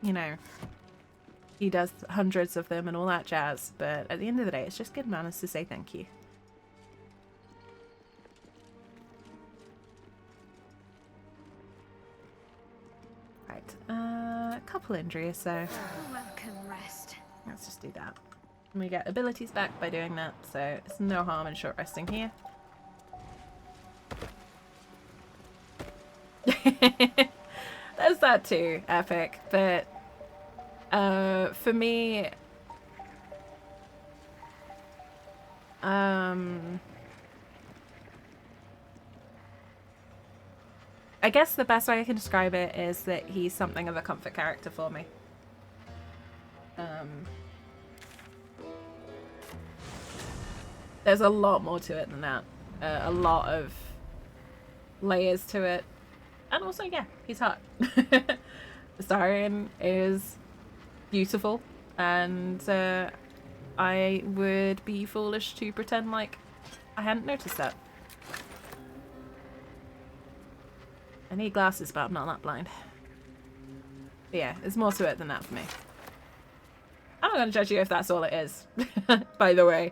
you know, he does hundreds of them and all that jazz, but at the end of the day, it's just good manners to say thank you. Right, a couple injuries, so Welcome, rest. let's just do that. And we get abilities back by doing that, so it's no harm in short resting here. There's that too, Epic, but for me, I guess the best way I can describe it is that he's something of a comfort character for me. There's a lot more to it than that. A lot of layers to it. And also, yeah, he's hot. Astarion is beautiful, and I would be foolish to pretend like I hadn't noticed that. I need glasses, but I'm not that blind. But yeah, there's more to it than that for me. I'm not going to judge you if that's all it is, by the way.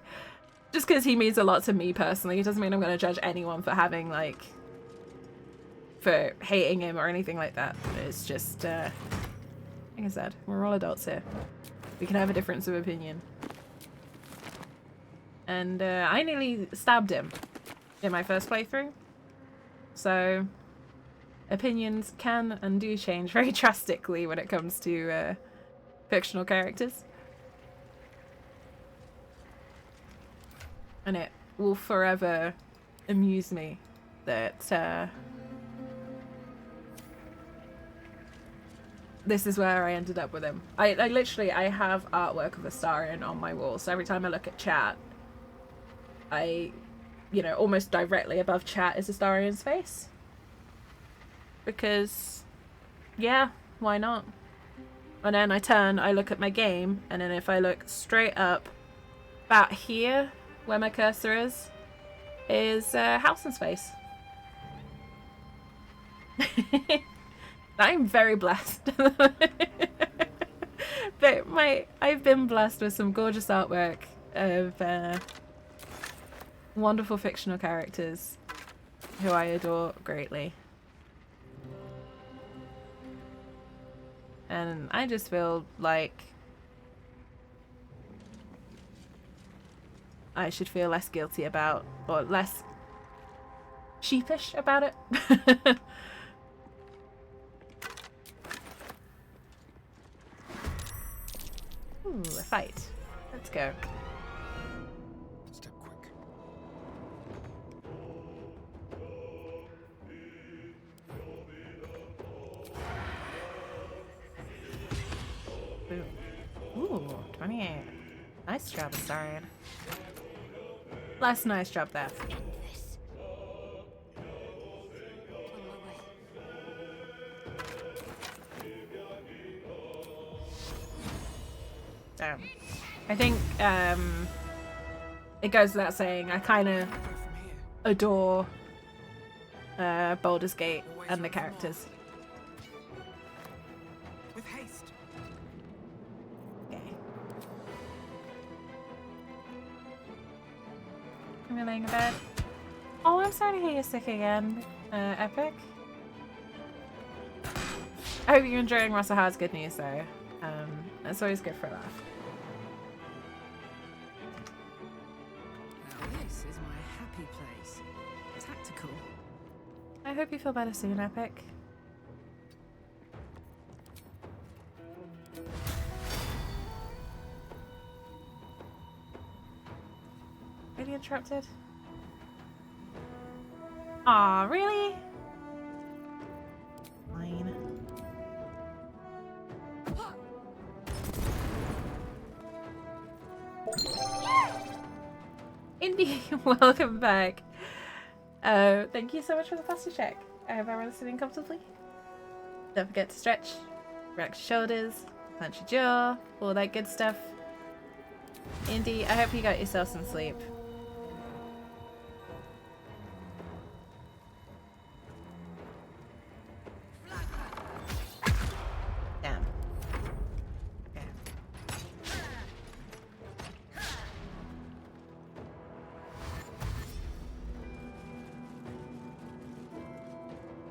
Just because he means a lot to me personally, it doesn't mean I'm going to judge anyone for having, like, for hating him or anything like that. It's just, like I said, we're all adults here. We can have a difference of opinion. And I nearly stabbed him in my first playthrough. So opinions can and do change very drastically when it comes to fictional characters. And it will forever amuse me that this is where I ended up with him. I literally, I have artwork of Astarion on my wall, so every time I look at chat, you know, almost directly above chat is Astarion's face. Because, yeah, why not? And then I look at my game, and then if I look straight up, about here, where my cursor is Halsin's face. I'm very blessed. But I've been blessed with some gorgeous artwork of wonderful fictional characters who I adore greatly. And I just feel like I should feel less guilty about, or less sheepish about it. Ooh, a fight. Let's go. Step quick. Boom. Ooh, 28. Nice job, Astarion. Last nice job there. So, I think it goes without saying, I kind of adore Baldur's Gate and the characters. With haste. Okay. I'm laying in bed. Oh, I'm sorry to hear you're sick again, Epic. I hope you're enjoying Russell Howard's good news, though. That's always good for a laugh. Now this is my happy place. Tactical. I hope you feel better soon, Epic. Really interrupted? Aw, really? Fine. Indy, welcome back. Thank you so much for the posture check. I hope everyone's sitting comfortably. Don't forget to stretch, relax your shoulders, clench your jaw, all that good stuff. Indy, I hope you got yourself some sleep.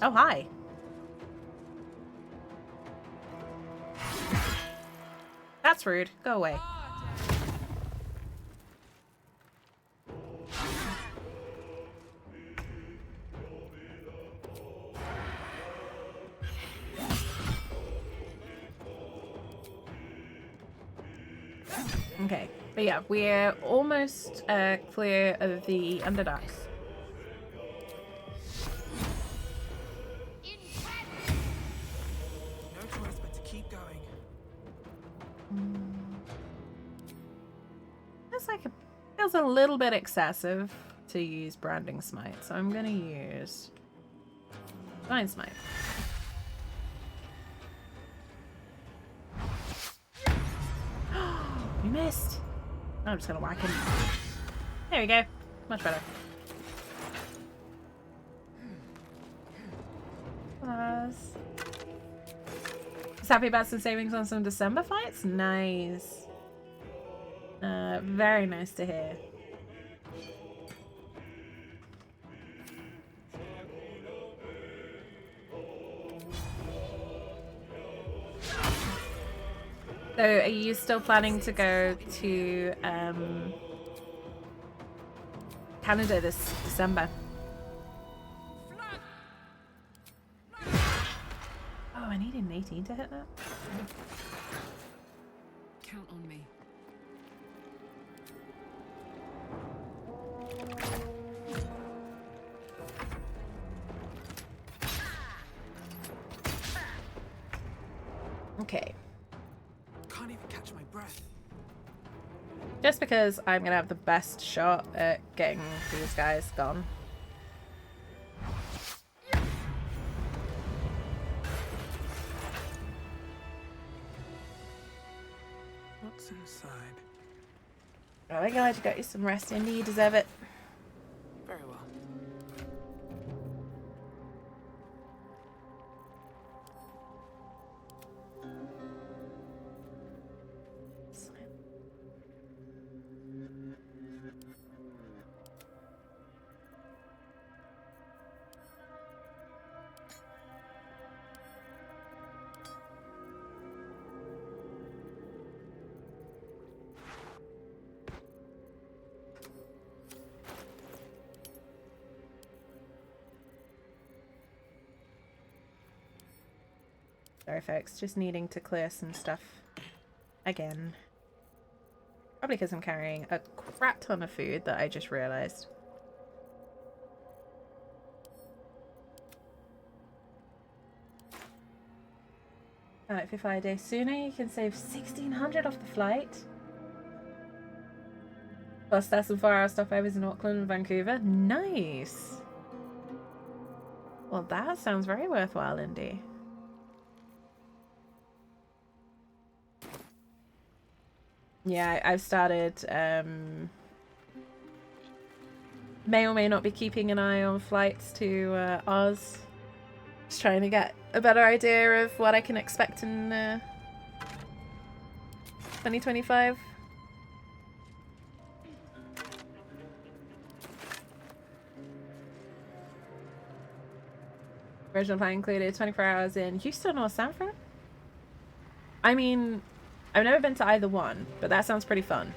Oh, hi. That's rude. Go away. Okay, but yeah, we're almost clear of the Underdarks. No choice but to keep going. Feels a little bit excessive to use Branding Smite, so I'm gonna use Divine Smite. You missed. I'm just gonna whack him. There we go. Much better. Just happy about some savings on some December fights? Nice. Very nice to hear. So, are you still planning to go to Canada this December? Oh, I need an 18 to hit that. Count on me. Okay. Can't even catch my breath. Just because I'm gonna have the best shot at getting these guys gone. What's inside? Oh my god, you got you some rest, Indy. You deserve it. Very well. Sorry folks, just needing to clear some stuff again. Probably because I'm carrying a crap ton of food that I just realised. If you fly a day sooner, you can save 1,600 off the flight. Plus that's some 4-hour stopovers in Auckland and Vancouver. Nice! Well, that sounds very worthwhile, Indy. Yeah, I've started, may or may not be keeping an eye on flights to Oz. Just trying to get a better idea of what I can expect in 2025. Original plan included 24 hours in Houston or San Fran? I mean, I've never been to either one, but that sounds pretty fun.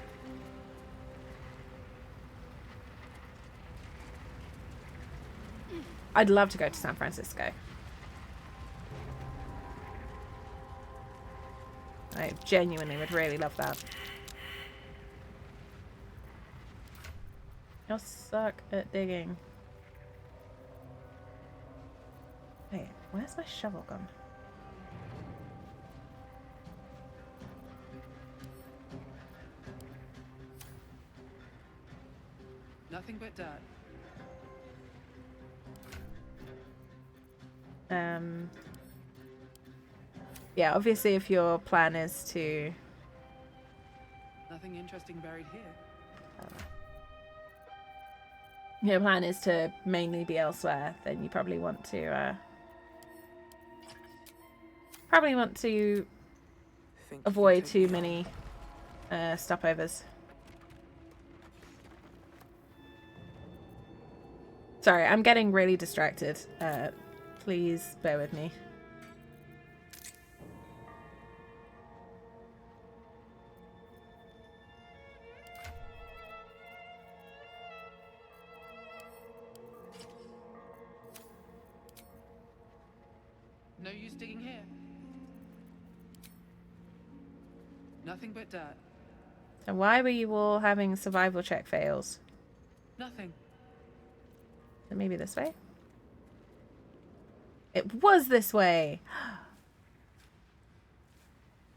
I'd love to go to San Francisco. I genuinely would really love that. You'll suck at digging. Wait, where's my shovel gone? Nothing but dirt. Yeah, obviously if your plan is to... Nothing interesting buried here. Your plan is to mainly be elsewhere, then you probably want to avoid too many stopovers. Sorry, I'm getting really distracted Please bear with me. No use digging here. Nothing but dirt. So why were you all having survival check fails? Nothing. So maybe this way? It was this way!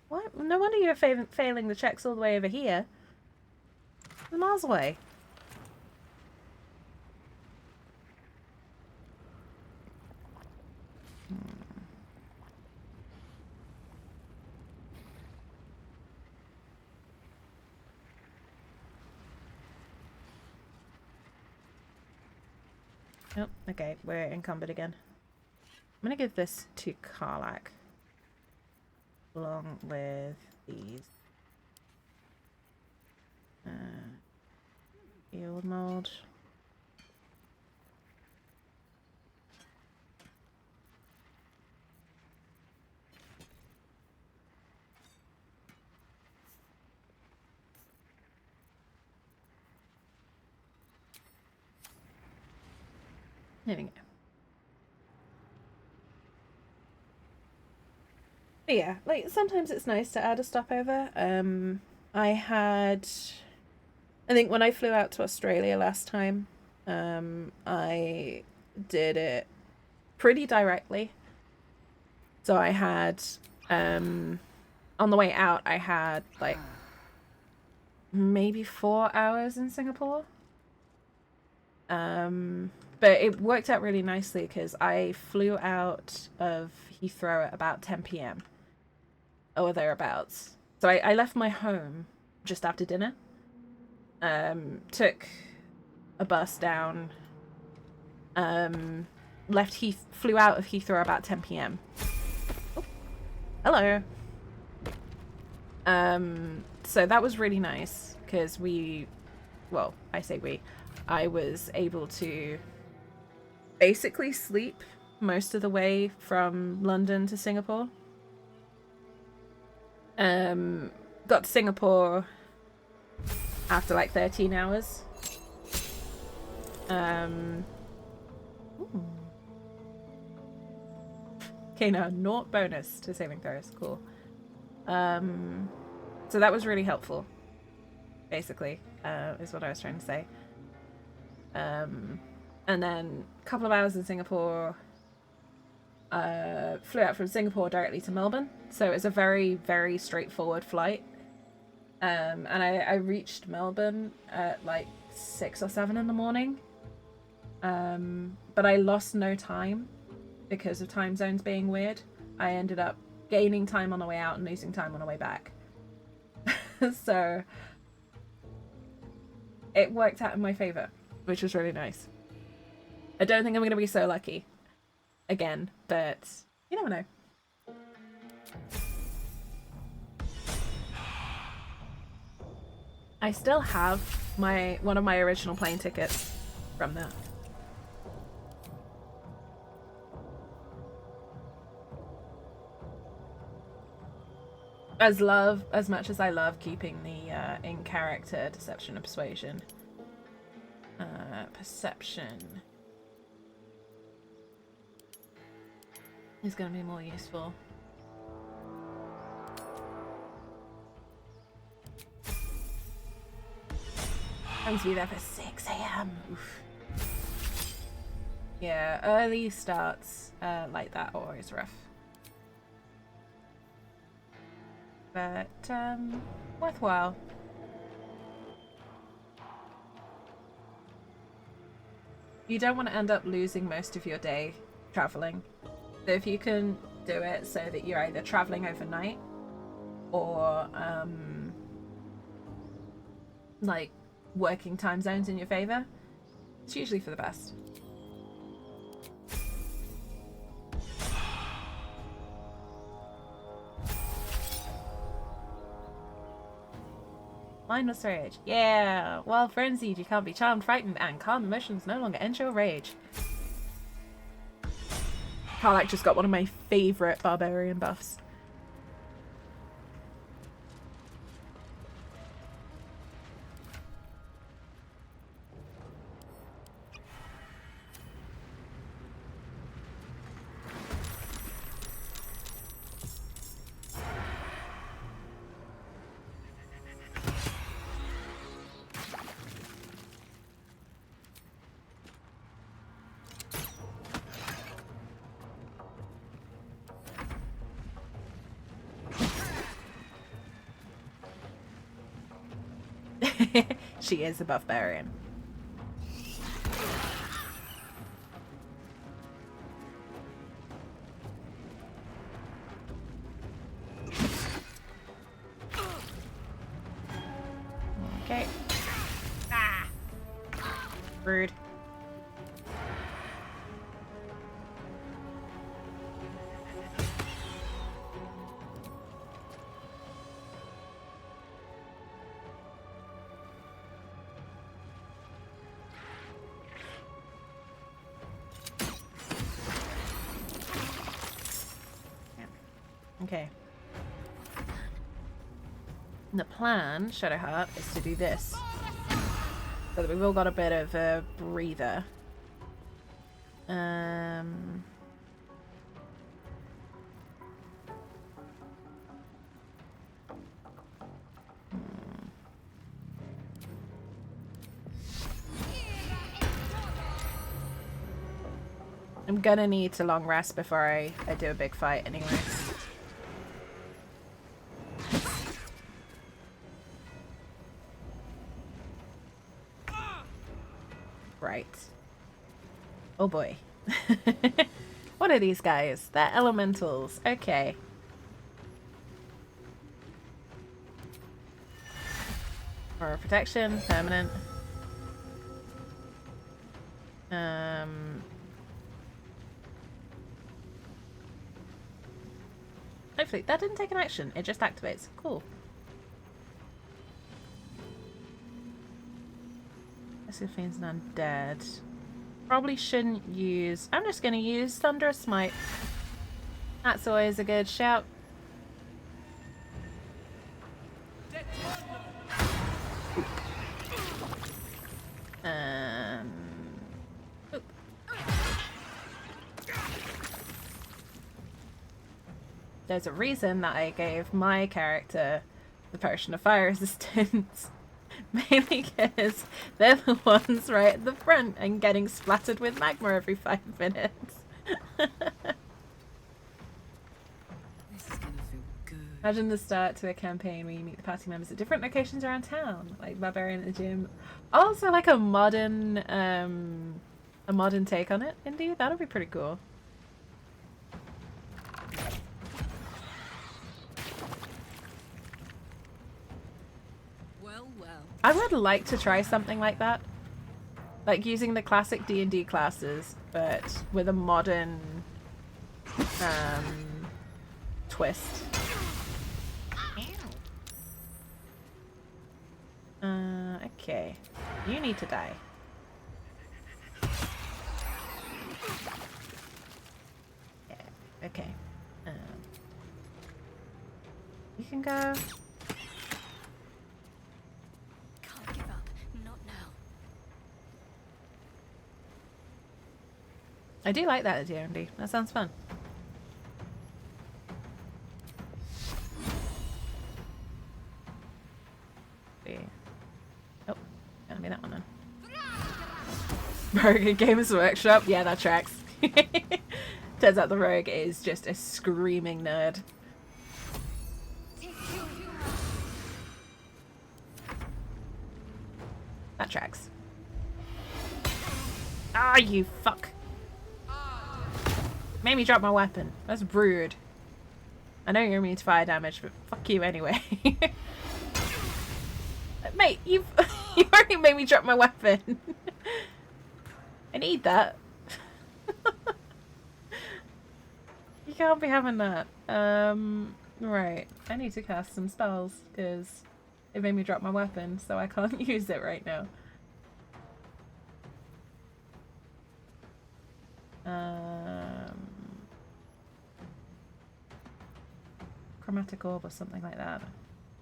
What? No wonder you're failing the checks all the way over here. Miles away. Oh, okay, we're encumbered again. I'm gonna give this to Karlach. Along with these. Field mold. There we go. But yeah, like sometimes it's nice to add a stopover. I think when I flew out to Australia last time, I did it pretty directly. So I had, on the way out, I had like maybe 4 hours in Singapore. But it worked out really nicely because I flew out of Heathrow at about 10 p.m. or thereabouts. So I left my home just after dinner. Took a bus down. Flew out of Heathrow about 10 p.m. Oh, hello. So that was really nice because I was able to basically sleep most of the way from London to Singapore. Got to Singapore after like 13 hours. Okay, now 0 bonus to saving throws. Cool. So that was really helpful, basically, is what I was trying to say. And then a couple of hours in Singapore. Flew out from Singapore directly to Melbourne. So it was a very, very straightforward flight. And I reached Melbourne at like 6 or 7 in the morning. But I lost no time because of time zones being weird. I ended up gaining time on the way out and losing time on the way back. So it worked out in my favor, which was really nice. I don't think I'm going to be so lucky again, but you never know. I still have one of my original plane tickets from that. As much as I love keeping the in character deception and persuasion. Perception is going to be more useful. I'm to be there for 6 a.m. Yeah, early starts like that are always rough. But worthwhile. You don't want to end up losing most of your day traveling. So if you can do it so that you're either traveling overnight or like working time zones in your favor, it's usually for the best. Mindless rage. Yeah! While frenzied, you can't be charmed, frightened, and calm emotions no longer enter your rage. Karlach just got one of my favourite barbarian buffs. She is a buff barbarian. Okay. Ah! Rude. Okay. And the plan, Shadowheart, is to do this. So that we've all got a bit of a breather. I'm gonna need to long rest before I do a big fight anyway. Right. Oh boy. What are these guys? They're elementals. Okay. For protection, permanent. Hopefully, that didn't take an action. It just activates. Cool. Fiend's undead. Probably shouldn't use... I'm just going to use Thunderous Smite. That's always a good shout. Oop. There's a reason that I gave my character the potion of fire resistance. Mainly because they're the ones right at the front and getting splattered with magma every 5 minutes. This is gonna feel good. Imagine the start to a campaign where you meet the party members at different locations around town, like Barbarian at the gym. Also, like a modern take on it. Indeed, that'll be pretty cool. I would like to try something like that. Like using the classic D&D classes, but with a modern twist. Okay. You need to die. Yeah, okay. You can go. I do like that at D&D. That sounds fun. Oh, gonna be that one then. Rogue at Games Workshop. Yeah, that tracks. Turns out the rogue is just a screaming nerd. That tracks. Ah, you fuck. Made me drop my weapon. That's rude. I know you're immune to fire damage, but fuck you anyway. Mate, you've already made me drop my weapon. I need that. You can't be having that. Right. I need to cast some spells because it made me drop my weapon, so I can't use it right now. Holochromatic orb or something like that.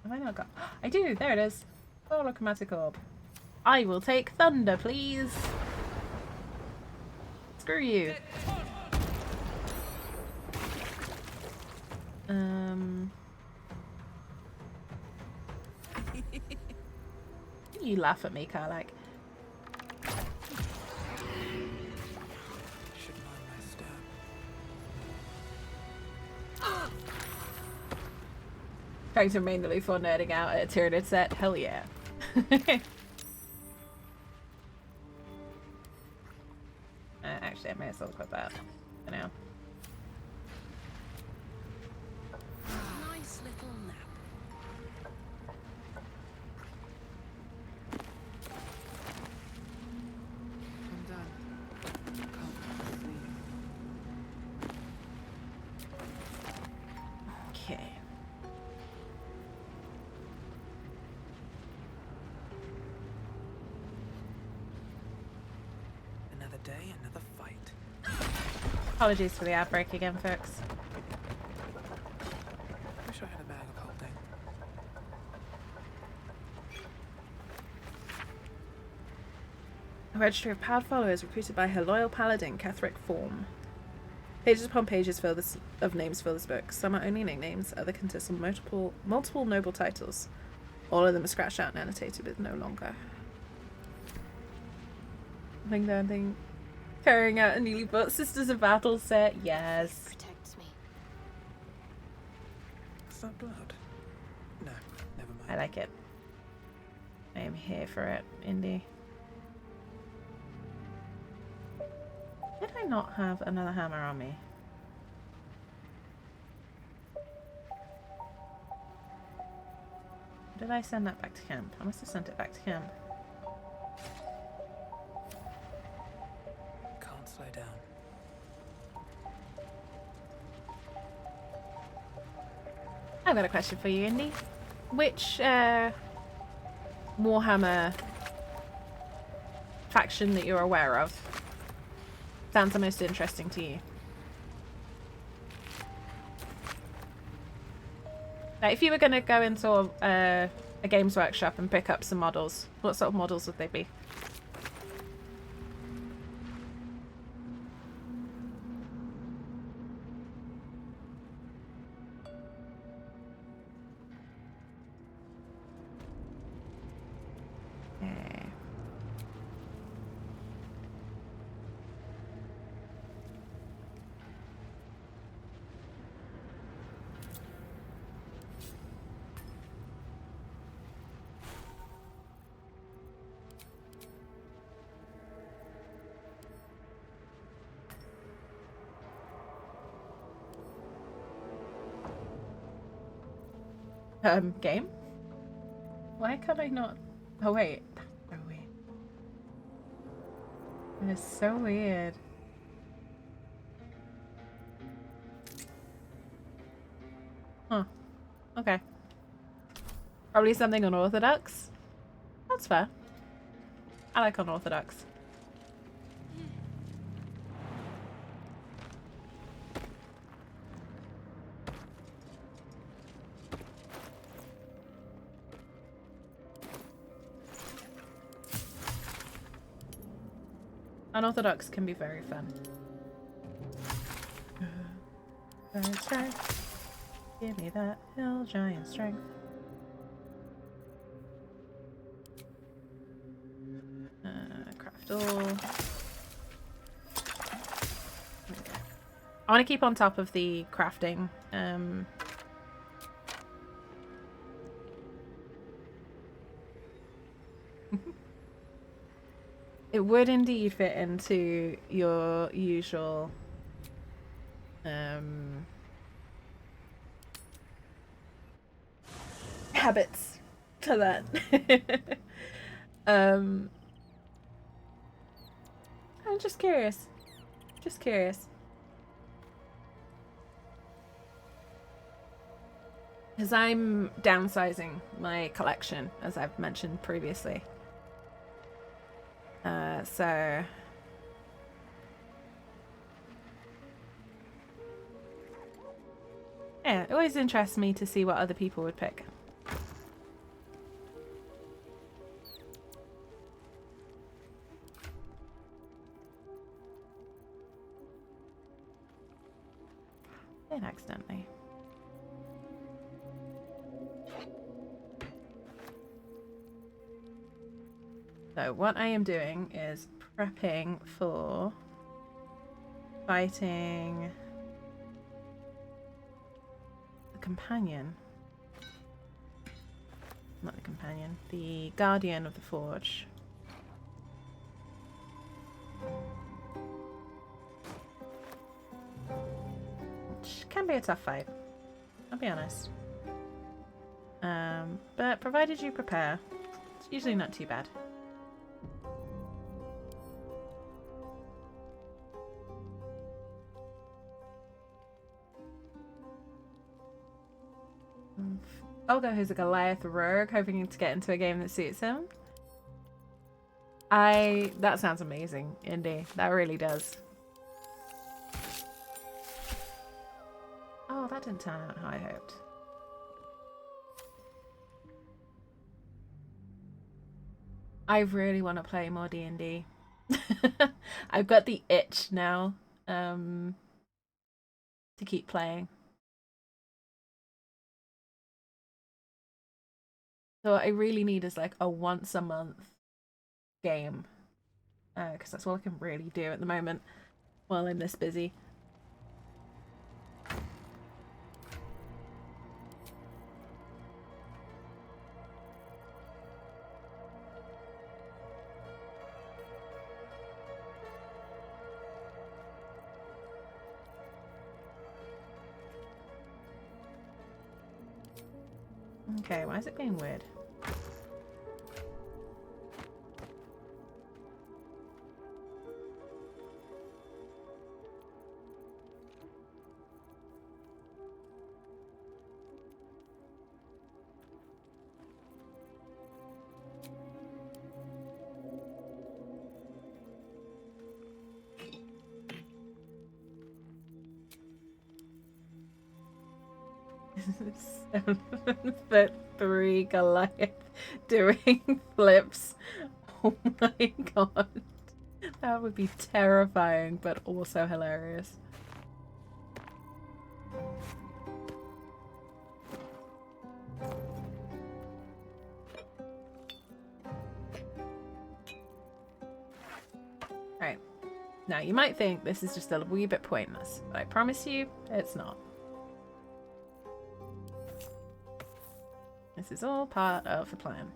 Have I not got... I do! There it is! Holochromatic orb. I will take thunder, please! Screw you. You laugh at me, Karlak. Trying to remain aloof or nerding out at a Tyranid set? Hell yeah. Actually, I may as well equip that for now. Nice little nap. I'm done. Can't sleep. Okay. Another day, another fight. Apologies for the outbreak again, folks. Wish I had a bag of holding. A registry of proud followers recruited by her loyal paladin, Catherick Form. Pages upon pages of names fill this book. Some are only nicknames, others consist of multiple noble titles. All of them are scratched out and annotated with no longer. I think carrying out a newly bought Sisters of Battle set, yes. Protects me. Is that blood? No, never mind. I like it. I am here for it, Indy. Did I not have another hammer on me? Did I send that back to camp? I must have sent it back to camp. Can't slow down. I've got a question for you, Indy. Which Warhammer faction that you're aware of sounds the most interesting to you? Like, if you were going to go into a Games Workshop and pick up some models, what sort of models would they be? Game? Why can't I not? Oh wait, that's so weird. That is so weird. Huh. Okay. Probably something unorthodox. That's fair. I like unorthodox. Unorthodox can be very fun. Give me that hill giant strength. Craft all. I want to keep on top of the crafting. It would indeed fit into your usual habits to that. I'm just curious. Just curious. Because I'm downsizing my collection, as I've mentioned previously. So Yeah, it always interests me to see what other people would pick. Did accidentally. So what I am doing is prepping for fighting the companion. Not the companion, the guardian of the forge. Which can be a tough fight, I'll be honest. But provided you prepare, it's usually not too bad. Olga, who's a Goliath rogue, hoping to get into a game that suits him. That sounds amazing, Indy. That really does. Oh, that didn't turn out how I hoped. I really want to play more D&D. I've got the itch now to keep playing. So what I really need is like a once a month game, because that's all I can really do at the moment while I'm this busy. Okay, why is it being weird? Foot 3 Goliath doing flips. Oh my god. That would be terrifying, but also hilarious. Right. Now, you might think this is just a wee bit pointless, but I promise you, it's not. This is all part of the plan.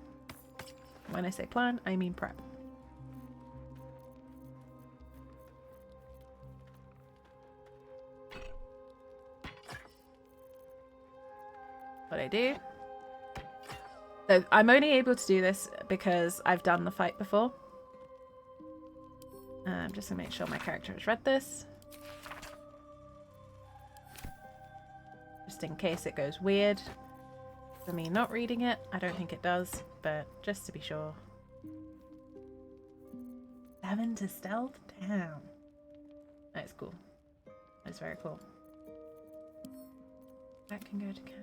When I say plan, I mean prep. What I do. So I'm only able to do this because I've done the fight before. I'm just gonna make sure my character has read this. Just in case it goes weird. For me not reading it, I don't think it does, but just to be sure. 7 to stealth down. That's cool. That's very cool. That can go to camp.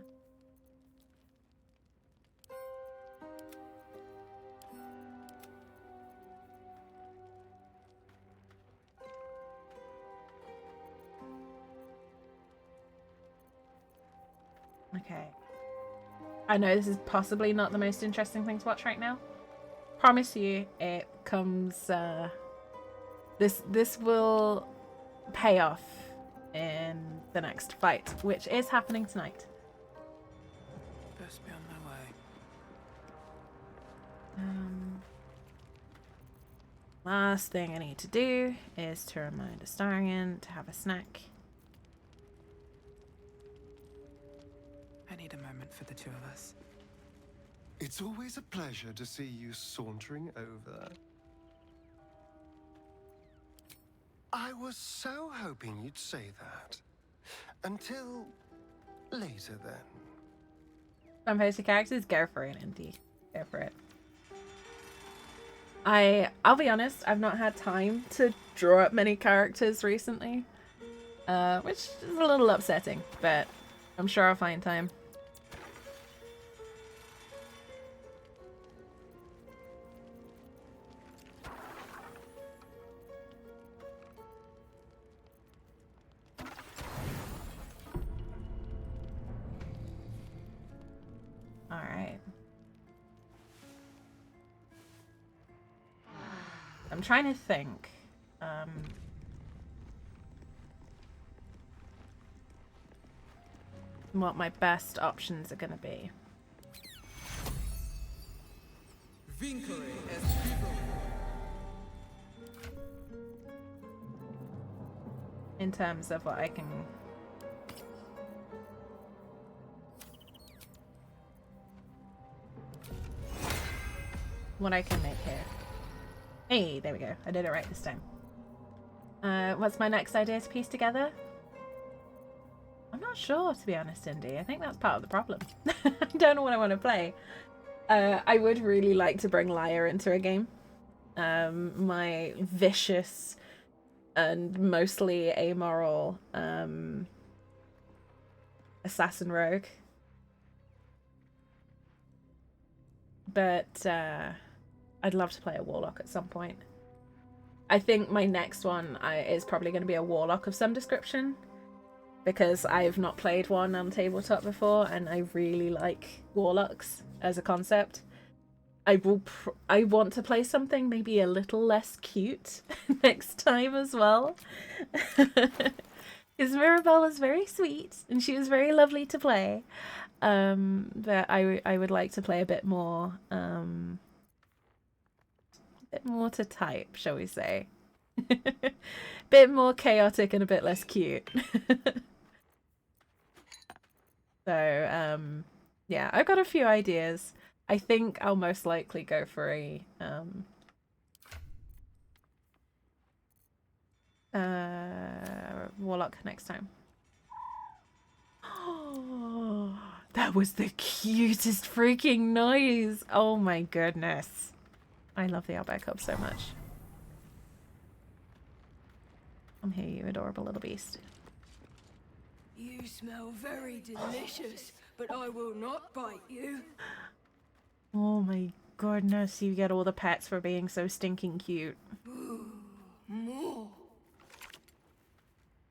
Okay. I know this is possibly not the most interesting thing to watch right now. Promise you, it comes. This will pay off in the next fight, which is happening tonight. Best be on my way. Last thing I need to do is to remind Astarion to have a snack. I need a moment for the two of us. It's always a pleasure to see you sauntering over. I was so hoping you'd say that. Until later, then. Some posted characters, go for it, Indy. Go for it. I'll be honest, I've not had time to draw up many characters recently. Which is a little upsetting, but I'm sure I'll find time. All right. I'm trying to think. What my best options are going to be. In terms of what I can... What I can make here. Hey, there we go. I did it right this time. What's my next idea to piece together? I'm not sure, to be honest, Indy. I think that's part of the problem. I don't know what I want to play. I would really like to bring Liar into a game. My vicious and mostly amoral assassin rogue. But I'd love to play a warlock at some point. I think my next one is probably going to be a warlock of some description, because I've not played one on tabletop before, and I really like warlocks as a concept. I want to play something maybe a little less cute next time as well. Because Mirabelle was very sweet and she was very lovely to play. But I would like to play a bit more to type, shall we say. Bit more chaotic and a bit less cute. So, yeah, I've got a few ideas. I think I'll most likely go for a warlock next time. Oh, that was the cutest freaking noise. Oh my goodness. I love the Owlbear Cub so much. Come here, you adorable little beast. You smell very delicious, but I will not bite you. Oh my goodness, you get all the pets for being so stinking cute. Ooh, more.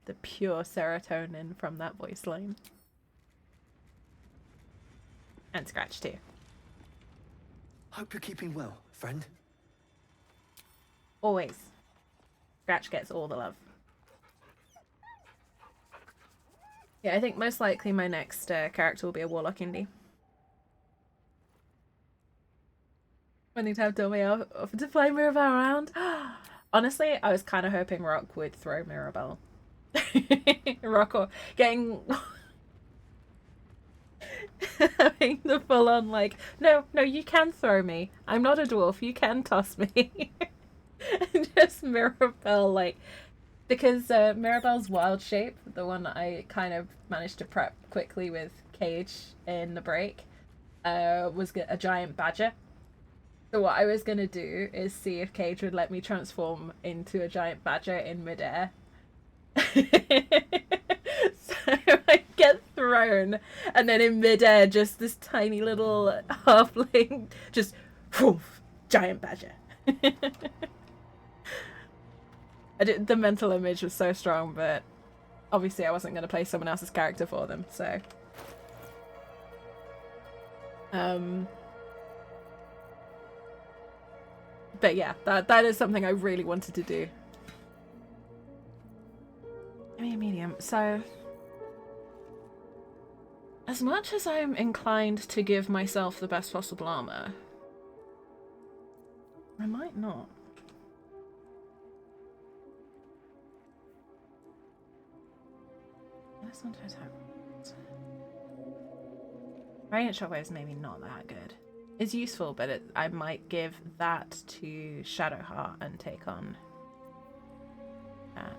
The pure serotonin from that voice line. And Scratch too. Hope you're keeping well, friend. Always. Scratch gets all the love. Yeah, I think most likely my next character will be a warlock indie. I need to have Domi offer to fly Mirabelle around. Honestly, I was kind of hoping Rock would throw Mirabelle. Rock or getting... having the full-on like, no, you can throw me. I'm not a dwarf, you can toss me. And just Mirabelle, like... Because Mirabelle's wild shape, the one that I kind of managed to prep quickly with Cage in the break, was a giant badger. So what I was going to do is see if Cage would let me transform into a giant badger in midair. So I get thrown, and then in midair, just this tiny little halfling, just, whoof, giant badger. The mental image was so strong, but obviously I wasn't going to play someone else's character for them, so... But yeah, that is something I really wanted to do. I mean, medium. So, as much as I'm inclined to give myself the best possible armor, I might not. This one does have... Radiant Shockwave is maybe not that good. It's useful, but I might give that to Shadowheart and take on that.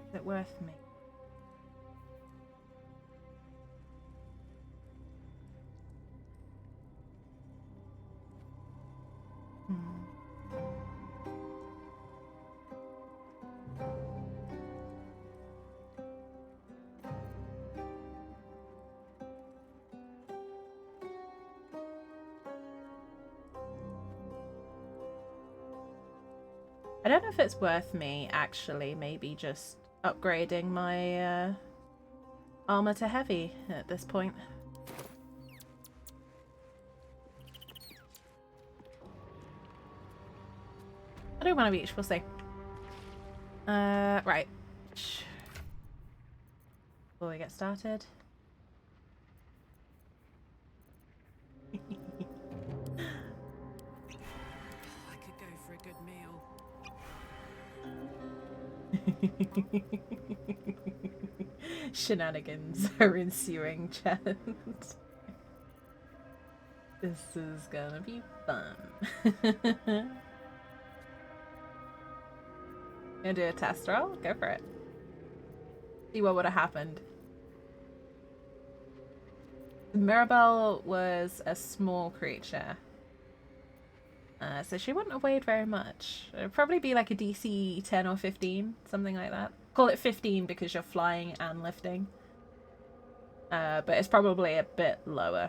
Is it worth me? I don't know if it's worth me actually maybe just upgrading my armor to heavy at this point. I do one of each, we'll see. Right. Before we get started. I could go for a good meal. Shenanigans are ensuing, chat. This is gonna be fun. Gonna do a test roll? Go for it. See what would have happened. Mirabelle was a small creature. So she wouldn't have weighed very much. It'd probably be like a DC 10 or 15, something like that. Call it 15 because you're flying and lifting. But it's probably a bit lower.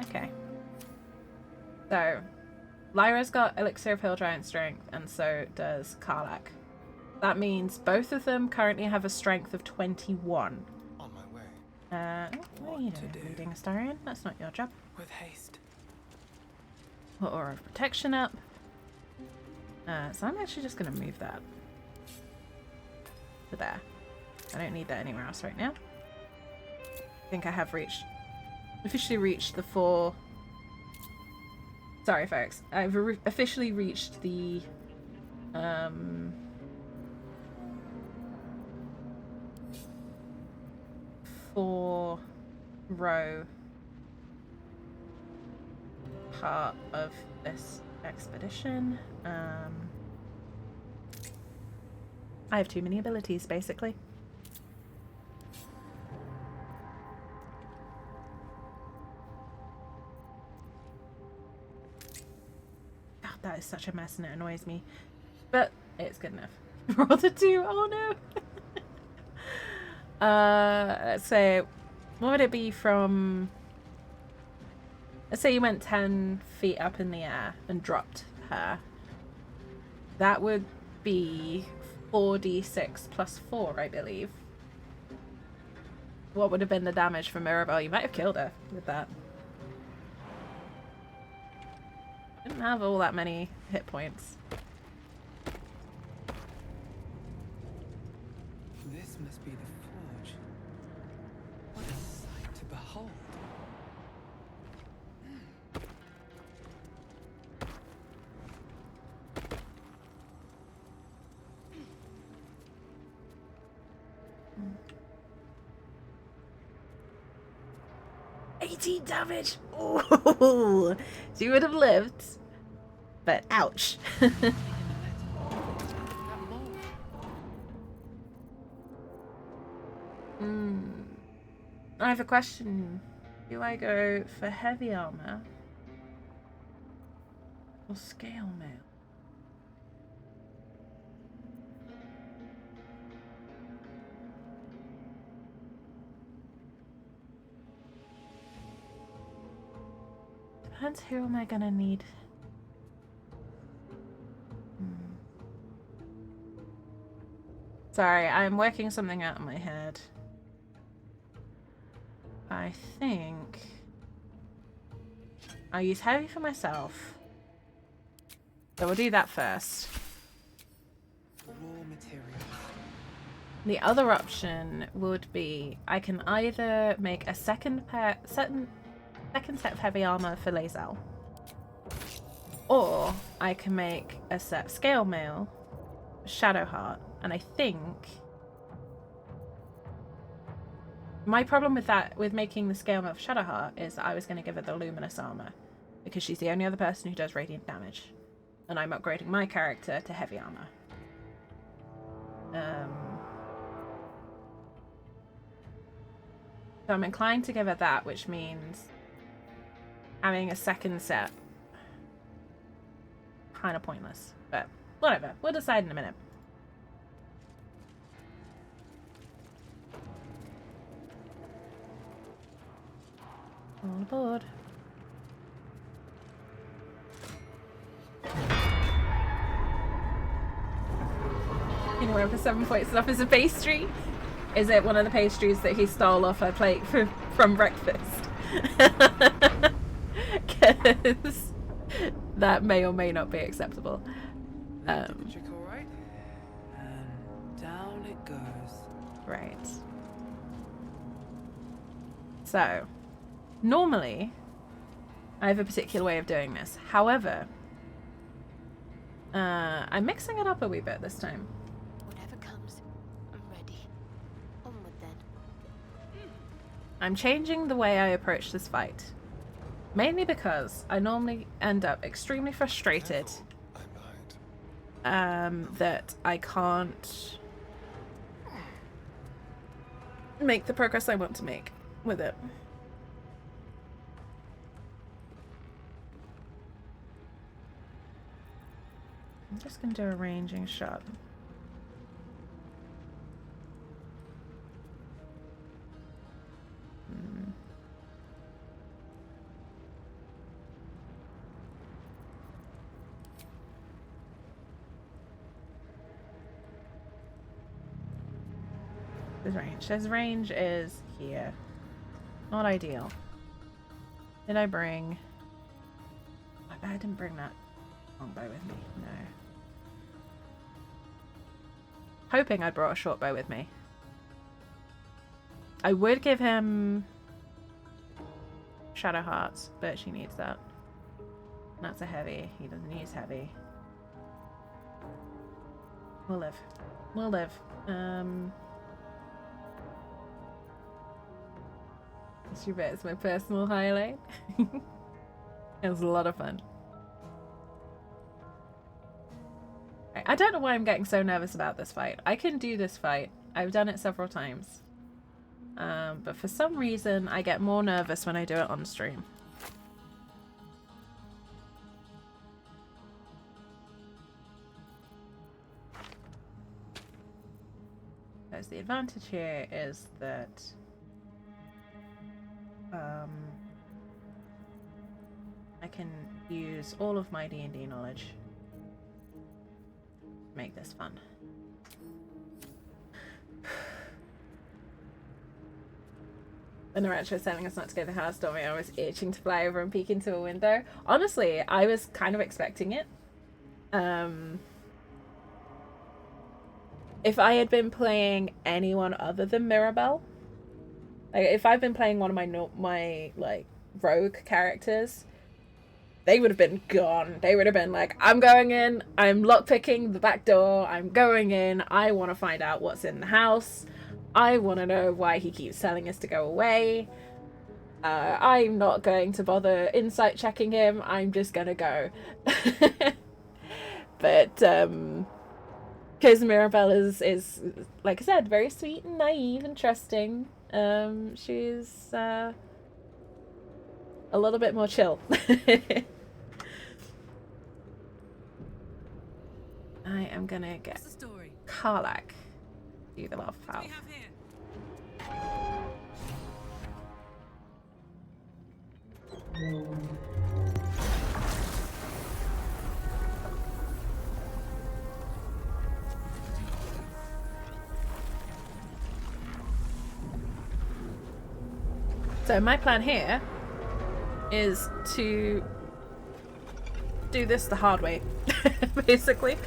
Okay. So, Lyra's got Elixir of Hill Giant Strength, and so does Karlak. That means both of them currently have a strength of 21. On my way. What are you doing, Leading Astarion? That's not your job. With haste. Put Aura of Protection up. So I'm actually just going to move that to there. I don't need that anywhere else right now. I think I have officially reached the 4... Sorry, folks. I've officially reached the 4-row part of this expedition. I have too many abilities, basically. God, that is such a mess and it annoys me. But it's good enough. Roll the 2. Oh no! Let's say, what would it be from... Let's say you went 10 feet up in the air and dropped her. That would be 4d6 plus 4, I believe. What would have been the damage for Mirabelle? You might have killed her with that. Didn't have all that many hit points. This must be the forge. What a sight to behold. 18 damage! Ooh! So you would have lived, but ouch. I have a question. Do I go for heavy armor or scale mail? Depends who am I gonna need. Sorry, I'm working something out in my head. I think I'll use heavy for myself. So we'll do that first. Raw material. The other option would be I can either make a second set of heavy armor for lae'zel, or I can make a set of scale mail, Shadowheart, and I think my problem with making the scale mail of Shadowheart is that I was going to give her the luminous armor because she's the only other person who does radiant damage, and I'm upgrading my character to heavy armor. So I'm inclined to give her that, which means having a second set kind of pointless, but whatever, we'll decide in a minute. All aboard. You know, where for 7 points enough is a pastry? Is it one of the pastries that he stole off her plate from breakfast? Because that may or may not be acceptable. Did the trick all right? And down it goes. Right. So, normally, I have a particular way of doing this. However, I'm mixing it up a wee bit this time. Whatever comes, I'm ready. Onward then. I'm changing the way I approach this fight. Mainly because I normally end up extremely frustrated that I can't make the progress I want to make with it. I'm just going to do a ranging shot. His range is here. Not ideal. Did I bring... I bet I didn't bring that longbow with me. No. Hoping I brought a short bow with me. I would give him Shadow Hearts, but she needs that. That's a heavy. He doesn't use heavy. We'll live. We'll live. You bet it's my personal highlight. It was a lot of fun. I don't know why I'm getting so nervous about this fight. I can do this fight. I've done it several times. But for some reason, I get more nervous when I do it on stream. Because the advantage here is that I can use all of my D&D knowledge to make this fun. When the Ratchet was telling us not to go to the house, Stormy, I was itching to fly over and peek into a window. Honestly, I was kind of expecting it. If I had been playing anyone other than Mirabelle, like if I've been playing one of my like rogue characters, they would have been gone. They would have been like, I'm going in, I'm lockpicking the back door, I'm going in, I want to find out what's in the house, I want to know why he keeps telling us to go away, I'm not going to bother insight checking him, I'm just gonna go. But because Mirabelle is, like I said, very sweet and naive and trusting, she's a little bit more chill. I am gonna get Karlach do the love pal. So my plan here is to do this the hard way, basically.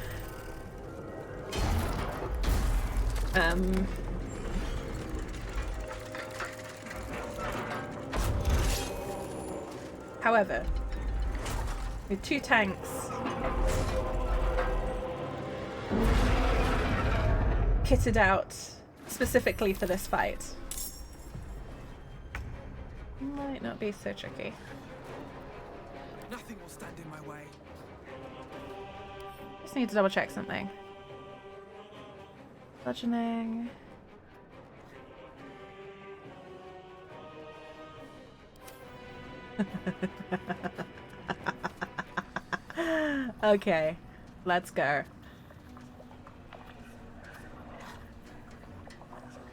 However, with 2 tanks kitted out specifically for this fight, might not be so tricky. Nothing will stand in my way. Just need to double check something. Bludgeoning. Okay, let's go.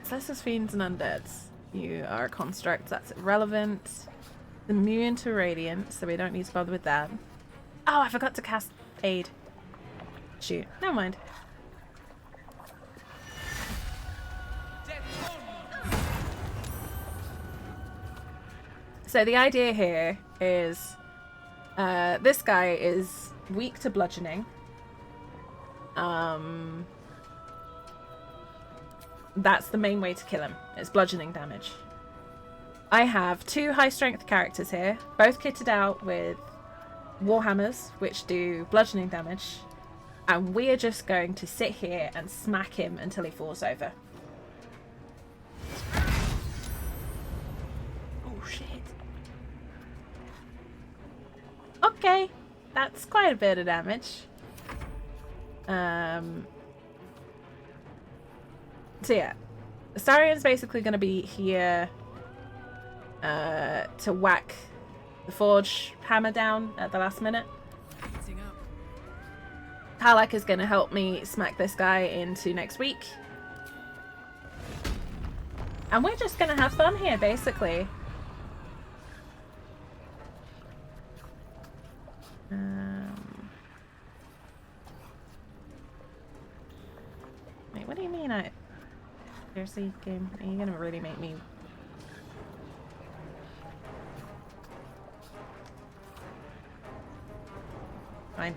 Assassin's Fiends and Undeads. You are a construct, that's irrelevant. Immune to radiant, so we don't need to bother with that. Oh, I forgot to cast aid. Shoot, never mind. So the idea here is this guy is weak to bludgeoning. That's the main way to kill him. It's bludgeoning damage. I have 2 high strength characters here, both kitted out with warhammers, which do bludgeoning damage. And we are just going to sit here and smack him until he falls over. Oh shit. Okay, that's quite a bit of damage. So yeah, Astarion's basically going to be here to whack the forge hammer down at the last minute. Karlach is going to help me smack this guy into next week. And we're just going to have fun here, basically. Wait, what do you mean seriously, game? Are you going to really make me... Fine.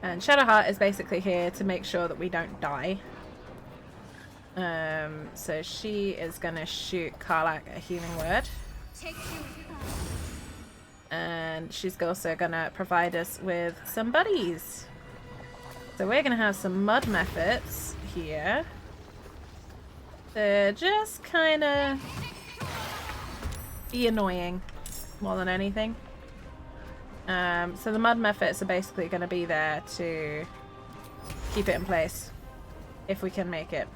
And Shadowheart is basically here to make sure that we don't die. So she is going to shoot Karlach a healing word. And she's also going to provide us with some buddies. So we're going to have some mud methods here. They're just kind of be annoying more than anything. So the mud methods are basically going to be there to keep it in place if we can make it.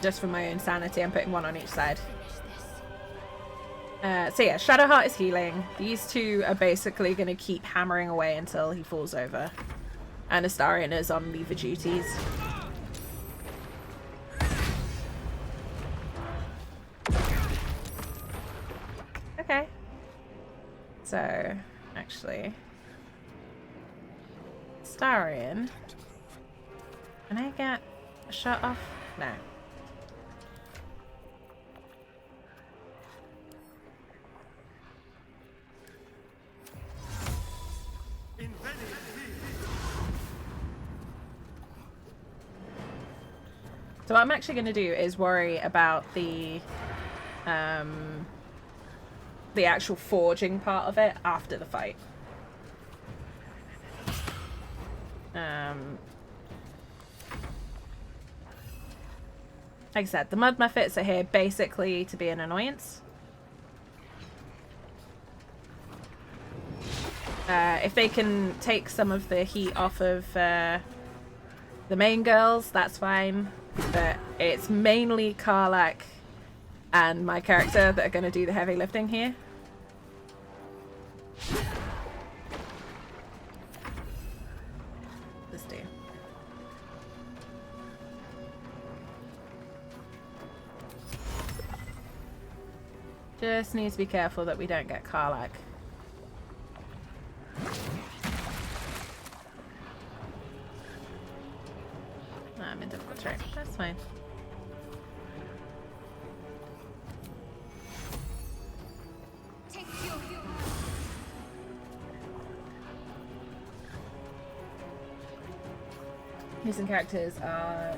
Just for my own sanity, I'm putting one on each side. So yeah, Shadowheart is healing. These two are basically going to keep hammering away until he falls over. And Astarion is on lever duties. Okay. So, actually... Astarion... Can I get a shot off? No. So what I'm actually going to do is worry about the actual forging part of it after the fight. Like I said, the mud methods are here basically to be an annoyance. If they can take some of the heat off of the main girls, that's fine. But it's mainly Karlach and my character that are going to do the heavy lifting here. Let's do. Just need to be careful that we don't get Karlach. I'm in difficult terrain. That's fine. Using characters are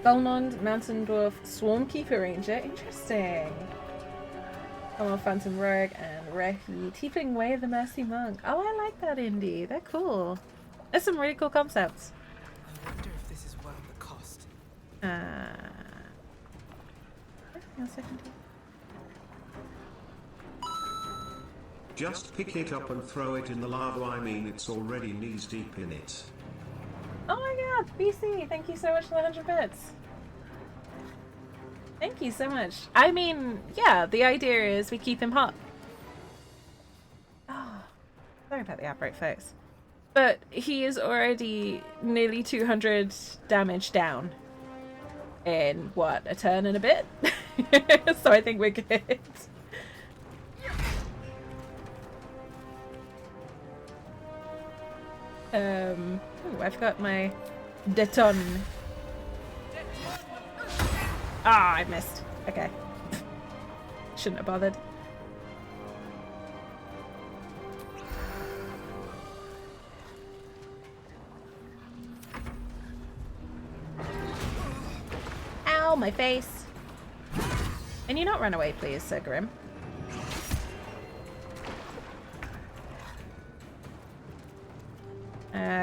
Golnond, Mountain Dwarf, Swarmkeeper Ranger. Interesting. Commonwealth Phantom Rogue and Rehi. Tiefling Way of the Mercy Monk. Oh, I like that indie. They're cool. There's some really cool concepts. One second. Just pick it up and throw it in the lava. I mean, it's already knees deep in it. Oh my god, BC, thank you so much for the 100 bits. Thank you so much. I mean, yeah, the idea is we keep him hot. Oh, sorry about the outbreak, folks. But he is already nearly 200 damage down in, what, a turn and a bit? So I think we're good. Ooh, I've got my deton. Ah, I missed. Okay. Shouldn't have bothered. Ow, my face. Can you not run away, please, Sir Grim?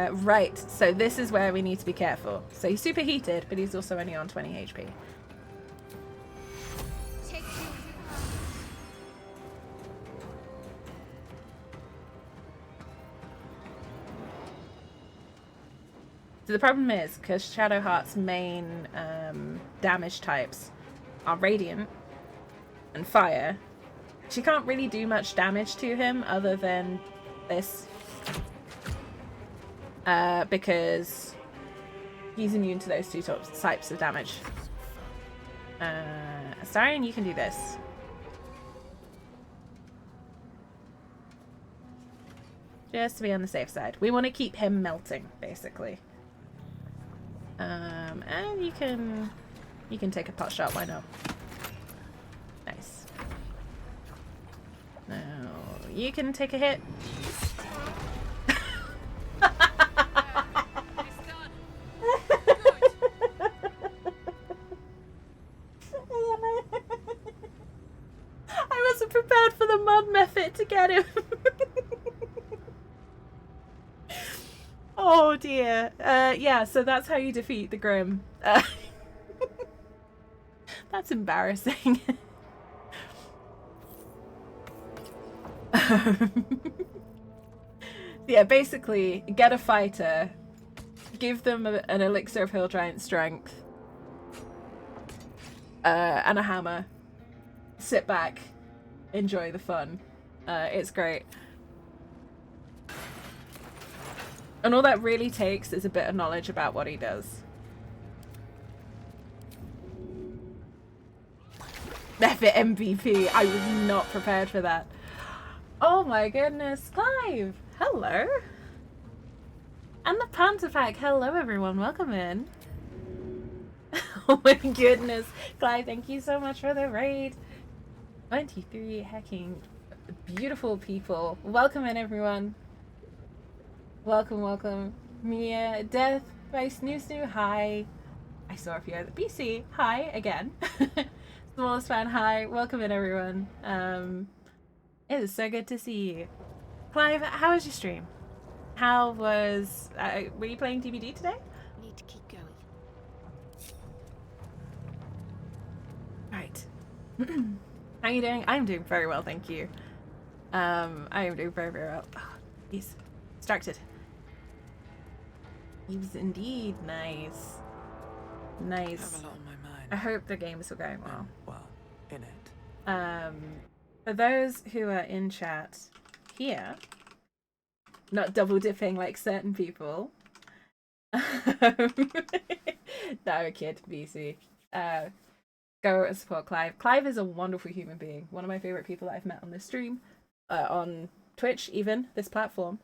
Right, so this is where we need to be careful. So he's superheated, but he's also only on 20 HP. So the problem is, because Shadowheart's main damage types are Radiant and Fire, she can't really do much damage to him other than this. Because he's immune to those two types of damage. Astarion, you can do this. Just to be on the safe side. We want to keep him melting, basically. And you can take a pot shot, why not? Nice. Now, you can take a hit. I wasn't prepared for the mud method to get him. Oh dear. Yeah, so that's how you defeat the Grim. That's embarrassing. Yeah, basically, get a fighter, give them an elixir of Hill Giant Strength, and a hammer. Sit back, enjoy the fun. It's great. And all that really takes is a bit of knowledge about what he does. Effort MVP. I was not prepared for that. Oh my goodness. Clive! Hello! And the Panther Pack. Hello everyone. Welcome in. Oh my goodness. Clive, thank you so much for the raid. 23 hecking beautiful people. Welcome in everyone. Welcome, welcome. Mia, Death by Snoo, hi. I saw a few other BC, hi again. Smallest fan, hi. Welcome in everyone. It is so good to see you. Clive, how was your stream? How was were you playing DVD today? Need to keep going. Right. How are you doing? I'm doing very well, thank you. I am doing very, very well. Oh, he's distracted. He was indeed nice. Nice. I have a lot on my mind. I hope the games are going well. Well, in it. For those who are in chat here, not double dipping like certain people. No, kid, BC. Go and support Clive. Clive is a wonderful human being. One of my favorite people that I've met on this stream, on Twitch, even this platform.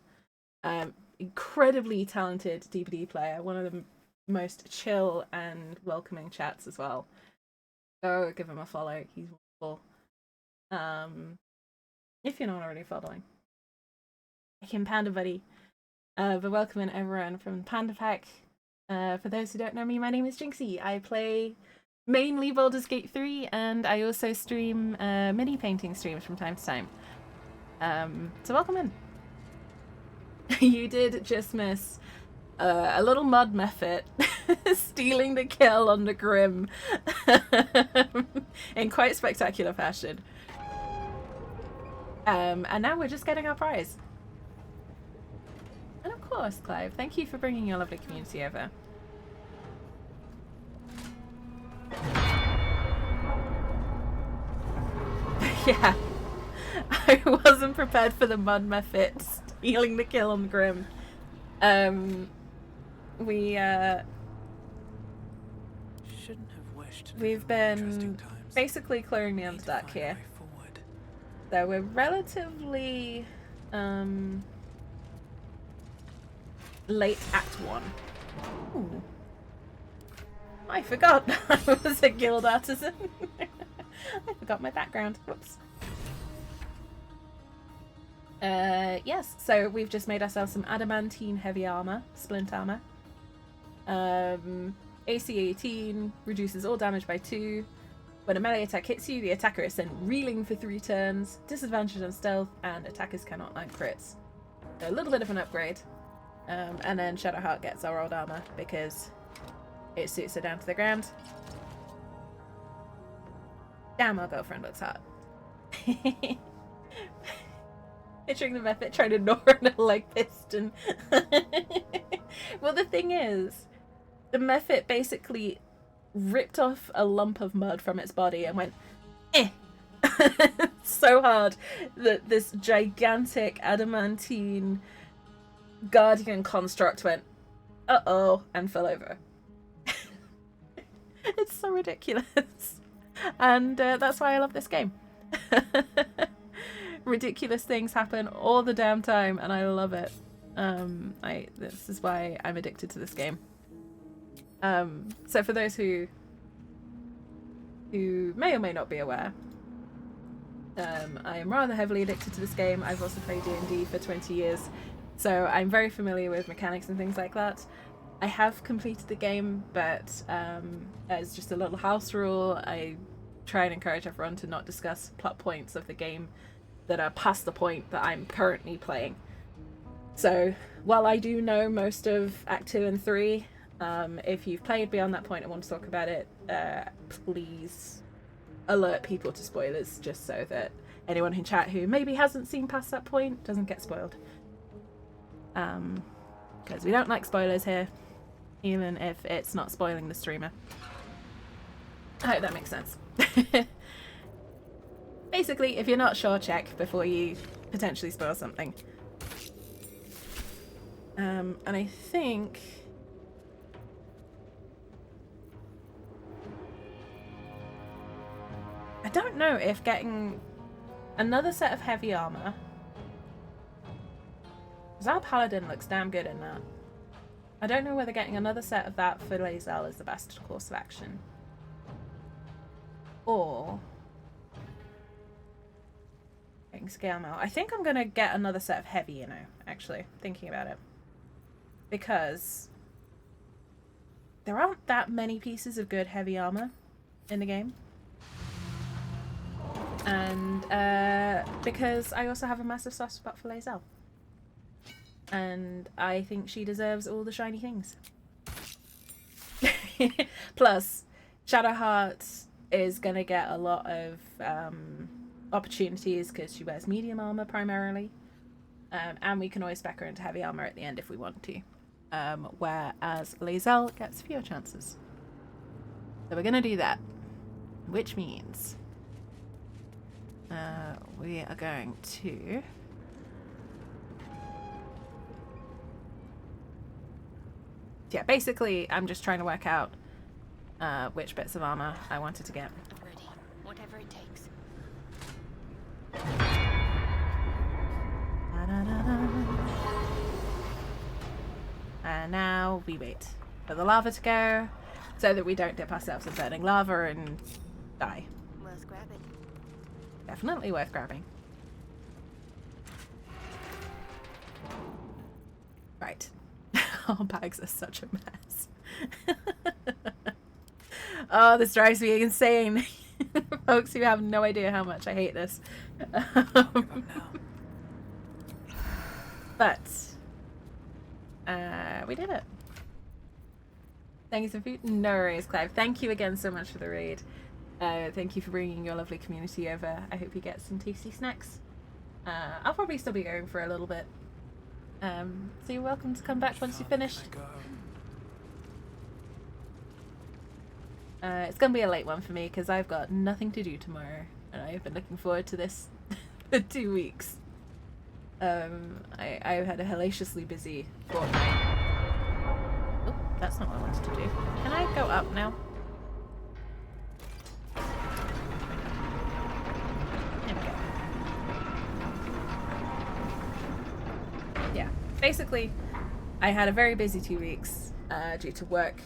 Incredibly talented DBD player. One of the most chill and welcoming chats as well. Go give him a follow. He's wonderful. If you're not already following, him Panda Buddy. But welcome in everyone from Panda Pack. For those who don't know me, my name is Jinxie. I play mainly Baldur's Gate 3, and I also stream mini painting streams from time to time. So welcome in. You did just miss a little mud mephit stealing the kill on the Grim in quite spectacular fashion. And now we're just getting our prize. And of course, Clive, thank you for bringing your lovely community over. Yeah, I wasn't prepared for the mud mephit stealing the kill on the Grim. We've been basically clearing the Underdark here. So we're relatively late Act 1. Ooh. I forgot I was a guild artisan. I forgot my background. Whoops. Yes, so we've just made ourselves some adamantine heavy armor, splint armor. AC 18, reduces all damage by 2. When a melee attack hits you, the attacker is sent reeling for 3 turns, disadvantage on stealth, and attackers cannot land crits. So a little bit of an upgrade. And then Shadowheart gets our old armor because it suits her down to the ground. Damn, our girlfriend looks hot. Picturing the mephit trying to gnaw on a leg piston. Well, the thing is, the mephit basically ripped off a lump of mud from its body and went, eh! So hard that this gigantic adamantine guardian construct went, uh-oh, and fell over. It's so ridiculous. And that's why I love this game. Ridiculous things happen all the damn time, and I love it. This is why I'm addicted to this game. So for those who may or may not be aware, I am rather heavily addicted to this game. I've also played D&D for 20 years, so I'm very familiar with mechanics and things like that. I have completed the game, but as just a little house rule, I try and encourage everyone to not discuss plot points of the game that are past the point that I'm currently playing. So while I do know most of Act 2 and 3, if you've played beyond that point and want to talk about it, please alert people to spoilers, just so that anyone in chat who maybe hasn't seen past that point doesn't get spoiled. Because we don't like spoilers here, even if it's not spoiling the streamer. I hope that makes sense. Basically, if you're not sure, check before you potentially spoil something. And I think... I don't know if getting another set of heavy armor... because our paladin looks damn good in that. I don't know whether getting another set of that for lae'zel is the best course of action. Or... getting scale mail. I think I'm going to get another set of heavy, you know, actually, thinking about it. Because there aren't that many pieces of good heavy armor in the game. And because I also have a massive soft spot for lae'zel. And I think she deserves all the shiny things. Plus, Shadowheart is going to get a lot of opportunities because she wears medium armor primarily. And we can always spec her into heavy armor at the end if we want to. Whereas lae'zel gets fewer chances. So we're going to do that. Which means we are going to... yeah, basically, I'm just trying to work out which bits of armor I wanted to get. I'm ready. Whatever it takes. And now we wait for the lava to go so that we don't dip ourselves in burning lava and die. Worth grabbing. Definitely worth grabbing. Right. Our bags are such a mess. Oh, this drives me insane. Folks, you have no idea how much I hate this. But We did it. Thank you for food. No worries, Clive. Thank you again so much for the raid. Thank you for bringing your lovely community over. I hope you get some tasty snacks. I'll probably still be going for a little bit. So you're welcome to come back once you've finished. It's gonna be a late one for me because I've got nothing to do tomorrow, and I've been looking forward to this for 2 weeks. I've had a hellaciously busy fortnight. Oh, that's not what I wanted to do. Can I go up now? There we go. Yeah, basically, I had a very busy 2 weeks due to work.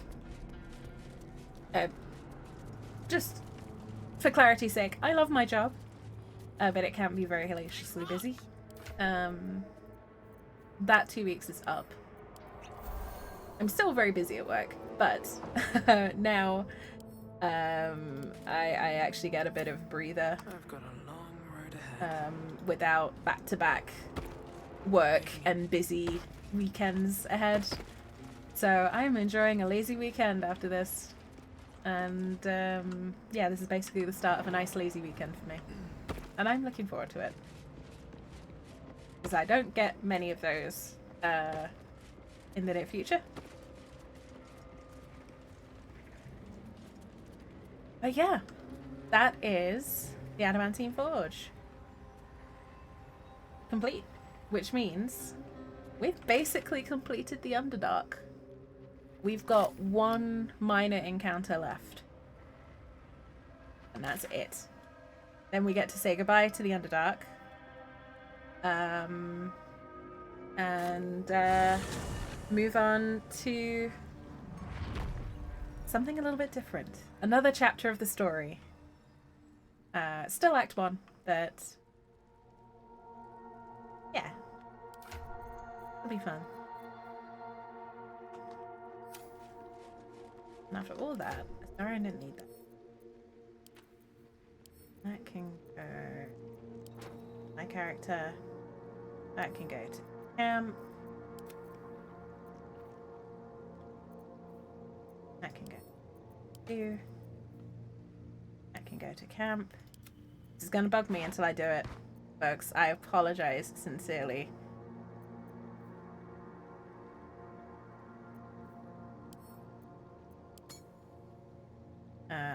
Just for clarity's sake, I love my job, but it can be very hellaciously busy. That 2 weeks is up. I'm still very busy at work, but now I actually get a bit of breather. I've got a long road ahead. Without back-to-back work and busy weekends ahead. So I'm enjoying a lazy weekend after this. And yeah, this is basically the start of a nice lazy weekend for me. And I'm looking forward to it. Because I don't get many of those in the near future. But yeah, that is the Adamantine Forge. Complete. Which means we've basically completed the Underdark. We've got one minor encounter left. And that's it. Then we get to say goodbye to the Underdark. And move on to something a little bit different. Another chapter of the story. Still Act 1, but yeah. It'll be fun. And after all that, sorry I didn't need that. That can go. My character. That can go to camp. That can go to you. That can go to camp. This is gonna bug me until I do it, folks. I apologize sincerely.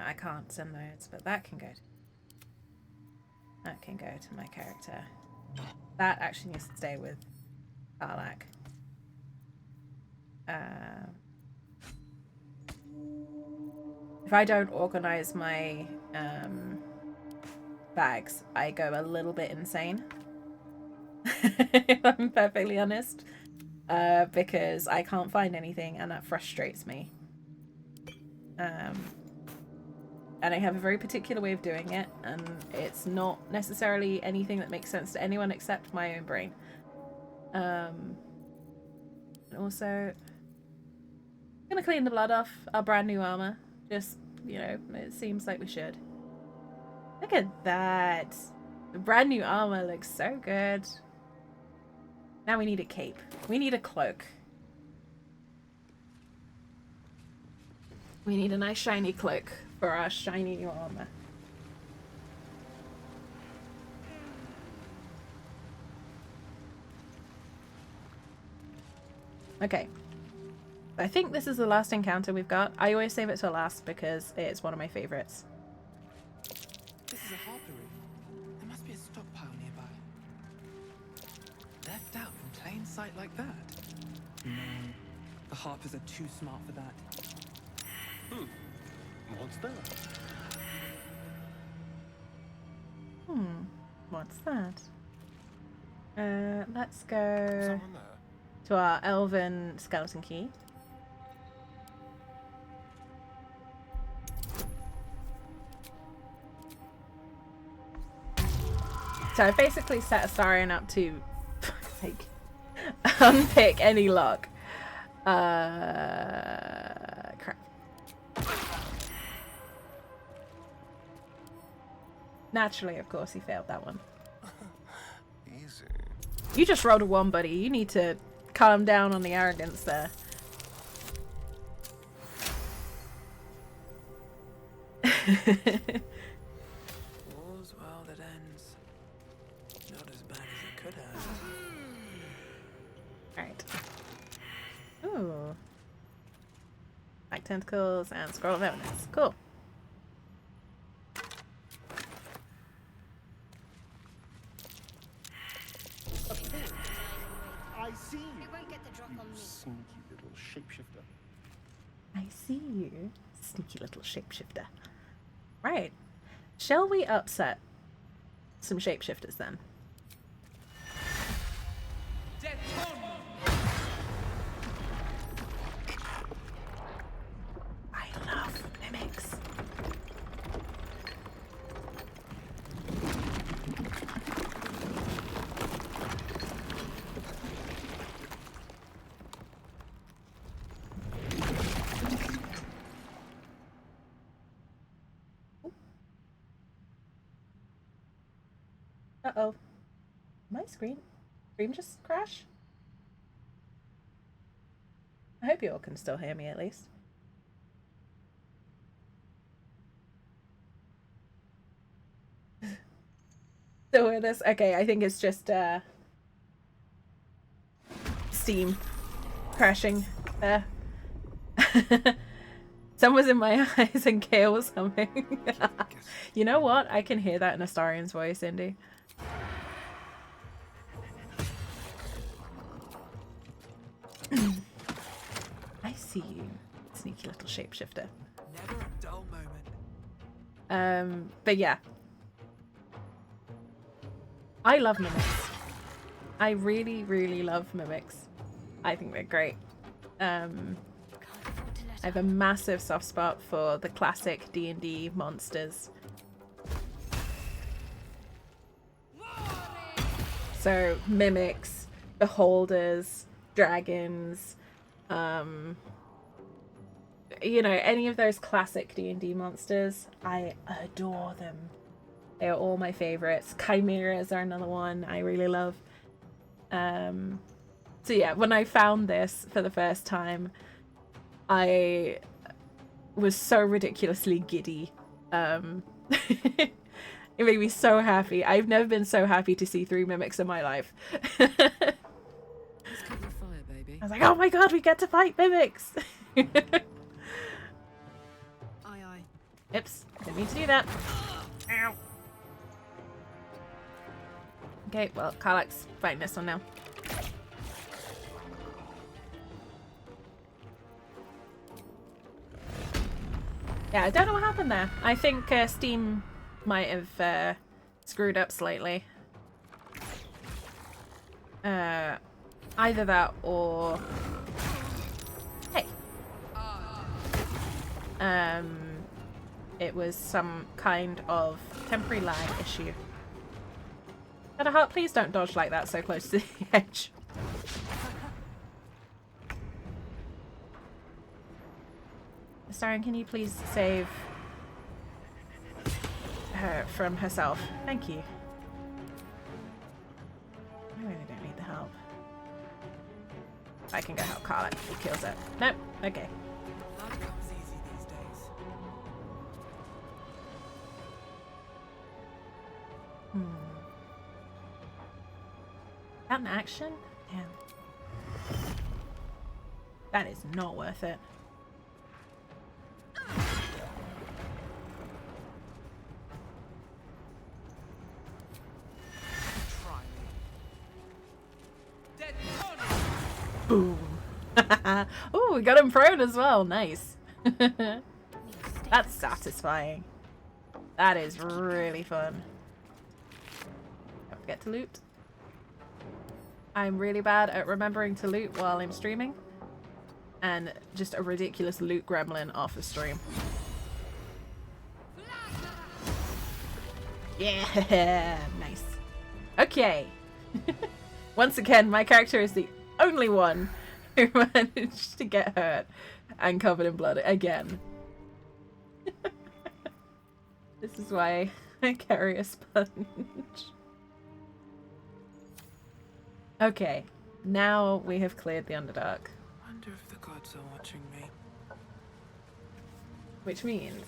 I can't send those, but that can go to my character. That actually needs to stay with Karlak. If I don't organize my bags, I go a little bit insane. If I'm perfectly honest. Because I can't find anything and that frustrates me. And I have a very particular way of doing it, and it's not necessarily anything that makes sense to anyone except my own brain. And also, I'm gonna clean the blood off our brand new armor. Just, you know, it seems like we should. Look at that. The brand new armor looks so good. Now we need a cape. We need a cloak. We need a nice shiny cloak for our shiny new armor. Okay. I think this is the last encounter we've got. I always save it till last because it's one of my favorites. This is a harpery. There must be a stockpile nearby. Left out in plain sight like that? No. The harpers are too smart for that. What's that? What's that? Let's go to our elven skeleton key. So I basically set Astarion up to like unpick any lock. Crap. Naturally, of course, he failed that one. Easy. You just rolled a 1, buddy. You need to calm down on the arrogance there. All's well that ends. Not as bad as it could have. Alright. Ooh. Black tentacles and scroll of evidence. Cool. I see you. You won't get the drop on me. Sneaky little shapeshifter. I see you, sneaky little shapeshifter. Right. Shall we upset some shapeshifters then? I love mimics. Uh-oh. My screen just crash? I hope you all can still hear me at least. Still with us? Okay, I think it's just Steam crashing there. Sun was in my eyes and Gale was coming. You know what? I can hear that in Astarian's voice, Indy. I see you, sneaky little shapeshifter. Never a dull moment. But yeah. I love mimics. I really, really love mimics. I think they're great. I have a massive soft spot for the classic D&D monsters. So mimics, beholders, dragons, you know, any of those classic D&D monsters, I adore them. They are all my favorites. Chimeras are another one I really love. So yeah, when I found this for the first time, I was so ridiculously giddy. It made me so happy. I've never been so happy to see 3 mimics in my life. Let's cover the fire, baby. I was like, oh my god, we get to fight mimics! Aye, aye. Oops, didn't mean to do that. Ow. Okay, well, Karlach's fighting this one now. Yeah, I don't know what happened there. I think Steam might have screwed up slightly. Either that or... Hey! It was some kind of temporary lag issue. Heart, please don't dodge like that so close to the edge. Staren, can you please save her from herself? Thank you. I really don't need the help. I can go help Carla if he kills it. Nope. Okay. Blood comes easy these days. That in action? Damn. That is not worth it. Boom. Oh, we got him prone as well. Nice. That's satisfying. That is really fun. Don't forget to loot. I'm really bad at remembering to loot while I'm streaming. And just a ridiculous loot gremlin off the stream. Yeah, nice. Okay. Once again, my character is the only one who managed to get hurt and covered in blood again. This is why I carry a sponge. Okay. Now we have cleared the Underdark. Wonder if the gods are watching me. Which means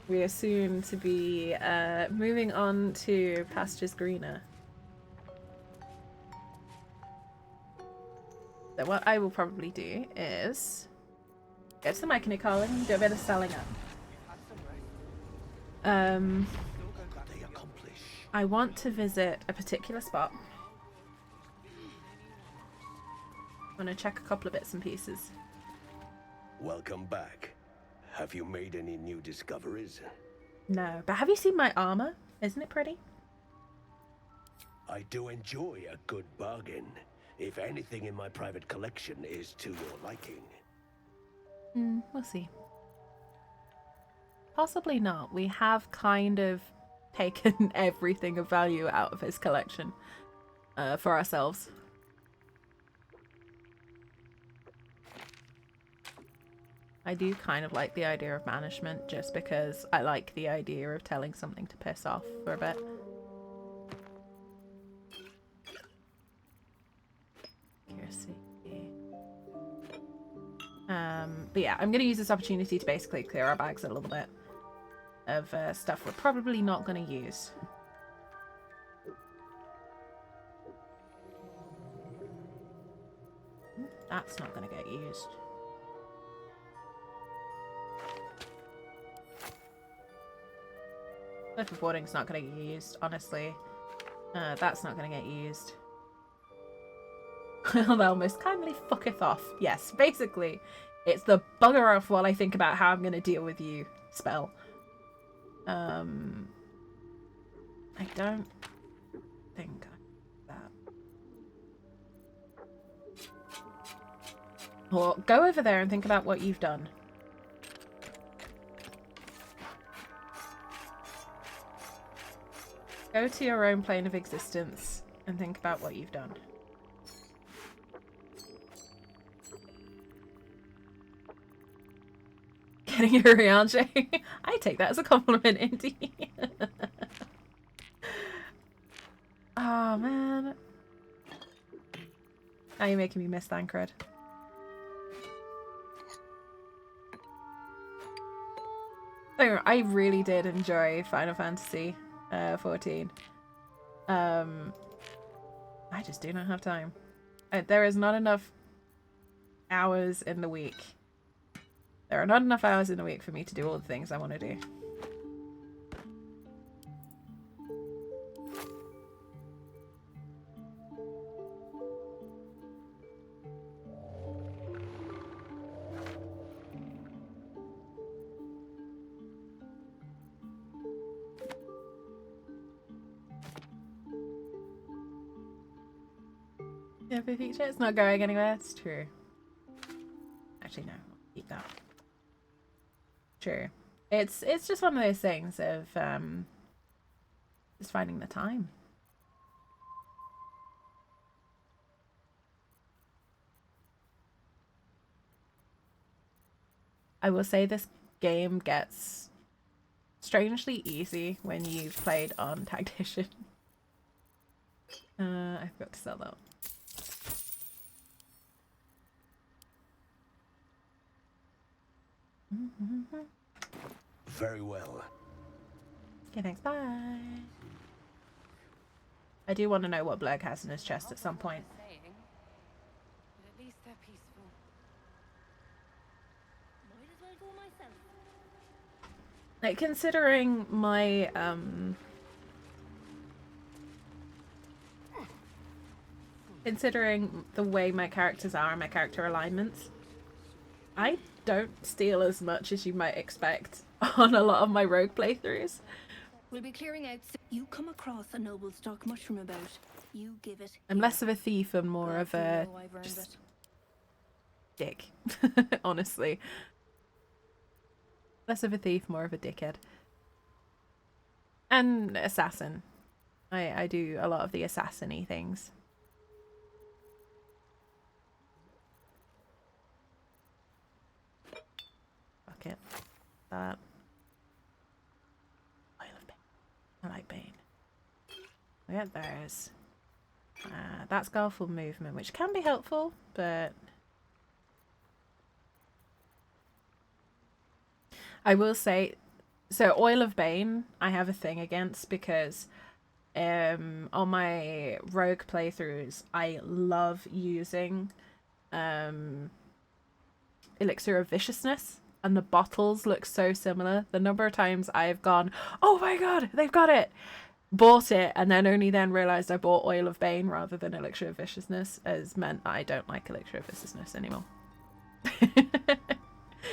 we are soon to be moving on to pastures greener. So what I will probably do is go to the mechanic column and do a bit of selling up. I want to visit a particular spot. I want to check a couple of bits and pieces. Welcome back. Have you made any new discoveries? No, but have you seen my armor? Isn't it pretty? I do enjoy a good bargain. If anything in my private collection is to your liking. We'll see. Possibly not. We have kind of taken everything of value out of his collection for ourselves. I do kind of like the idea of banishment just because I like the idea of telling something to piss off for a bit. But yeah, I'm going to use this opportunity to basically clear our bags a little bit of stuff we're probably not going to use. That's not going to get used. Boarding's not going to get used, honestly. That's not going to get used. Thou most kindly fucketh off. Yes, basically, it's the bugger off while I think about how I'm going to deal with you spell. I don't think that. Or go over there and think about what you've done. Go to your own plane of existence and think about what you've done. Getting a Rianche? I take that as a compliment, indeed. Oh, man. Now you're making me miss Thancred. I really did enjoy Final Fantasy 14. I just do not have time. There is not enough hours in the week. There are not enough hours in the week for me to do all the things I want to do. Yeah, for future, it's not going anywhere. It's true. Actually, no. I'll keep that. True. It's just one of those things of just finding the time. I will say this game gets strangely easy when you've played on Tactician. I forgot to sell that. Very well. Okay, thanks. Bye. I do want to know what Blurg has in his chest at some point. But at least they're peaceful. Might as well go myself. Like, considering my considering the way my characters are and my character alignments, I don't steal as much as you might expect on a lot of my rogue playthroughs. We'll be clearing out. You come across a noble stock mushroom about. You give it. I'm less of a thief and more of a just dick, honestly. Less of a thief, more of a dickhead. And assassin. I do a lot of the assassin-y things. Fuck it. That. Oil of Bane. I like Bane. I get those. That's powerful movement, which can be helpful, but I will say, so Oil of Bane I have a thing against because on my rogue playthroughs I love using Elixir of Viciousness, and the bottles look so similar. The number of times I've gone, oh my god, they've got it, bought it, and then only then realized I bought Oil of Bane rather than Elixir of Viciousness has meant that I don't like Elixir of Viciousness anymore.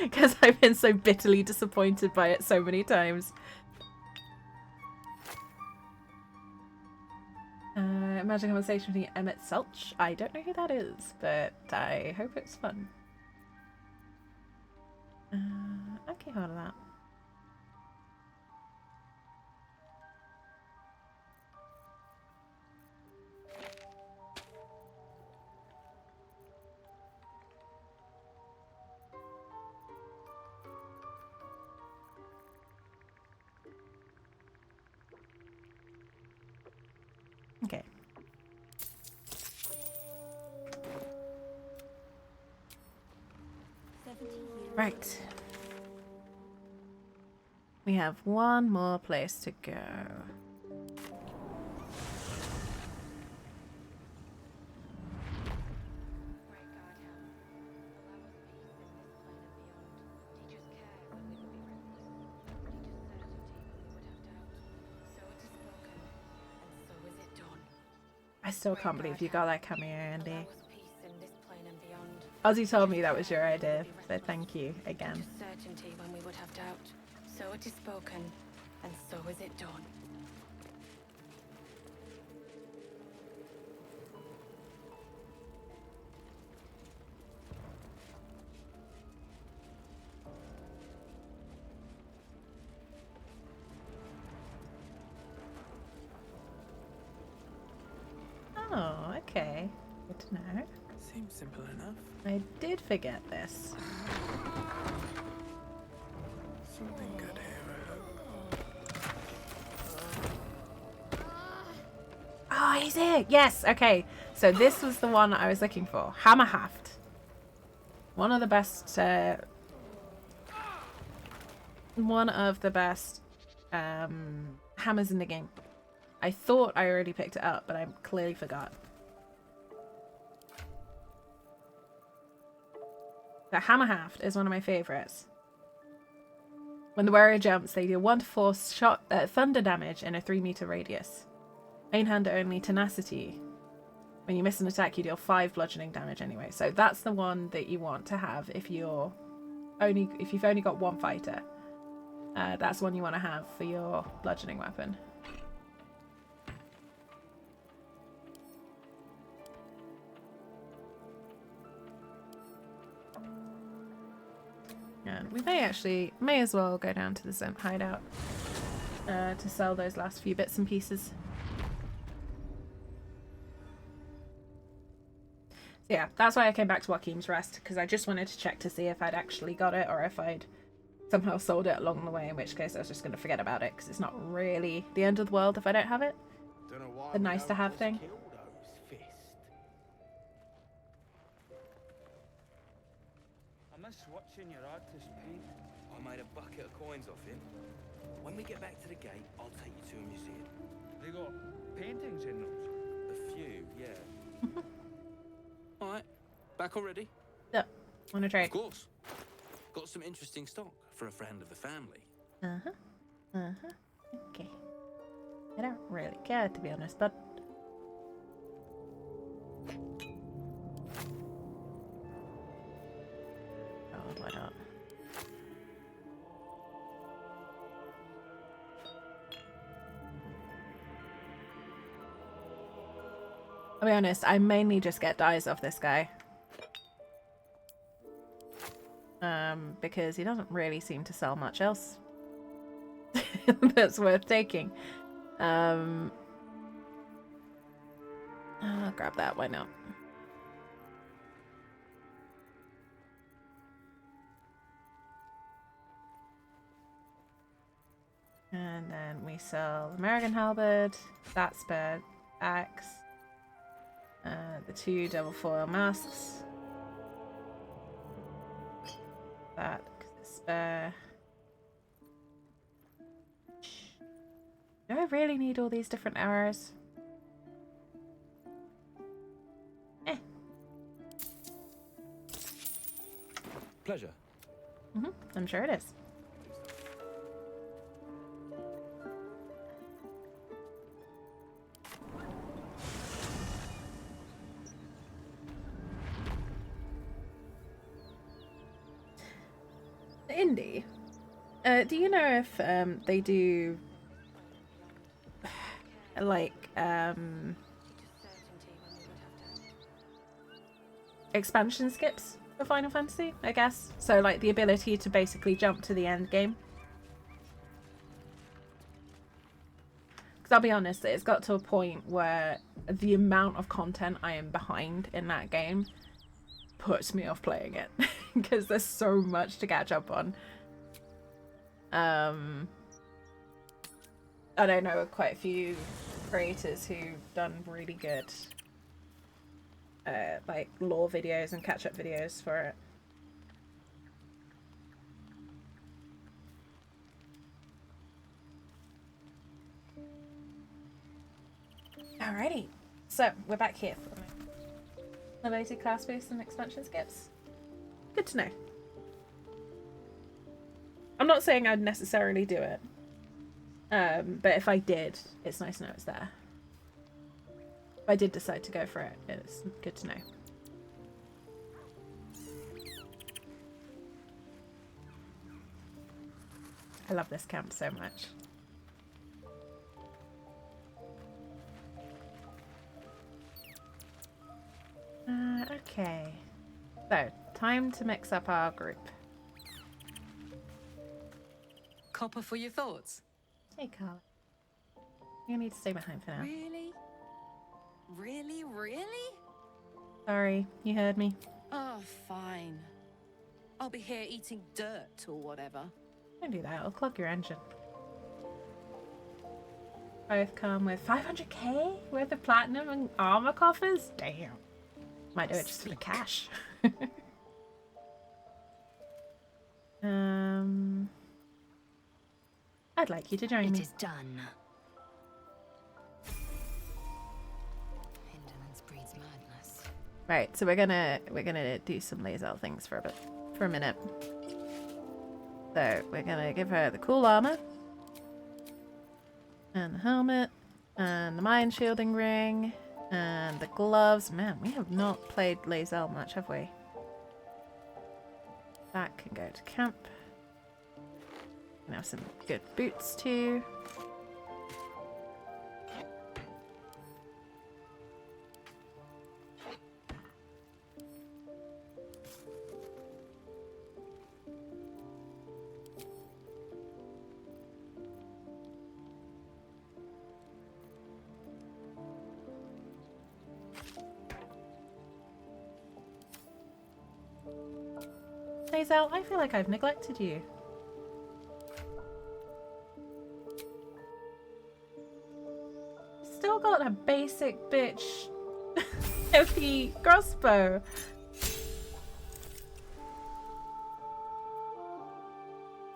Because I've been so bitterly disappointed by it so many times. Imagine a conversation between Emmett Selch. I don't know who that is, but I hope it's fun. Okay, hold on that. Okay. Right. We have one more place to go. I still can't believe you got that cameo, Andy. Ozzy told me that was your idea, so thank you again. Certainty when we would have doubt. So it is spoken, and so is it done. Oh, okay. Good to know. Seems simple enough. I did forget this. Something good here, Oh, he's here! Yes, okay. So this was the one I was looking for. Hammerhaft. One of the best, hammers in the game. I thought I already picked it up, but I clearly forgot. The Hammerhaft is one of my favourites. When the warrior jumps, they deal 1 to 4 thunder damage in a 3-meter radius. Main hand only tenacity. When you miss an attack, you deal 5 bludgeoning damage anyway. So that's the one that you want to have if you've only got one fighter. That's the one you want to have for your bludgeoning weapon. And we may as well go down to the Zemp hideout to sell those last few bits and pieces. So yeah, that's why I came back to Joaquin's Rest, because I just wanted to check to see if I'd actually got it or if I'd somehow sold it along the way, in which case I was just going to forget about it, because it's not really the end of the world if I don't have it. The nice to have thing. I must watching your artist paint. I made a bucket of coins off him. When we get back to the gate, I'll take you to a museum. They got paintings in those? A few, yeah. Alright, back already? Yeah, wanna trade? Of course. Got some interesting stock for a friend of the family. Okay. I don't really care, to be honest, but... Oh, why not? I'll be honest, I mainly just get dyes off this guy. Because he doesn't really seem to sell much else that's worth taking. I'll grab that, why not? And then we sell American Halberd, that spare axe. The 2 double foil masks. That, because it's spare. Do I really need all these different arrows? Pleasure. I'm sure it is. Indy, do you know if they do like expansion skips for Final Fantasy, I guess? So like the ability to basically jump to the end game. Because I'll be honest, it's got to a point where the amount of content I am behind in that game puts me off playing it. Because there's so much to catch up on. And I know quite a few creators who've done really good like lore videos and catch-up videos for it. Alrighty, so we're back here for the basic class boosts and expansion skips. Good to know. I'm not saying I'd necessarily do it, but if I did, it's nice to know it's there. If I did decide to go for it, it's good to know. I love this camp so much. Okay. So, time to mix up our group. Copper for your thoughts? Hey, Carla. You need to stay behind for now. Really? Really? Really? Sorry, you heard me. Oh, fine. I'll be here eating dirt or whatever. Don't do that, it'll clog your engine. Both come with 500k worth of platinum and armor coffers? Damn. Might do it just for the cash. I'd like you to join me. It is done. Indolence breeds madness. Right, so we're gonna do some lae'zel things for a minute. So we're gonna give her the cool armor and the helmet and the mind shielding ring and the gloves. Man, we have not played lae'zel much, have we? That can go to camp. We have some good boots too. lae'zel, I feel like I've neglected you. Still got a basic bitch heavy crossbow.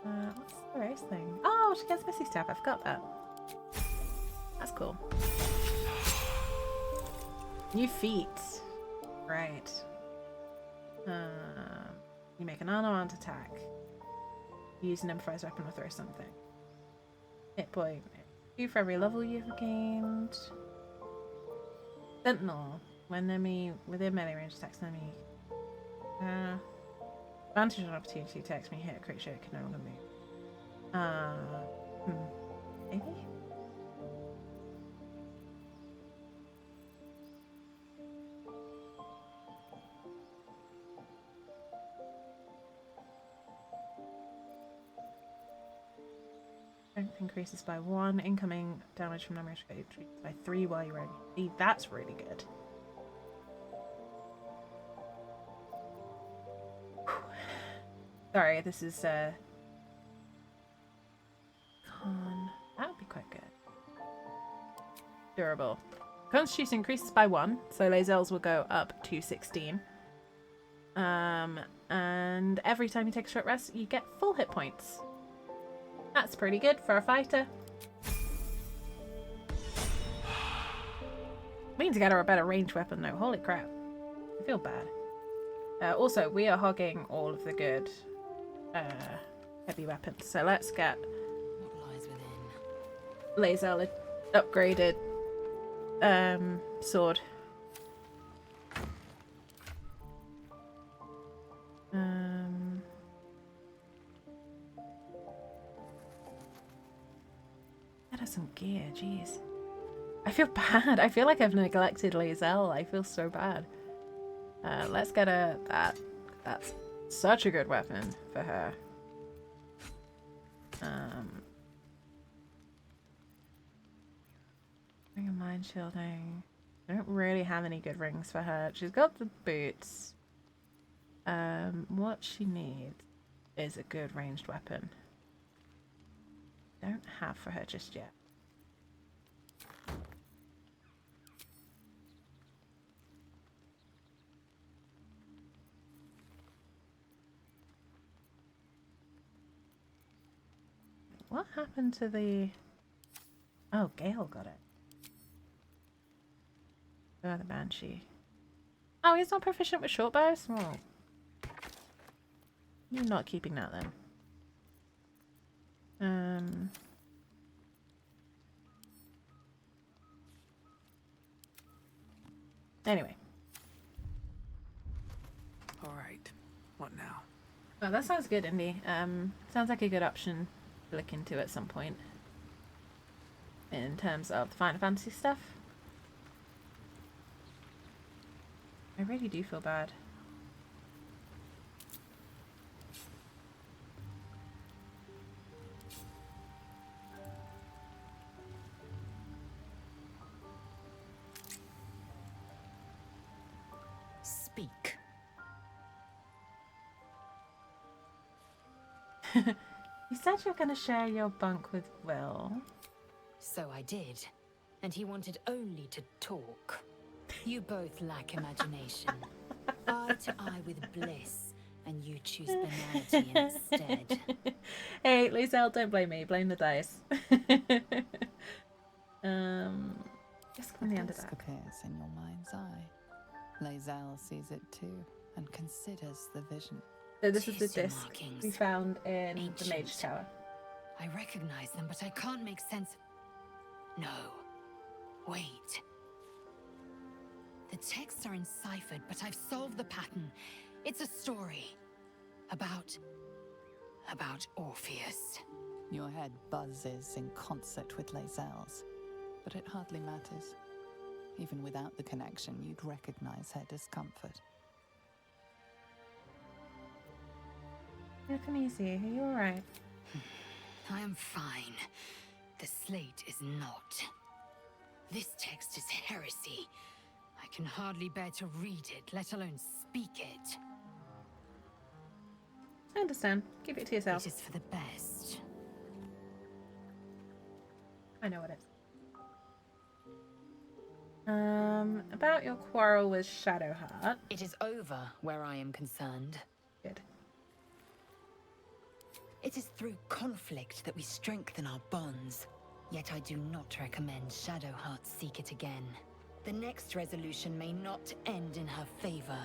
What's the race thing? Oh, she gets Missy Step. I forgot that. That's cool. New feat. Right. You make an unarmed attack. Use an improvised weapon or throw something. Hit point. 2 for every level you've gained. Sentinel. When enemy within melee range attacks an enemy. Advantage on opportunity attacks when you hit a creature it can no longer move. Maybe? Strength increases by 1. Incoming damage from damage increases by 3 while you're ready. That's really good. Sorry, this is con. That would be quite good. Durable. Constitution increases by 1, so lae'zels will go up to 16. And every time you take a short rest, you get full hit points. That's pretty good for a fighter. Means to get her a better ranged weapon though. Holy crap. I feel bad. Also, we are hogging all of the good heavy weapons. So let's get lae'zel upgraded sword. That has some gear, jeez. I feel bad. I feel like I've neglected lae'zel. I feel so bad. Let's get her that. That's such a good weapon for her. Ring of mind shielding. I don't really have any good rings for her. She's got the boots. What she needs is a good ranged weapon. Don't have for her just yet. What happened to the... Oh, Gale got it. Oh, the Banshee. Oh, he's not proficient with short bows? Oh. You're not keeping that then. Anyway. Alright. What now? Oh, that sounds good, Indy. Sounds like a good option to look into at some point. In terms of the Final Fantasy stuff. I really do feel bad. Speak. You said you were going to share your bunk with Will. So I did. And he wanted only to talk. You both lack imagination. Eye to eye with bliss, and you choose banality instead. Hey, lae'zel, don't blame me. Blame the dice. Just on the Disc underdark. appears in your mind's eye. lae'zel sees it too, and considers the vision. So this is the Tis your disc markings. we found in the Ancient. Mage Tower. I recognize them, but I can't make sense. No. Wait. The texts are enciphered, but I've solved the pattern. It's a story. About Orpheus. Your head buzzes in concert with lae'zel's, but it hardly matters. Even without the connection, you'd recognize her discomfort. Look easy. Are you alright? I am fine. The slate is not. This text is heresy. I can hardly bear to read it, let alone speak it. I understand. Keep it to yourself. It is for the best. I know what it is. About your quarrel with Shadowheart. It is over where I am concerned. Good. It is through conflict that we strengthen our bonds. Yet I do not recommend Shadowheart seek it again. The next resolution may not end in her favor.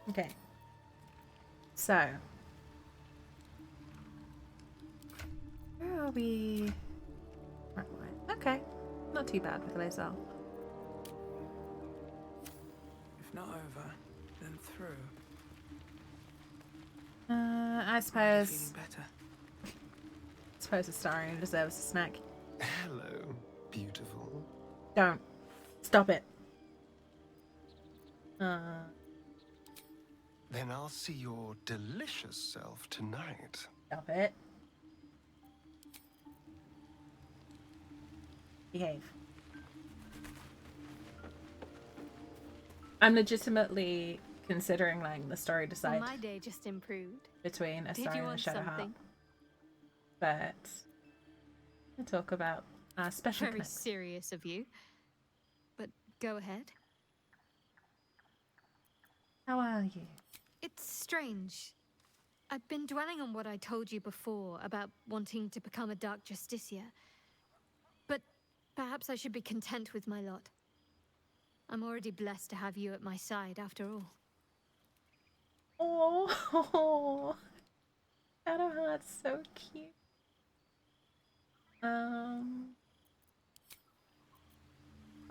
Okay. So. Where are we? Right. Okay. Not too bad with lae'zel. If not over, then through. I suppose. Feeling better. I suppose Astarion deserves a snack. Hello, beautiful. Don't. Stop it. Then I'll see your delicious self tonight. Stop it. Behave. I'm legitimately considering letting the story decide My day just improved. between Did you Astarion and want Shadowheart. something? But we'll talk about Special Very connect. serious of you. But go ahead. How are you? It's strange. I've been dwelling on what I told you before about wanting to become a Dark Justicia. But perhaps I should be content with my lot. I'm already blessed to have you at my side, after all. Oh, Shadowheart's so cute.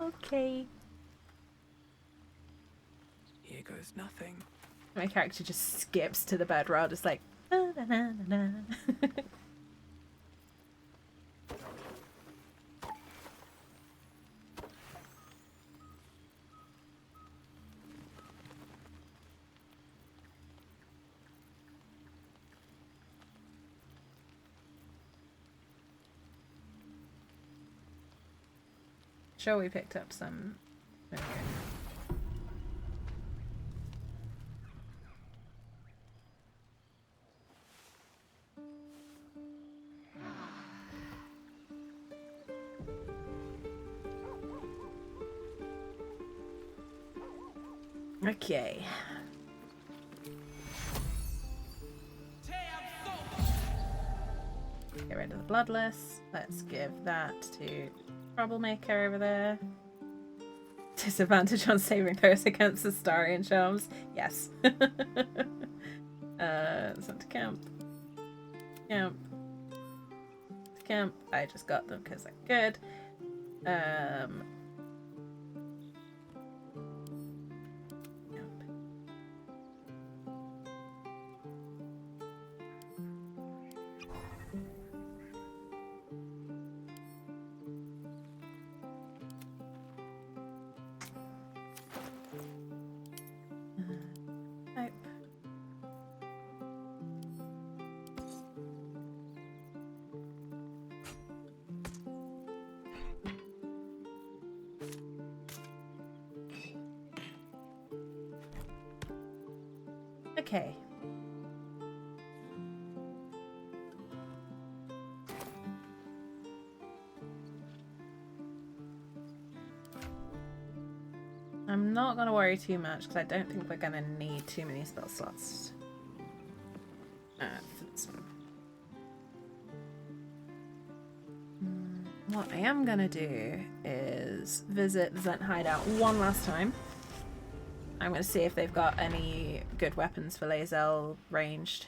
Okay. Here goes nothing. My character just skips to the bed roll, just like. Na, na, na, na, na. Sure, we picked up some. Okay. Get rid of the bloodless. Let's give that to Troublemaker over there. Disadvantage on saving throws against the Starian charms. Yes. Sent to camp. Camp. Camp. I just got them because I could. Okay. I'm not going to worry too much because I don't think we're going to need too many spell slots. For this one. What I am going to do is visit the Zent hideout one last time. I'm going to see if they've got any good weapons for lae'zel ranged.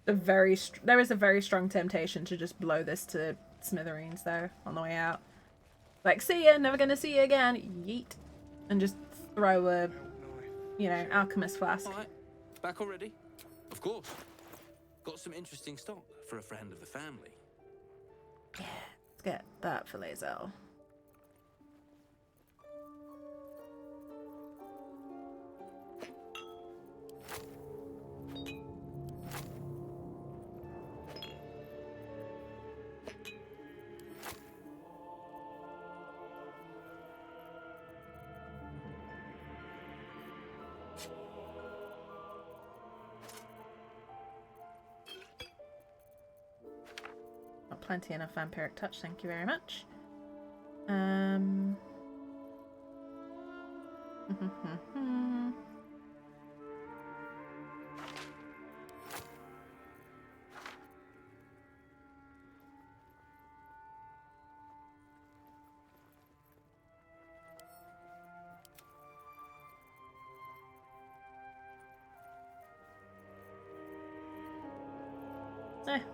There is a very strong temptation to just blow this to smithereens though on the way out. Like, see ya, never gonna see you again, yeet, and just throw a, you know, alchemist flask. Alright, back already? Of course. Got some interesting stock for a friend of the family. Yeah, let's get that for lae'zel. Plenty enough vampiric touch, thank you very much.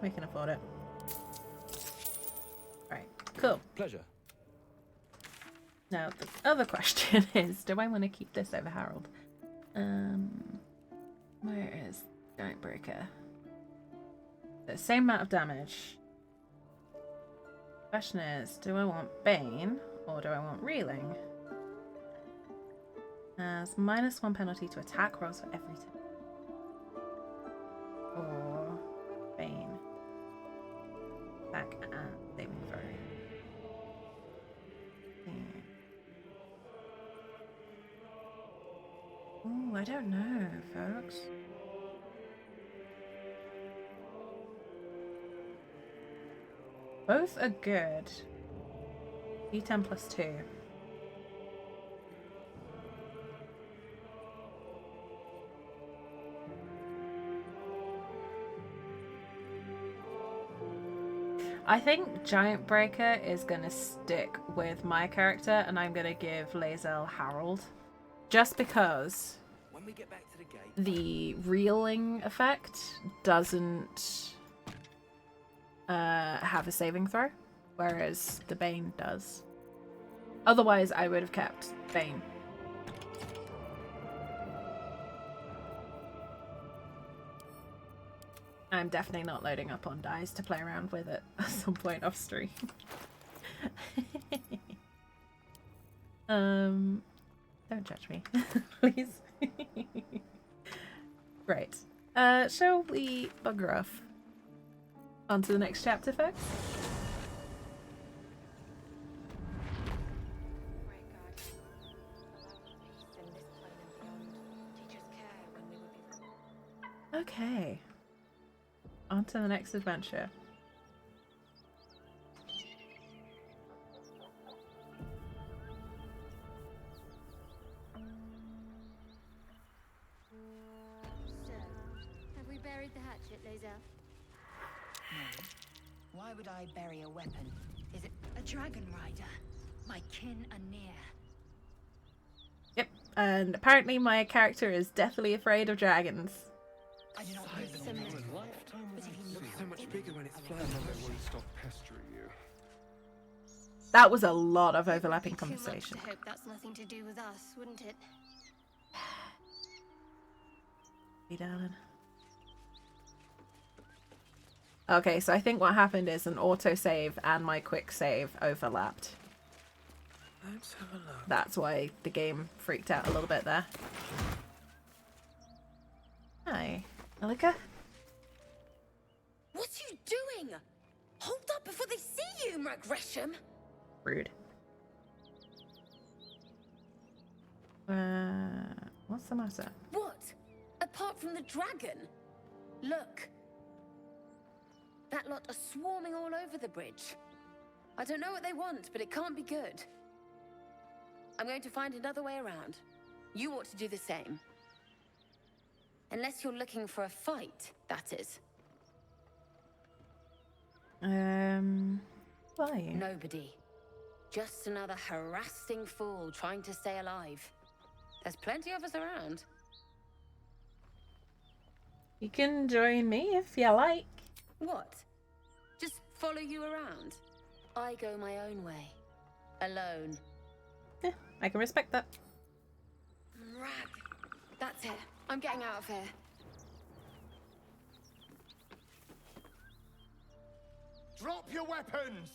We can afford it. Right, cool. Pleasure. Now the other question is, do I want to keep this over Harold? Where is Oathbreaker? The same amount of damage. Question is, do I want Bane or do I want Reeling? Has -1 penalty to attack rolls for every turn. Or Bane. Attack and saving throw. Oh, I don't know, folks. Both are good. D10 plus 2. I think Giant Breaker is going to stick with my character, and I'm going to give lae'zel Harold. Just because When we get back to the gate, the reeling effect doesn't have a saving throw, whereas the Bane does. Otherwise, I would have kept Bane. I'm definitely not loading up on dice to play around with it at some point off stream. Don't judge me, please. Right. Shall we bugger off? On to the next chapter, folks. Okay. On to the next adventure. So, have we buried the hatchet, lae'zel? No. Why would I bury a weapon? Is it a dragon rider? My kin are near. Yep, and apparently my character is deathly afraid of dragons. I do not Size know of the my man. lifetime But if he looks looks so much bigger when it's flying. They won't stop pestering you. That was a lot of overlapping Too much conversation. to hope that's nothing to do with us, wouldn't it? Hey, darling. Okay, so I think what happened is an autosave and my quick save overlapped. Let's have a look. That's why the game freaked out a little bit there. Hi, Elika. What are you doing? Hold up before they see you, Mark Gresham. Rude. What's the matter? What? Apart from the dragon? Look. That lot are swarming all over the bridge. I don't know what they want, but it can't be good. I'm going to find another way around. You ought to do the same. Unless you're looking for a fight, that is. Why? Nobody. Just another harassing fool trying to stay alive. There's plenty of us around. You can join me if you like. What? Just follow you around? I go my own way. Alone. Yeah, I can respect that. Rag. That's it. I'm getting out of here. Drop your weapons!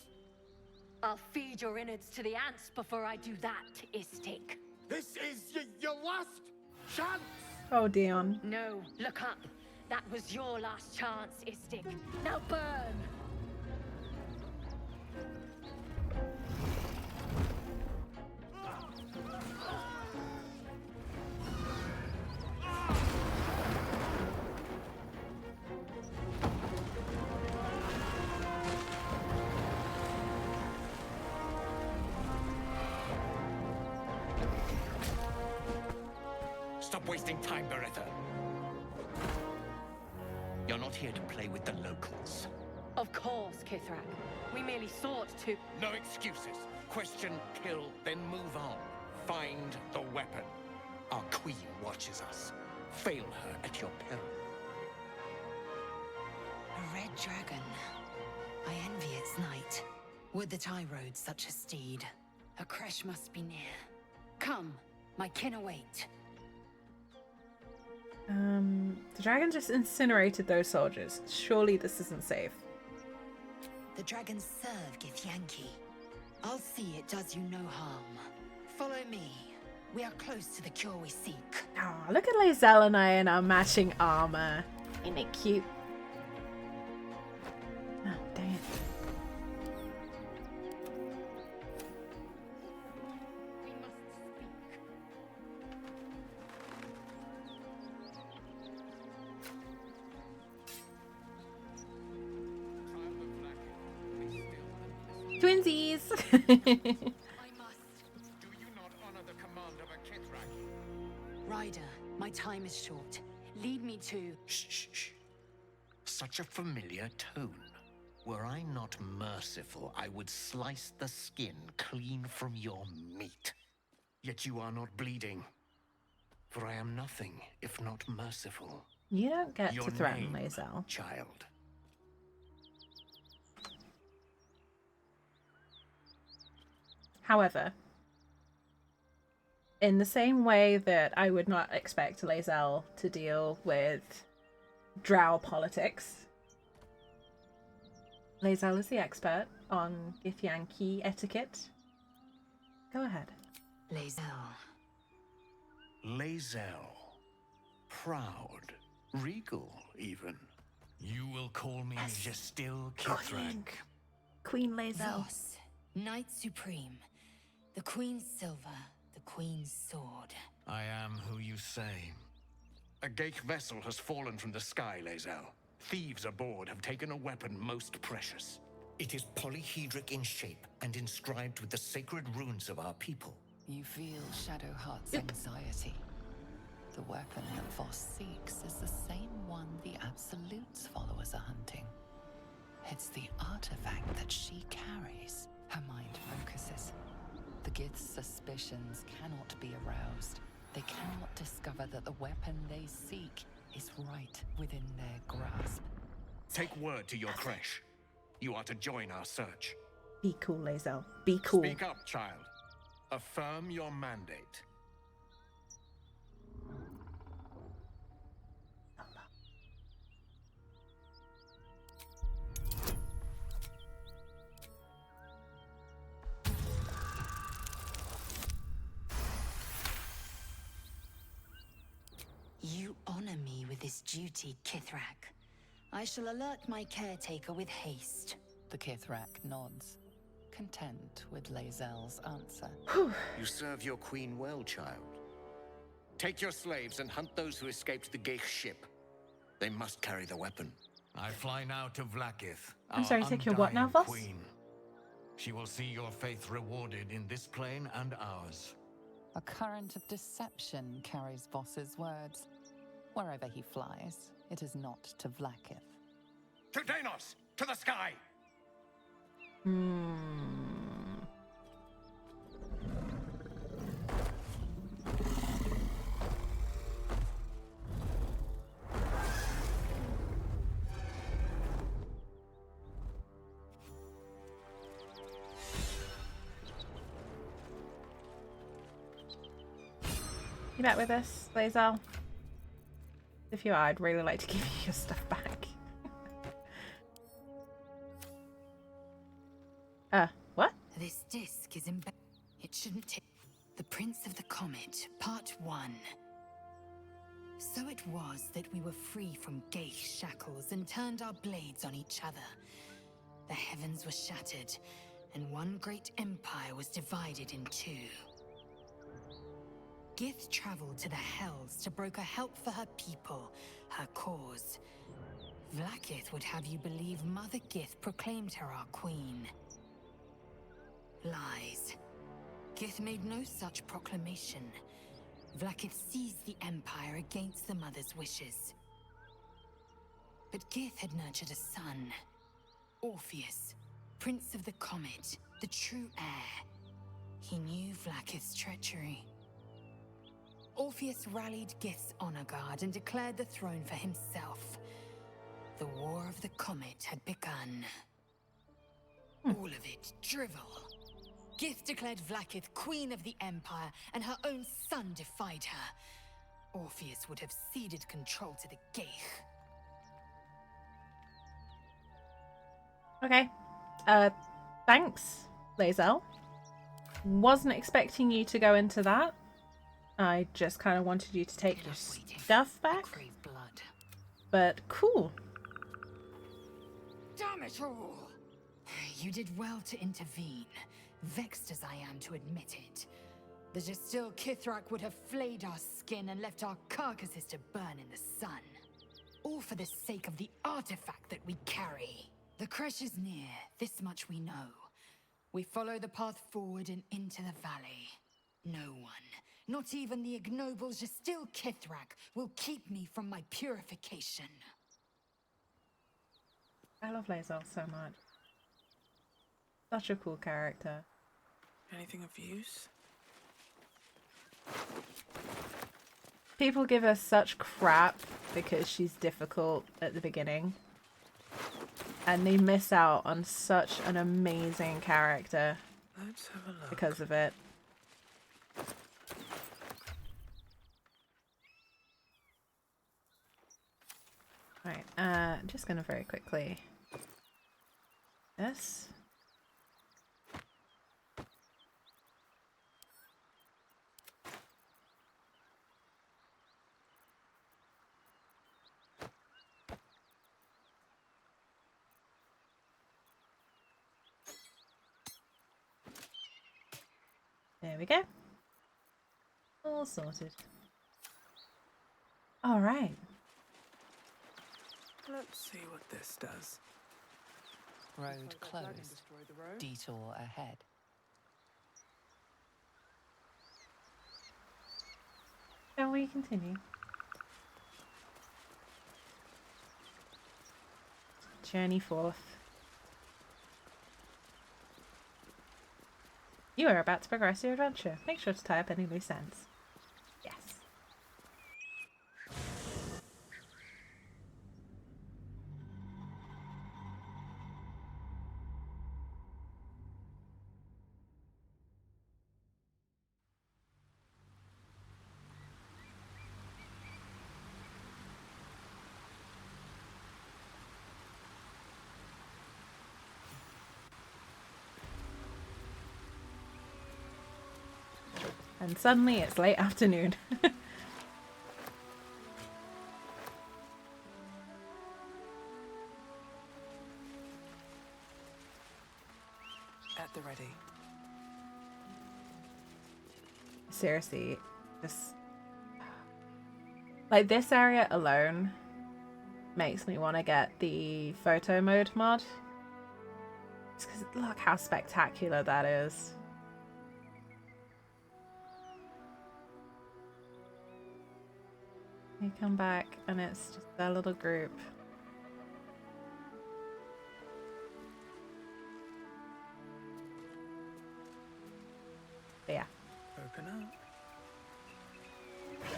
I'll feed your innards to the ants before I do that, Istik. This is your last chance! Oh, Dion. No, look up. That was your last chance, Istik. Now burn! Stop wasting time, Beretta. You're not here to play with the locals. Of course, Kithrak. We merely sought to... No excuses. Question, kill, then move on. Find the weapon. Our queen watches us. Fail her at your peril. A red dragon. I envy its night. Would that I rode such a steed. A crash must be near. Come, my kin await. The dragon just incinerated those soldiers. Surely this isn't safe. The dragons serve Githyanki. I'll see it does you no harm. Follow me. We are close to the cure we seek. Oh, look at lae'zel and I in our matching armor. Ain't it cute? Oh, dang it. Twinsies! Ryder, my time is short. Lead me to... Shh. Such a familiar tone. Were I not merciful, I would slice the skin clean from your meat. Yet you are not bleeding. For I am nothing if not merciful. You don't get Your to threaten name, lae'zel. child. However, in the same way that I would not expect lae'zel to deal with drow politics, lae'zel is the expert on Githyanki etiquette. Go ahead. lae'zel. lae'zel. Proud. Regal, even. You will call me Gestil Kithrak. Queen lae'zel. Voss, Knight Supreme. The Queen's silver, the Queen's sword. I am who you say. A Geich vessel has fallen from the sky, lae'zel. Thieves aboard have taken a weapon most precious. It is polyhedric in shape and inscribed with the sacred runes of our people. You feel Shadowheart's anxiety. The weapon that Voss seeks is the same one the Absolute's followers are hunting. It's the artifact that she carries. Her mind focuses. The Gith's suspicions cannot be aroused. They cannot discover that the weapon they seek is right within their grasp. Take word to your creche. You are to join our search. Be cool, lae'zel. Be cool. Speak up, child. Affirm your mandate. You honor me with this duty, Kithrak. I shall alert my caretaker with haste. The Kithrak nods, content with lae'zel's answer. You serve your queen well, child. Take your slaves and hunt those who escaped the Geich ship. They must carry the weapon. I fly now to Vlaakith. I'm sorry, take your what now, Voss? Queen. She will see your faith rewarded in this plane and ours. A current of deception carries Voss's words. Wherever he flies, it is not to Vlaakith. To Danos! To the sky! You back with us, lae'zel? If you are, I'd really like to give you your stuff back. What? This disc is in. It shouldn't take. The Prince of the Comet, Part 1. So it was that we were free from Geich shackles and turned our blades on each other. The heavens were shattered, and one great empire was divided in two. Gith traveled to the Hells to broker help for her people, her cause. Vlaakith would have you believe Mother Gith proclaimed her our queen. Lies. Gith made no such proclamation. Vlaakith seized the Empire against the Mother's wishes. But Gith had nurtured a son, Orpheus, Prince of the Comet, the true heir. He knew Vlaakith's treachery. Orpheus rallied Gith's honor guard and declared the throne for himself. The War of the Comet had begun. All of it drivel. Gith declared Vlaakith queen of the Empire, and her own son defied her. Orpheus would have ceded control to the Geich. Okay. Thanks, lae'zel. Wasn't expecting you to go into that. I just kind of wanted you to take your stuff back. But cool. Damn it all! You did well to intervene, vexed as I am to admit it. The Gestil Kithrak would have flayed our skin and left our carcasses to burn in the sun. All for the sake of the artifact that we carry. The creche is near, this much we know. We follow the path forward and into the valley. No one, not even the ignoble Jastil Kithrak, will keep me from my purification. I love lae'zel so much. Such a cool character. Anything of use? People give her such crap because she's difficult at the beginning. And they miss out on such an amazing character because of it. Right, I'm just gonna very quickly this. There we go. All sorted. All right. Let's see what this does. Road closed. Detour ahead. Shall we continue? Journey forth. You are about to progress your adventure. Make sure to tie up any loose ends. Yes. And suddenly it's late afternoon. At the ready. Seriously, this... like, this area alone makes me want to get the photo mode mod. Just because look how spectacular that is. You come back and it's just their little group. But yeah. Open up.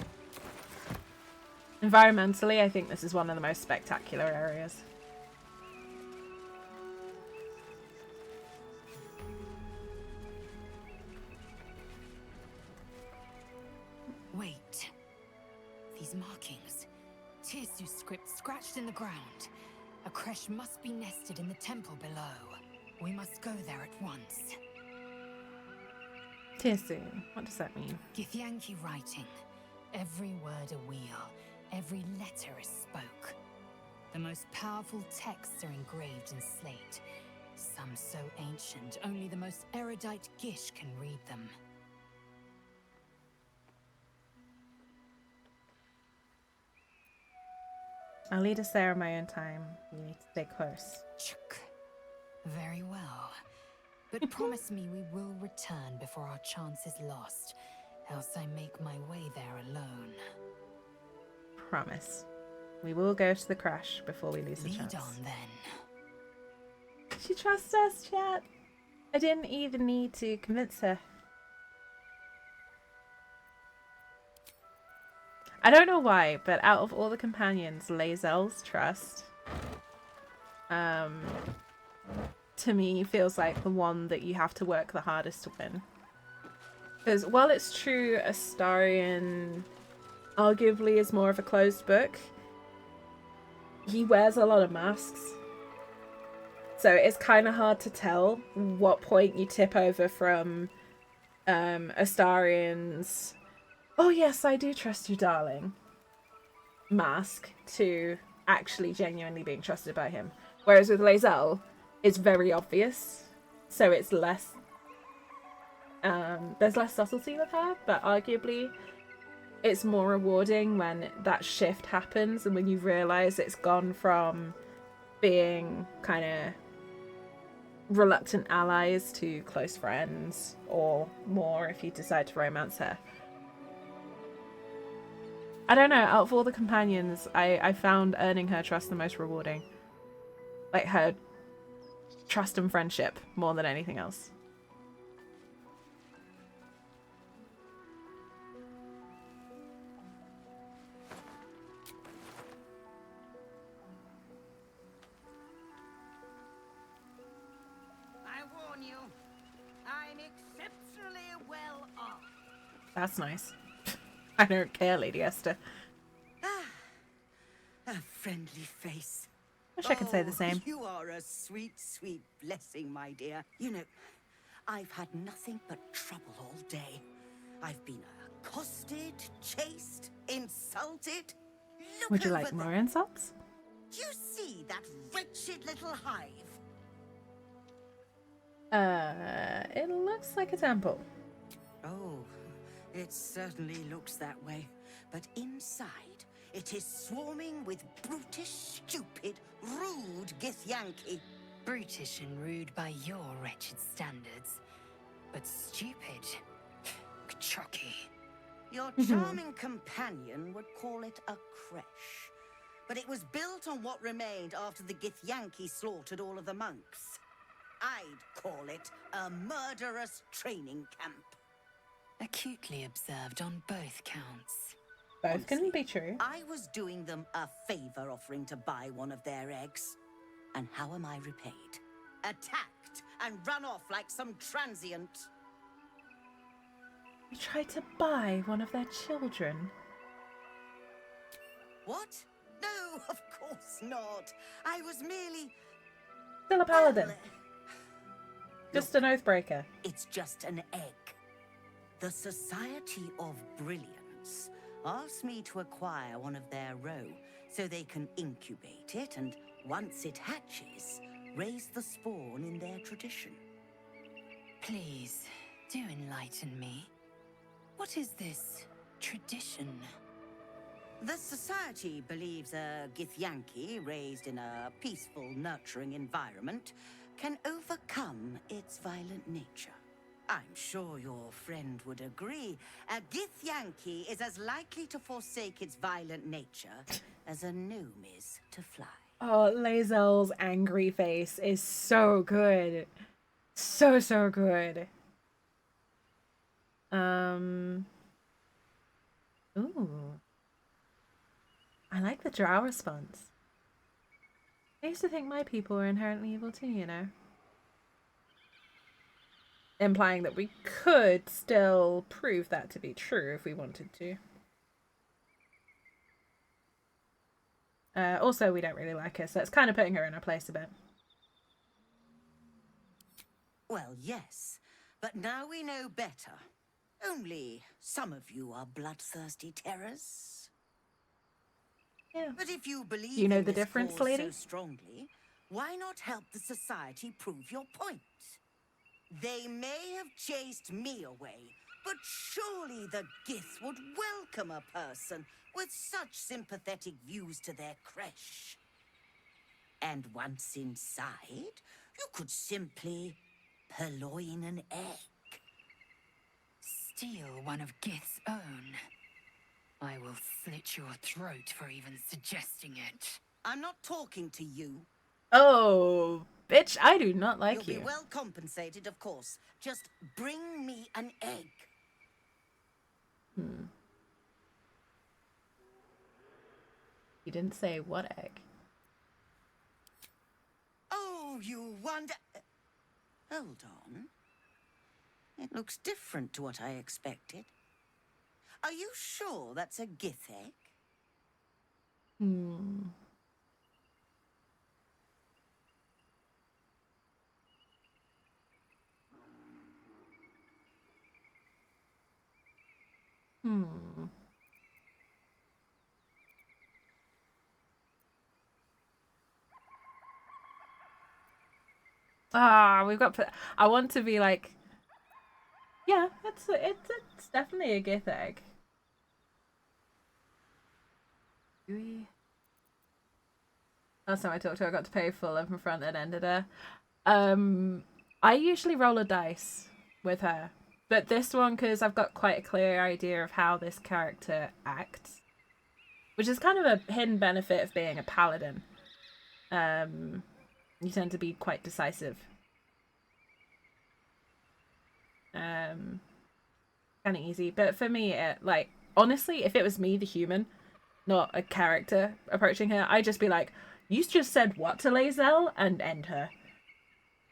Environmentally, I think this is one of the most spectacular areas. Wait. These markings. Tirsu script scratched in the ground. A creche must be nested in the temple below. We must go there at once. Tirsu, what does that mean? Githyanki writing. Every word a wheel. Every letter is spoke. The most powerful texts are engraved in slate. Some so ancient, only the most erudite Gish can read them. I'll lead us there in my own time. You need to stay close. Very well. But promise me we will return before our chance is lost, else I make my way there alone. Promise. We will go to the crash before we lose the chance. Lead on then. She trusts us, chat. I didn't even need to convince her. I don't know why, but out of all the companions, lae'zel's trust, to me, feels like the one that you have to work the hardest to win. Because while it's true Astarion arguably is more of a closed book, he wears a lot of masks. So it's kind of hard to tell what point you tip over from Astarion's "oh yes, I do trust you, darling" mask to actually genuinely being trusted by him. Whereas with lae'zel, it's very obvious, so it's less there's less subtlety with her, but arguably it's more rewarding when that shift happens and when you realise it's gone from being kind of reluctant allies to close friends, or more if you decide to romance her. I don't know, out of all the companions, I found earning her trust the most rewarding. Like, her trust and friendship more than anything else. I warn you, I'm exceptionally well off. That's nice. I don't care, Lady Esther. A friendly face. Wish I could say the same. You are a sweet, sweet blessing, my dear. You know, I've had nothing but trouble all day. I've been accosted, chased, insulted. Look Would you over like more there. insults? Do you see that wretched little hive? It looks like a temple. Oh, it certainly looks that way. But inside, it is swarming with brutish, stupid, rude Githyanki. Brutish and rude by your wretched standards, but stupid. Chucky. Your charming companion would call it a creche. But it was built on what remained after the Githyanki slaughtered all of the monks. I'd call it a murderous training camp. Acutely observed on both counts. Both can be true. I was doing them a favor offering to buy one of their eggs. And how am I repaid? Attacked and run off like some transient. You tried to buy one of their children. What? No, of course not. I was merely... Still a paladin. Just an Oathbreaker. It's just an egg. The Society of Brilliance asked me to acquire one of their roe so they can incubate it and, once it hatches, raise the spawn in their tradition. Please, do enlighten me. What is this tradition? The Society believes a Githyanki raised in a peaceful, nurturing environment can overcome its violent nature. I'm sure your friend would agree. A Githyanki is as likely to forsake its violent nature as a gnome is to fly. Oh, lae'zel's angry face is so good. So good. Ooh. I like the drow response. I used to think my people were inherently evil too, you know. Implying that we could still prove that to be true if we wanted to. Also, we don't really like her, so it's kind of putting her in her place a bit. Well, yes, but now we know better. Only some of you are bloodthirsty terrors. Yeah. But if you believe You know in the this difference, cause lady? so strongly, why not help the Society prove your point? They may have chased me away, but surely the Gith would welcome a person with such sympathetic views to their creche. And once inside, you could simply purloin an egg. Steal one of Gith's own. I will slit your throat for even suggesting it. I'm not talking to you. Oh, bitch, I do not like You'll you. be well compensated, of course. Just bring me an egg. You didn't say what egg. Oh, you wonder... Hold on. It looks different to what I expected. Are you sure that's a Gith egg? Ah, we've got... I want to be like... Yeah, it's definitely a Gith egg. Last time I talked to her, I got to pay full and from front and ended her. I usually roll a dice with her, but this one, because I've got quite a clear idea of how this character acts, which is kind of a hidden benefit of being a paladin. You tend to be quite decisive. Kind of easy, but for me, like, honestly, if it was me, the human, not a character approaching her, I'd just be like, you just said what to lae'zel, and end her.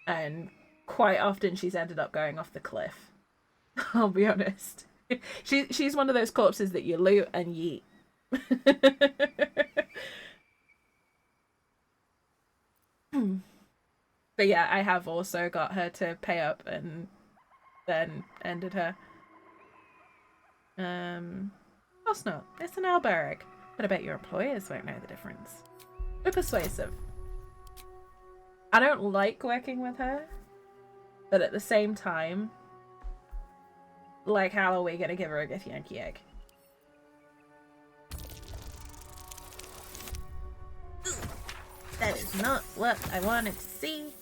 And quite often she's ended up going off the cliff. I'll be honest. She's one of those corpses that you loot and yeet. But yeah, I have also got her to pay up and then ended her. Of course not. It's an alberg. But I bet your employers won't know the difference. We're persuasive. I don't like working with her, but at the same time, like, how are we gonna give her a Githyanki egg? That is not what I wanted to see.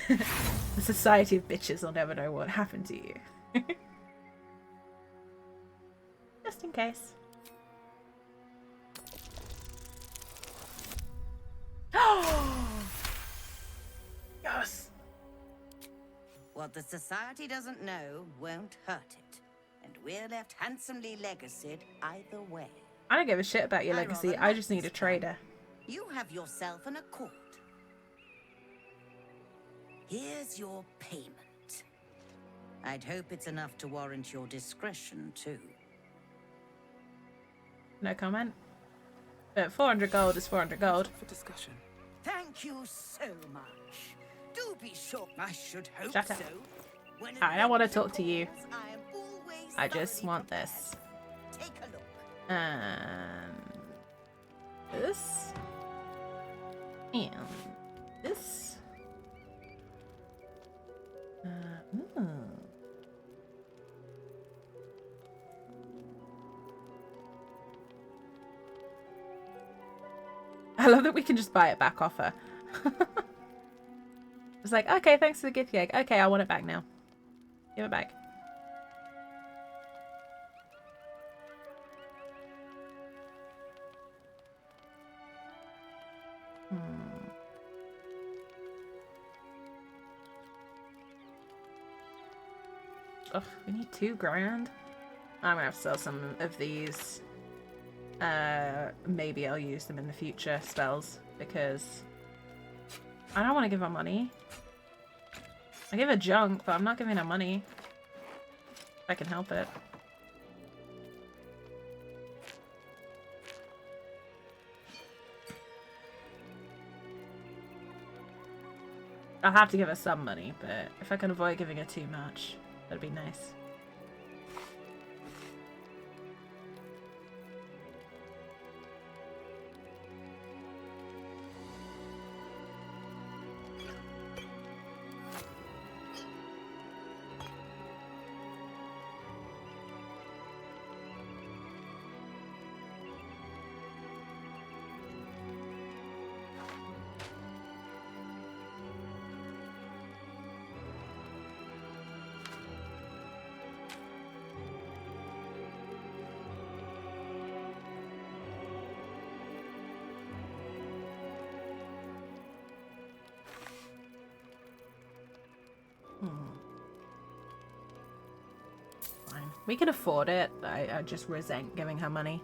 The society of bitches will never know what happened to you. Just in case. Yes! What the Society doesn't know won't hurt it. And we're left handsomely legacied either way. I don't give a shit about your legacy, I just need a trader. You have yourself an accord. Here's your payment. I'd hope it's enough to warrant your discretion, too. No comment. But 400 gold is 400 gold. For discussion. Thank you so much. Do be sure. I should hope Shut up. so. When I don't want to talk to you. I am always I just thoroughly want prepared. this. Take a look. This. And this. Ooh. I love that we can just buy it back off her. It's like, okay, thanks for the gift egg. Okay, I want it back now. Give it back. Ugh, we need 2 grand. I'm gonna have to sell some of these. Maybe I'll use them in the future spells because I don't want to give her money. I give her junk, but I'm not giving her money. If I can help it. I'll have to give her some money, but if I can avoid giving her too much, that'd be nice. Fine. We can afford it. I just resent giving her money.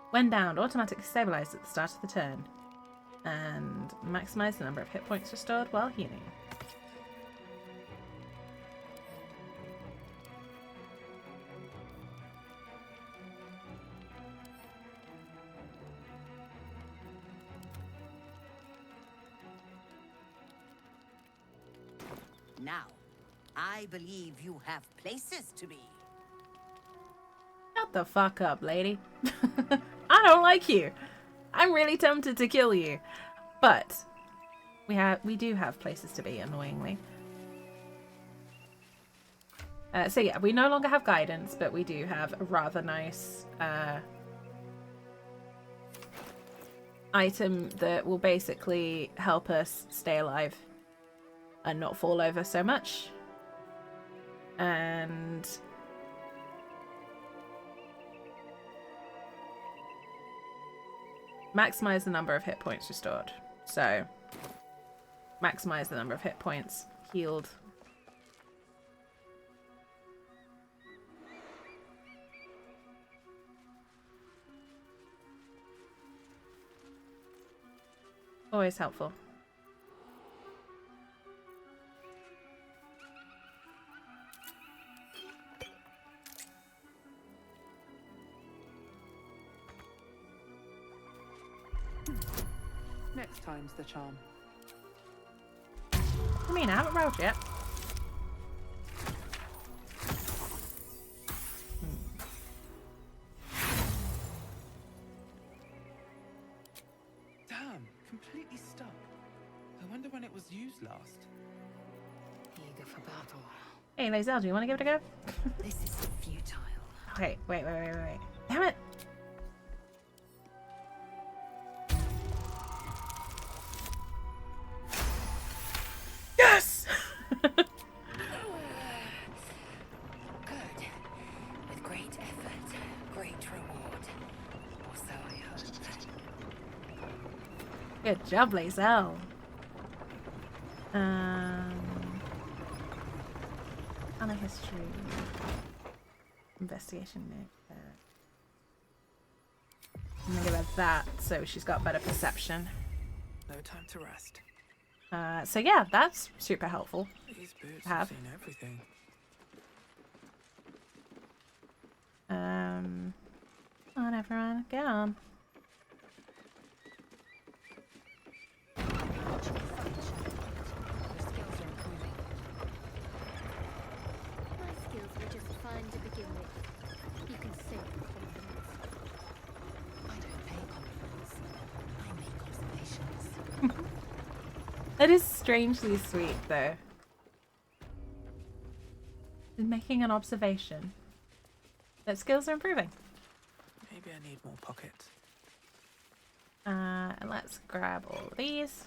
When downed, automatically stabilized at the start of the turn. And maximize the number of hit points restored while healing. Now, I believe you have places to be. Shut the fuck up, lady. I don't like you. I'm really tempted to kill you. But we do have places to be, annoyingly. So yeah, we no longer have guidance, but we do have a rather nice item that will basically help us stay alive and not fall over so much. And maximize the number of hit points restored. So maximize the number of hit points healed. Always helpful. Next time's the charm. I mean, I haven't rolled yet. Damn, completely stuck. I wonder when it was used last. Eager for battle. Hey, lae'zel, do you want to give it a go? This is futile. Okay, wait. Damn it! Yes! Good. With great effort, great reward. Or so I hope. Good job, lae'zel. On a history. Investigation. I'm gonna give her that so she's got better perception. No time to rest. So yeah, that's super helpful. These boots to have have. seen everything. Come on, everyone, get on. My skills were just fine to begin with. You can say with confidence. I don't pay compliments. I make observations. That is strangely sweet, though. Just making an observation that skills are improving. Maybe I need more pockets. And let's grab all of these.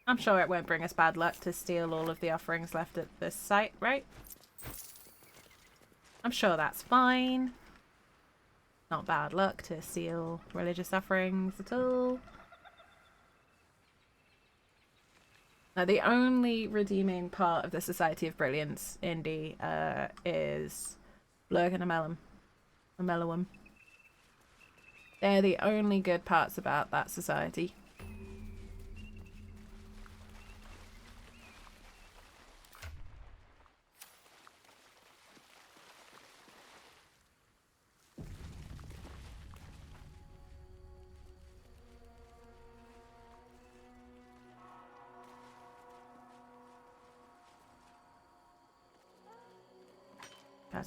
I'm sure it won't bring us bad luck to steal all of the offerings left at this site, right? I'm sure that's fine. Not bad luck to steal religious offerings at all. Now, the only redeeming part of the Society of Brilliance, Indy, is Blurg and Amelowum. They're the only good parts about that society.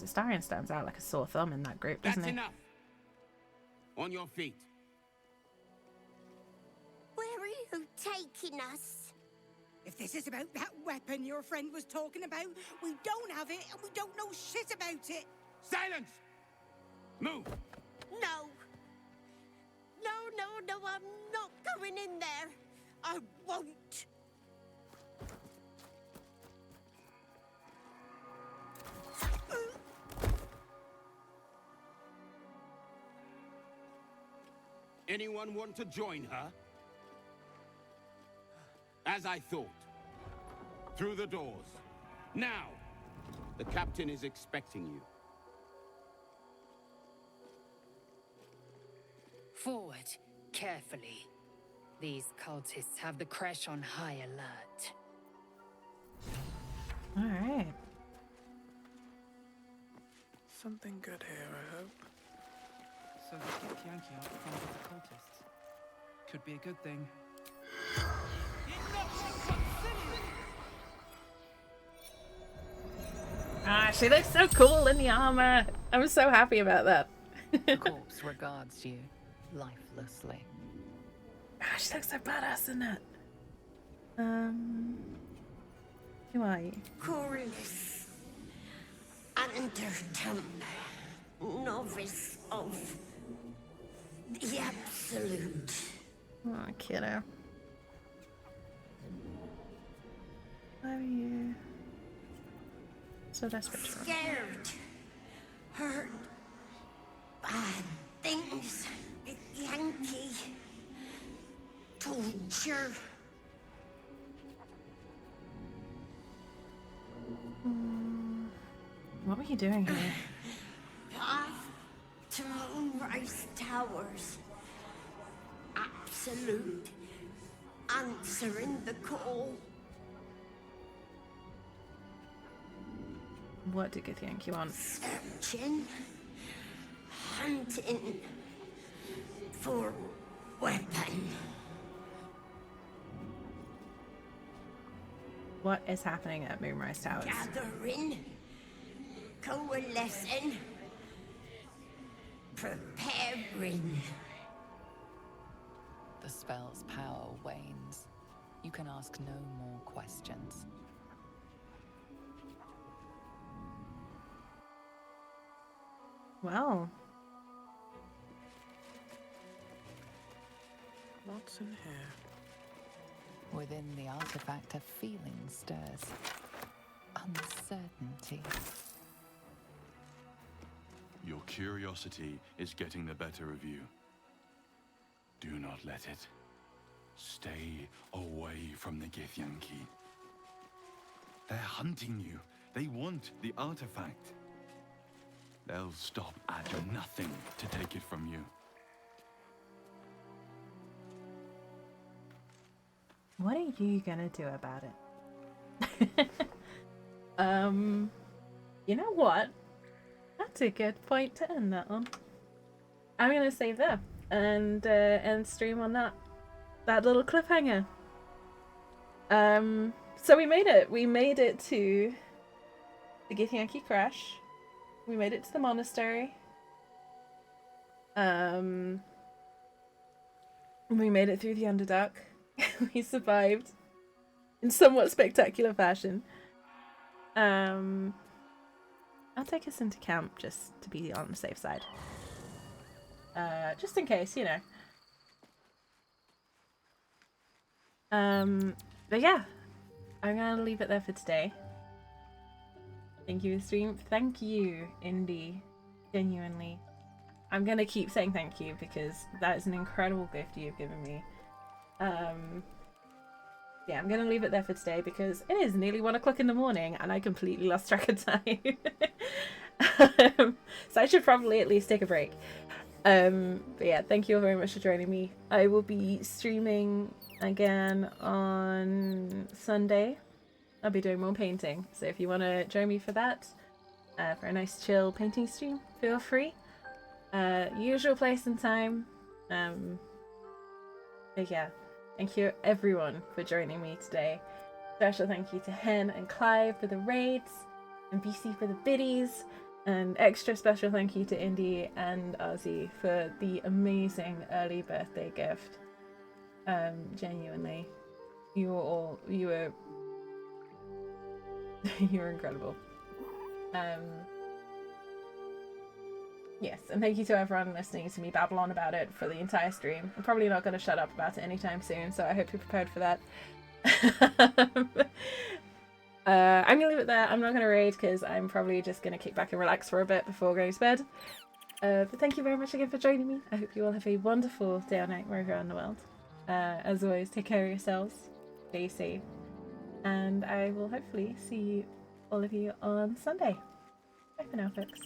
Astarion stands out like a sore thumb in that group, doesn't That's he? enough. On your feet. Where are you taking us? If this is about that weapon your friend was talking about, we don't have it and we don't know shit about it. Silence! Move! No. No, I'm not going in there. I won't. Anyone want to join her? As I thought. Through the doors. Now! The captain is expecting you. Forward, carefully. These cultists have the crash on high alert. Alright. Something good here, I hope. So the Kik Yankee aren't fond of the cultists. Could be a good thing. Ah, she looks so cool in the armor. I'm so happy about that. The corpse regards you lifelessly. Ah, she looks so badass in it. Who are you? Corliss Undertump, novice of the Absolute. Oh, kiddo. Why are you so desperate for? Scared. Heard bad things with Yankee. Torture. What were you doing here? Path to Moonrise Towers. Absolute. Answering the call. What did Githyanki want? Searching. Hunting. For weapon. What is happening at Moonrise Towers? Gathering. Coalescing. Preparing. The spell's power wanes. You can ask no more questions. Well. What's in here? Within the artifact, a feeling stirs. Uncertainty. Your curiosity is getting the better of you. Do not let it. Stay away from the Githyanki. They're hunting you. They want the artifact. They'll stop at nothing to take it from you. What are you gonna do about it? You know what? That's a good point to end that on. I'm gonna save there and stream on that little cliffhanger. So we made it. We made it to the Githyanki crash. We made it to the monastery. We made it through the Underdark. We survived in somewhat spectacular fashion. I'll take us into camp just to be on the safe side. Just in case, you know. But yeah, I'm gonna leave it there for today. Thank you, stream. Thank you, Indy. Genuinely. I'm gonna keep saying thank you because that is an incredible gift you've given me. Yeah, I'm gonna leave it there for today because it is nearly 1 o'clock in the morning and I completely lost track of time. So I should probably at least take a break. But yeah, thank you all very much for joining me. I will be streaming again on Sunday. I'll be doing more painting, so if you want to join me for that, for a nice chill painting stream, feel free. Usual place and time. But yeah, thank you everyone for joining me today. Special thank you to Hen and Clive for the raids, and BC for the biddies, and extra special thank you to Indy and Ozzy for the amazing early birthday gift. Genuinely, you were you were incredible. Yes, and thank you to everyone listening to me babble on about it for the entire stream. I'm probably not going to shut up about it anytime soon, so I hope you're prepared for that. I'm going to leave it there. I'm not going to raid because I'm probably just going to kick back and relax for a bit before going to bed. But thank you very much again for joining me. I hope you all have a wonderful day or night wherever you're in the world. As always, take care of yourselves, stay safe, and I will hopefully see all of you on Sunday. Bye for now, folks.